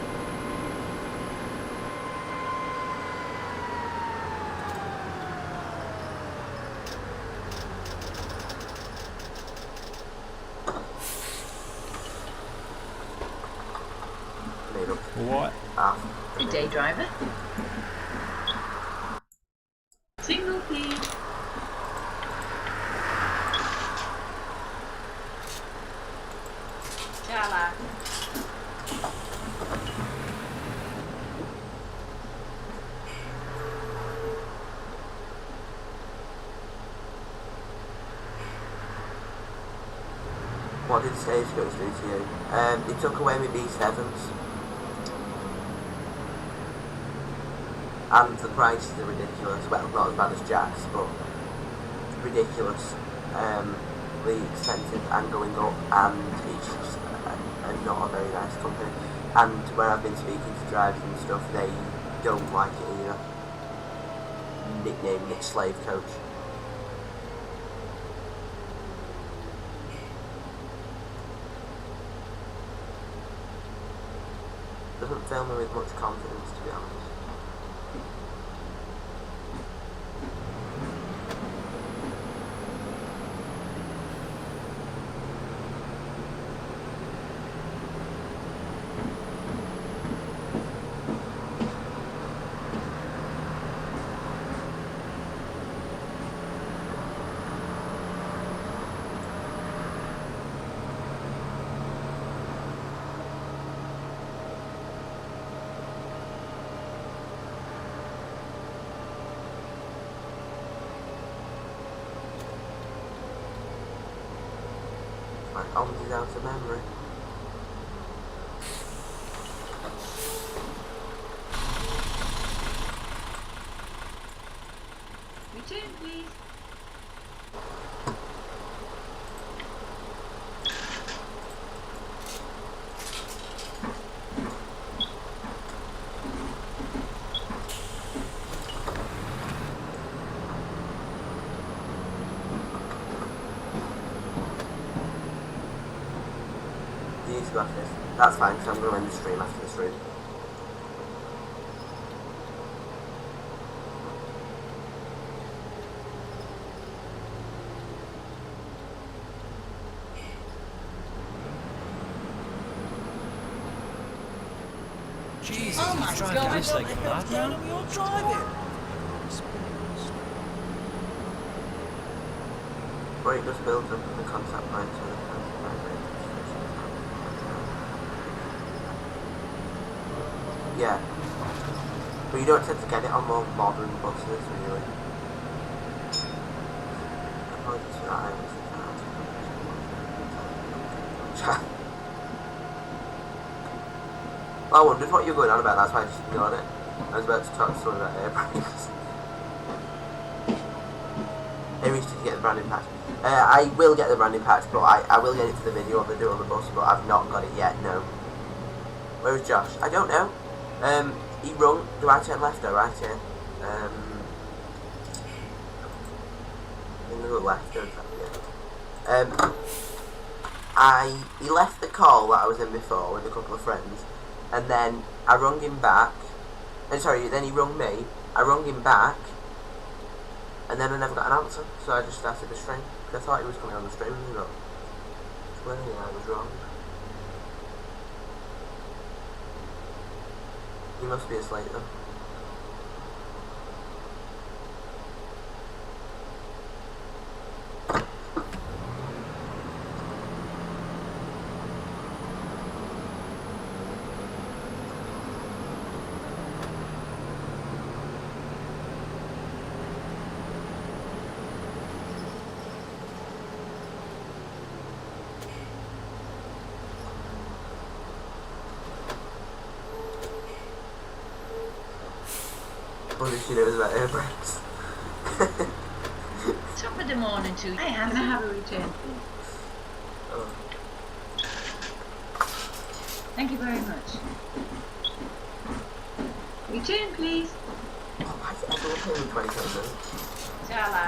Speaker 1: Made up.
Speaker 4: What?
Speaker 2: Good day, driver. Single key.
Speaker 5: Chala.
Speaker 1: What did Sage go through to you? They took away my B7s. And the prices are ridiculous. Well, not as bad as Jack's, but ridiculous. Expensive and going up, and it's just not a very nice company. And when I've been speaking to drivers and stuff, they don't like it either. Nicknaming it Slave Coach. Doesn't fill me with much confidence, to be honest. My OMSI's out of memory.
Speaker 5: Return, please.
Speaker 1: You need to go after this. That's fine, because I'm going to end the stream after this room.
Speaker 4: Jesus,
Speaker 3: Oh my
Speaker 4: he's trying
Speaker 3: God,
Speaker 4: to do this like
Speaker 3: what the
Speaker 4: that
Speaker 3: hell's going
Speaker 4: now.
Speaker 3: on? You're driving.
Speaker 1: Or it just builds up the contact point to the yeah. But you don't tend to get it on more modern buses, really. I wondered what you were going on about, that's why I just ignored it. I was about to talk to someone about airplanes. Maybe to get the branding patch. I will get the branding patch, but I will get it for the video when they do on the bus, but I've not got it yet, no. Where's Josh? I don't know. He rung. Do I turn left or right here? I think the left, don't I? He left the call that I was in before with a couple of friends, and then I rung him back. Then he rung me. I rung him back, and then I never got an answer, so I just started the stream. I thought he was coming on the stream, but clearly I was wrong. He must be asleep then. What did she know about air brakes?
Speaker 2: Top of the morning to you. I am.
Speaker 5: Can I have a return?
Speaker 1: Oh.
Speaker 5: Thank you very much. Return, please.
Speaker 1: Oh, why is everyone paying me 27 minutes?
Speaker 5: Chala.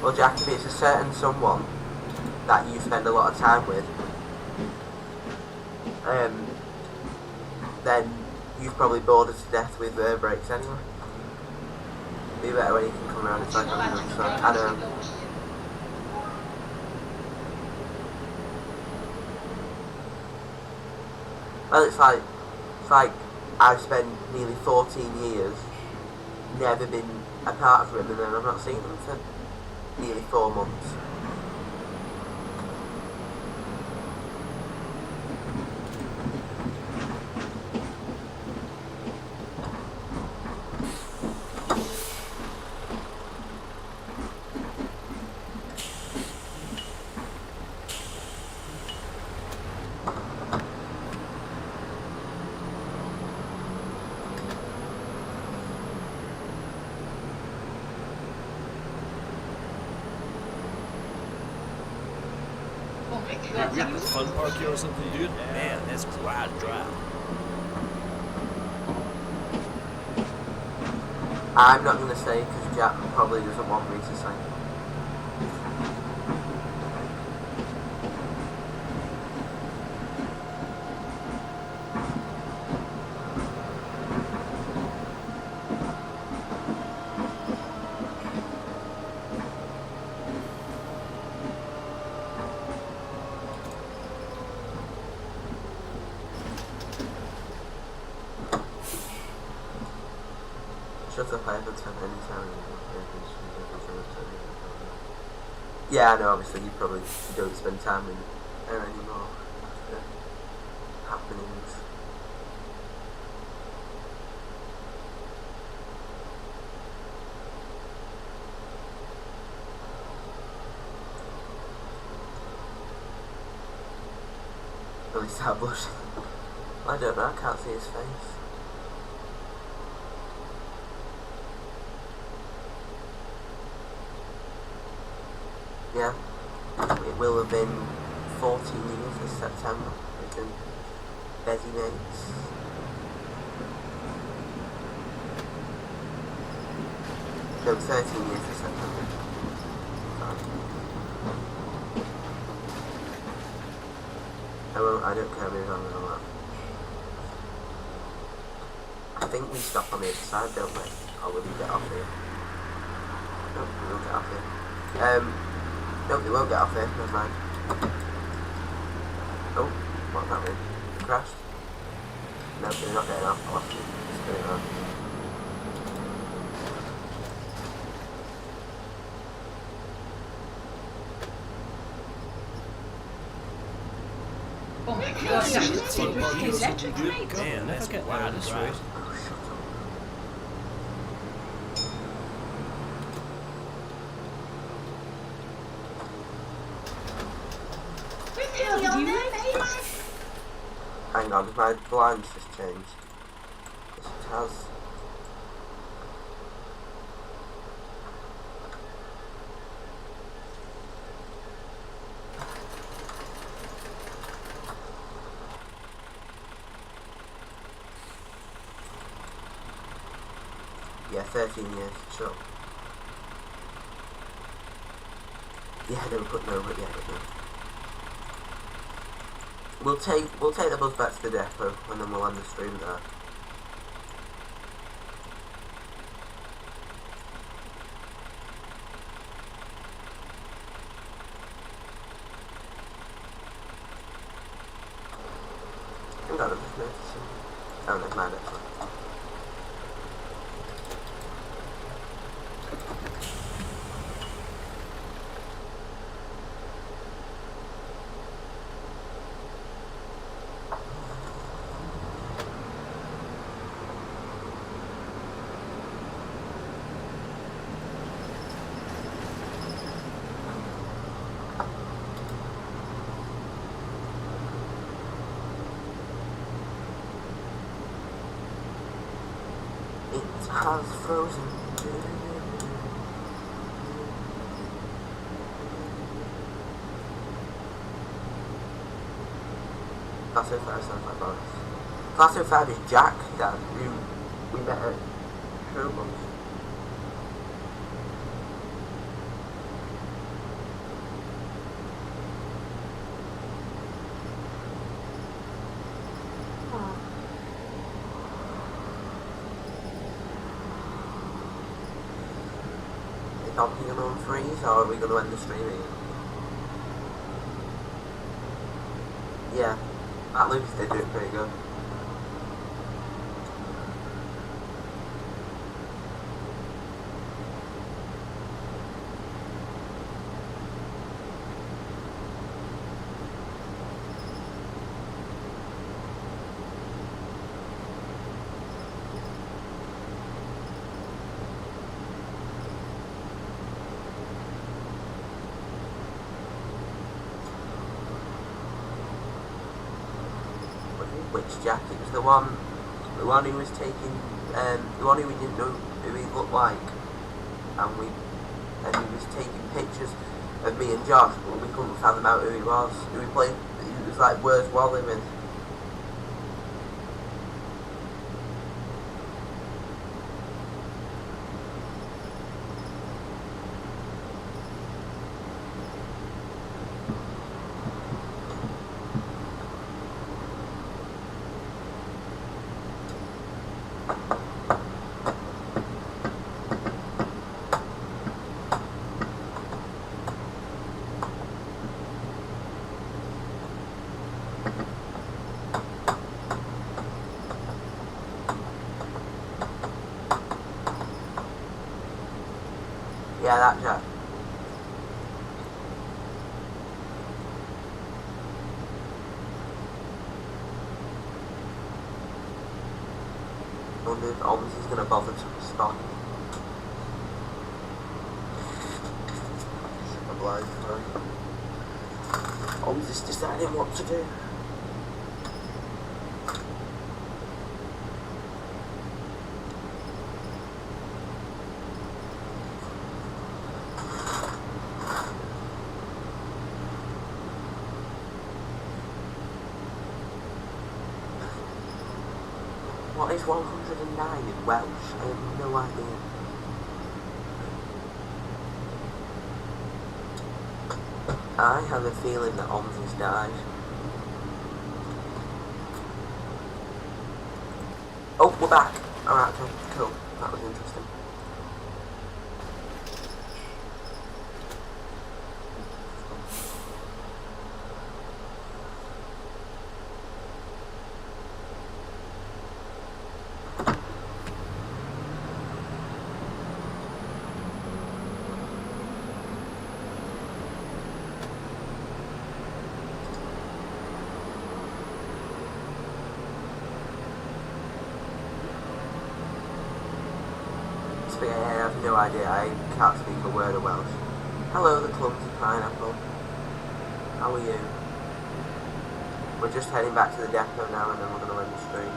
Speaker 1: Well, Jack, if it's a certain someone that you spend a lot of time with, then you've probably bored us to death with air brakes anyway. Be better when you can come around and try on them, so I know. Well, it's like I've spent nearly 14 years never been apart from him, and then I've not seen him for nearly 4 months.
Speaker 4: You at the fun park here or something, dude? Man, that's quite a drive.
Speaker 1: I'm not going to say because Jack probably doesn't want me to say. Shut up, I haven't spent any time in Yeah, I know, obviously you probably don't spend time in there anymore after happenings. Really start blushing. I don't know, I can't see his face. Yeah, it will have been 14 years this September. We've been busy mates. No, 13 years this September. Sorry. I don't care about all that. I think we stop on the other side, don't we? Or will we get off here? No, we will get off here. No, they won't get off here, never mind. Oh, what's that mean? It crashed? No, they're not getting off, I lost it. It's going on.
Speaker 2: Oh my god, that's electric, mate.
Speaker 4: Man, that's quite a drive.
Speaker 1: Hang on, my blinds just changed. Yes, it has. Yeah, 13 years, sure. Yeah, they were putting over it, yeah, but no. We'll take the bus back to the depot and then we'll end the stream there. Hang on, I'm just noticing. Oh, never mind actually. It has frozen. Class 05 sounds like Boris. Class 05 is Jack, Dad, who we met at Showbox. Talking on freeze, or are we going to end the streaming? Yeah, at least they do it pretty good. Which Jack? It was the one who was taking, the one who we didn't know who he looked like, and he was taking pictures. of me and Josh, but we couldn't fathom out who he was. Who he played, it was like, where's Wally with? Yeah, that Jack. I wonder if OMSI is going to bother to respond. OMSI's deciding what to do. What is 109 in Welsh? I have no idea. I have a feeling that OMSI's died. Oh, we're back. Alright, okay, cool. That was interesting. But yeah, I have no idea, I can't speak a word of Welsh. Hello, the clumsy pineapple. How are you? We're just heading back to the depot now and then we're going to end the stream.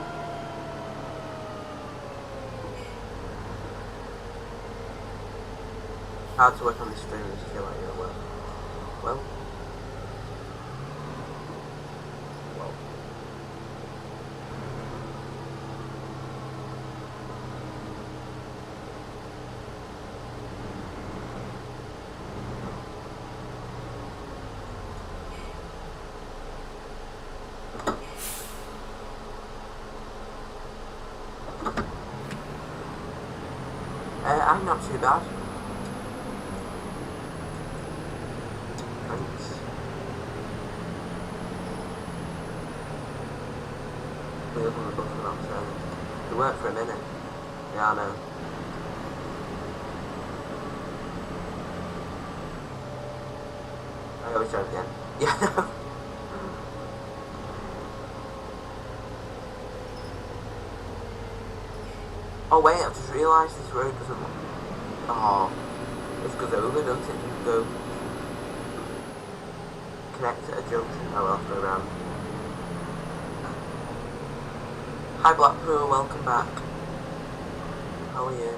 Speaker 1: Hard to work on this stream and just feel like you're well. Well. I'm not too bad. Thanks. We live on the bus for Optare. We worked for a minute. Yeah, I know. I always joke again. Yeah. Oh wait, I've just realised this road doesn't... Oh, this goes over, doesn't it? You go... Connect at a junction. Oh well, go around. Hi Blackpool, welcome back. How are you?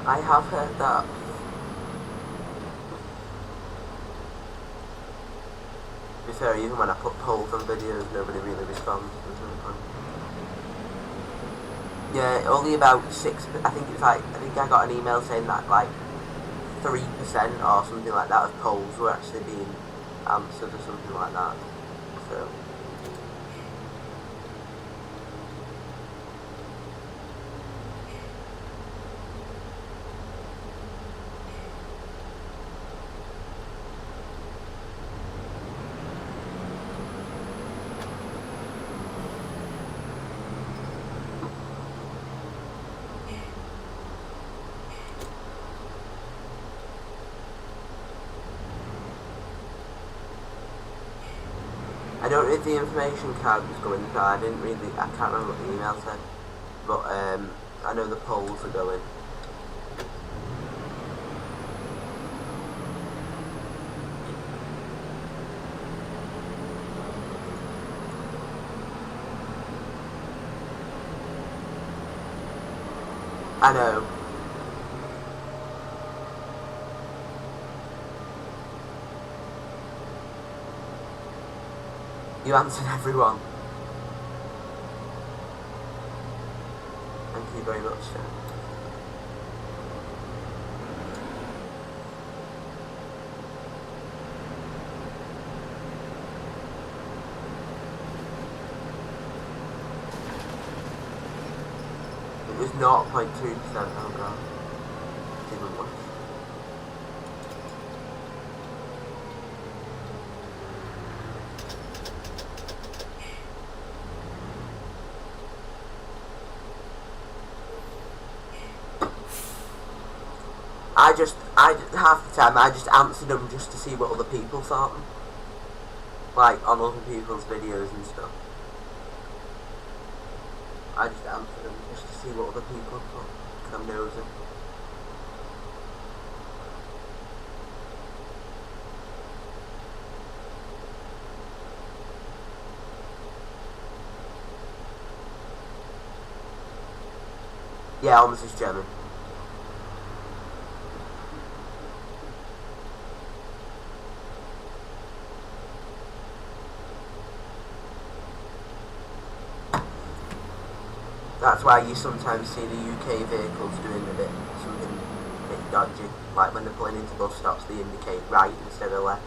Speaker 1: I have heard that. To be fair, even when I put polls on videos, nobody really responds. Yeah, only about 6. I think it's like, I think I got an email saying that like 3% or something like that of polls were actually being answered or something like that. So. I don't know if the information card was going through. I can't remember what the email said, but I know the polls are going. I know. You answered everyone. Thank you very much, sir. It was 0.2%, oh god. It's even worse. Half the time I just answered them just to see what other people thought. Like, on other people's videos and stuff. I just answered them just to see what other people thought, because I'm nosy. Yeah, OMSI's German. That's why you sometimes see the UK vehicles doing something a bit dodgy, like when they're pulling into bus stops they indicate right instead of left,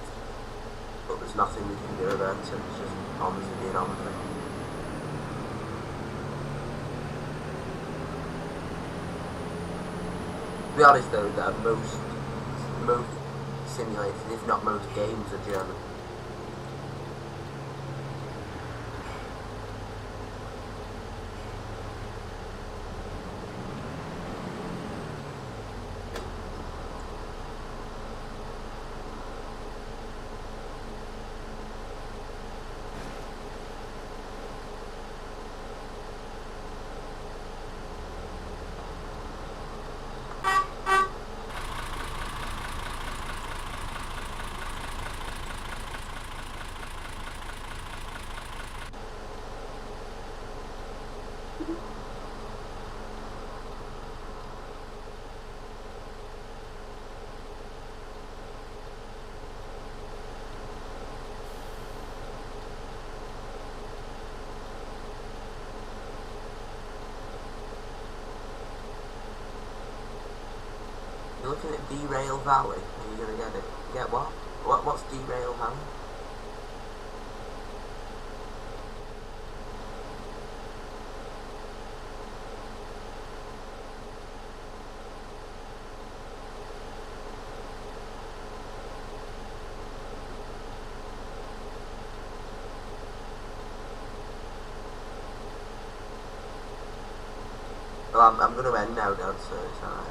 Speaker 1: but there's nothing we can do about it, it's just OMSI being OMSI. To be honest though, that most simulators, if not most games, are German. You're looking at Derail Valley, are you gonna get it? Get what? What's Derail Valley? Well, I'm gonna end now, Dad, so it's alright.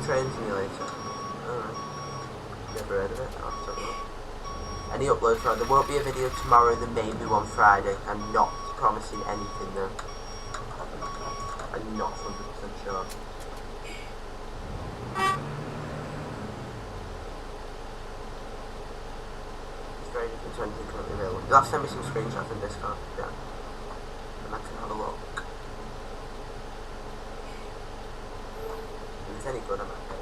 Speaker 1: Train simulator. Alright. Never heard of it. I'll have to have a look. Any uploads right? There won't be a video tomorrow, there may be one Friday. I'm not promising anything though. I'm not 100% sure. Stranger Things 20 currently available. You'll have to send me some screenshots in Discord, yeah. And I can have a look. If it's any good, I might pay.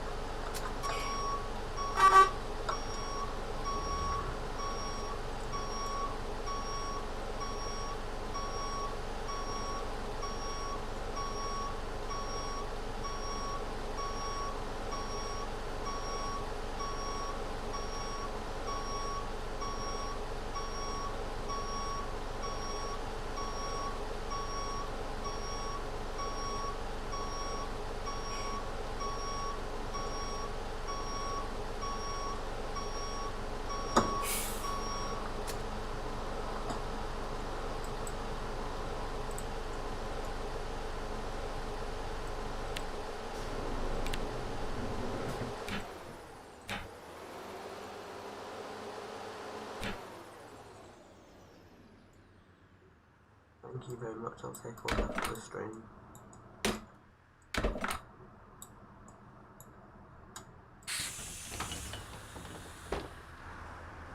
Speaker 1: Thank you very much. I'll take all that for the stream.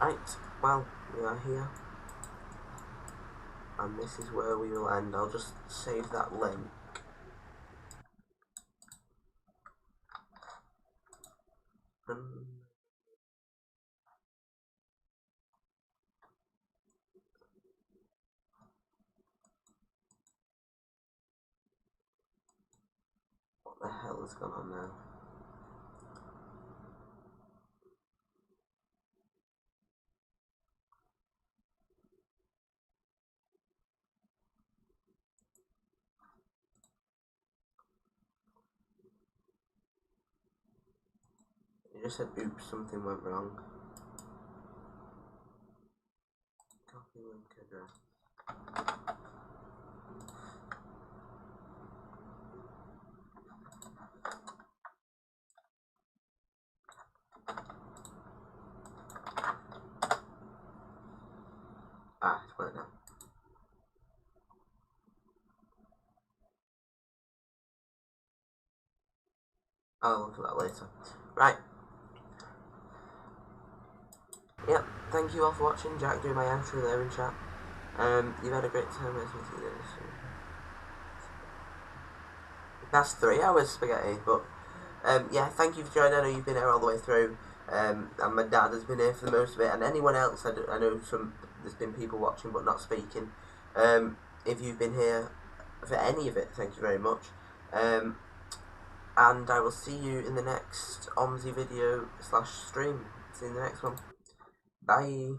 Speaker 1: Right, well, we are here. And this is where we will end. I'll just save that link. What the hell has gone on now? It just said, oops, something went wrong. Copy link address. Ah, it's worked now. I'll look at that later. Right. Yep, thank you all for watching. Jack doing my outro there in chat. You've had a great time listening to this. That's 3 hours, Spaghetti, but yeah, thank you for joining. I know you've been here all the way through, and my dad has been here for the most of it, and anyone else. I know there's been people watching but not speaking. If you've been here for any of it, thank you very much. And I will see you in the next OMSI video /stream. See you in the next one. Bye.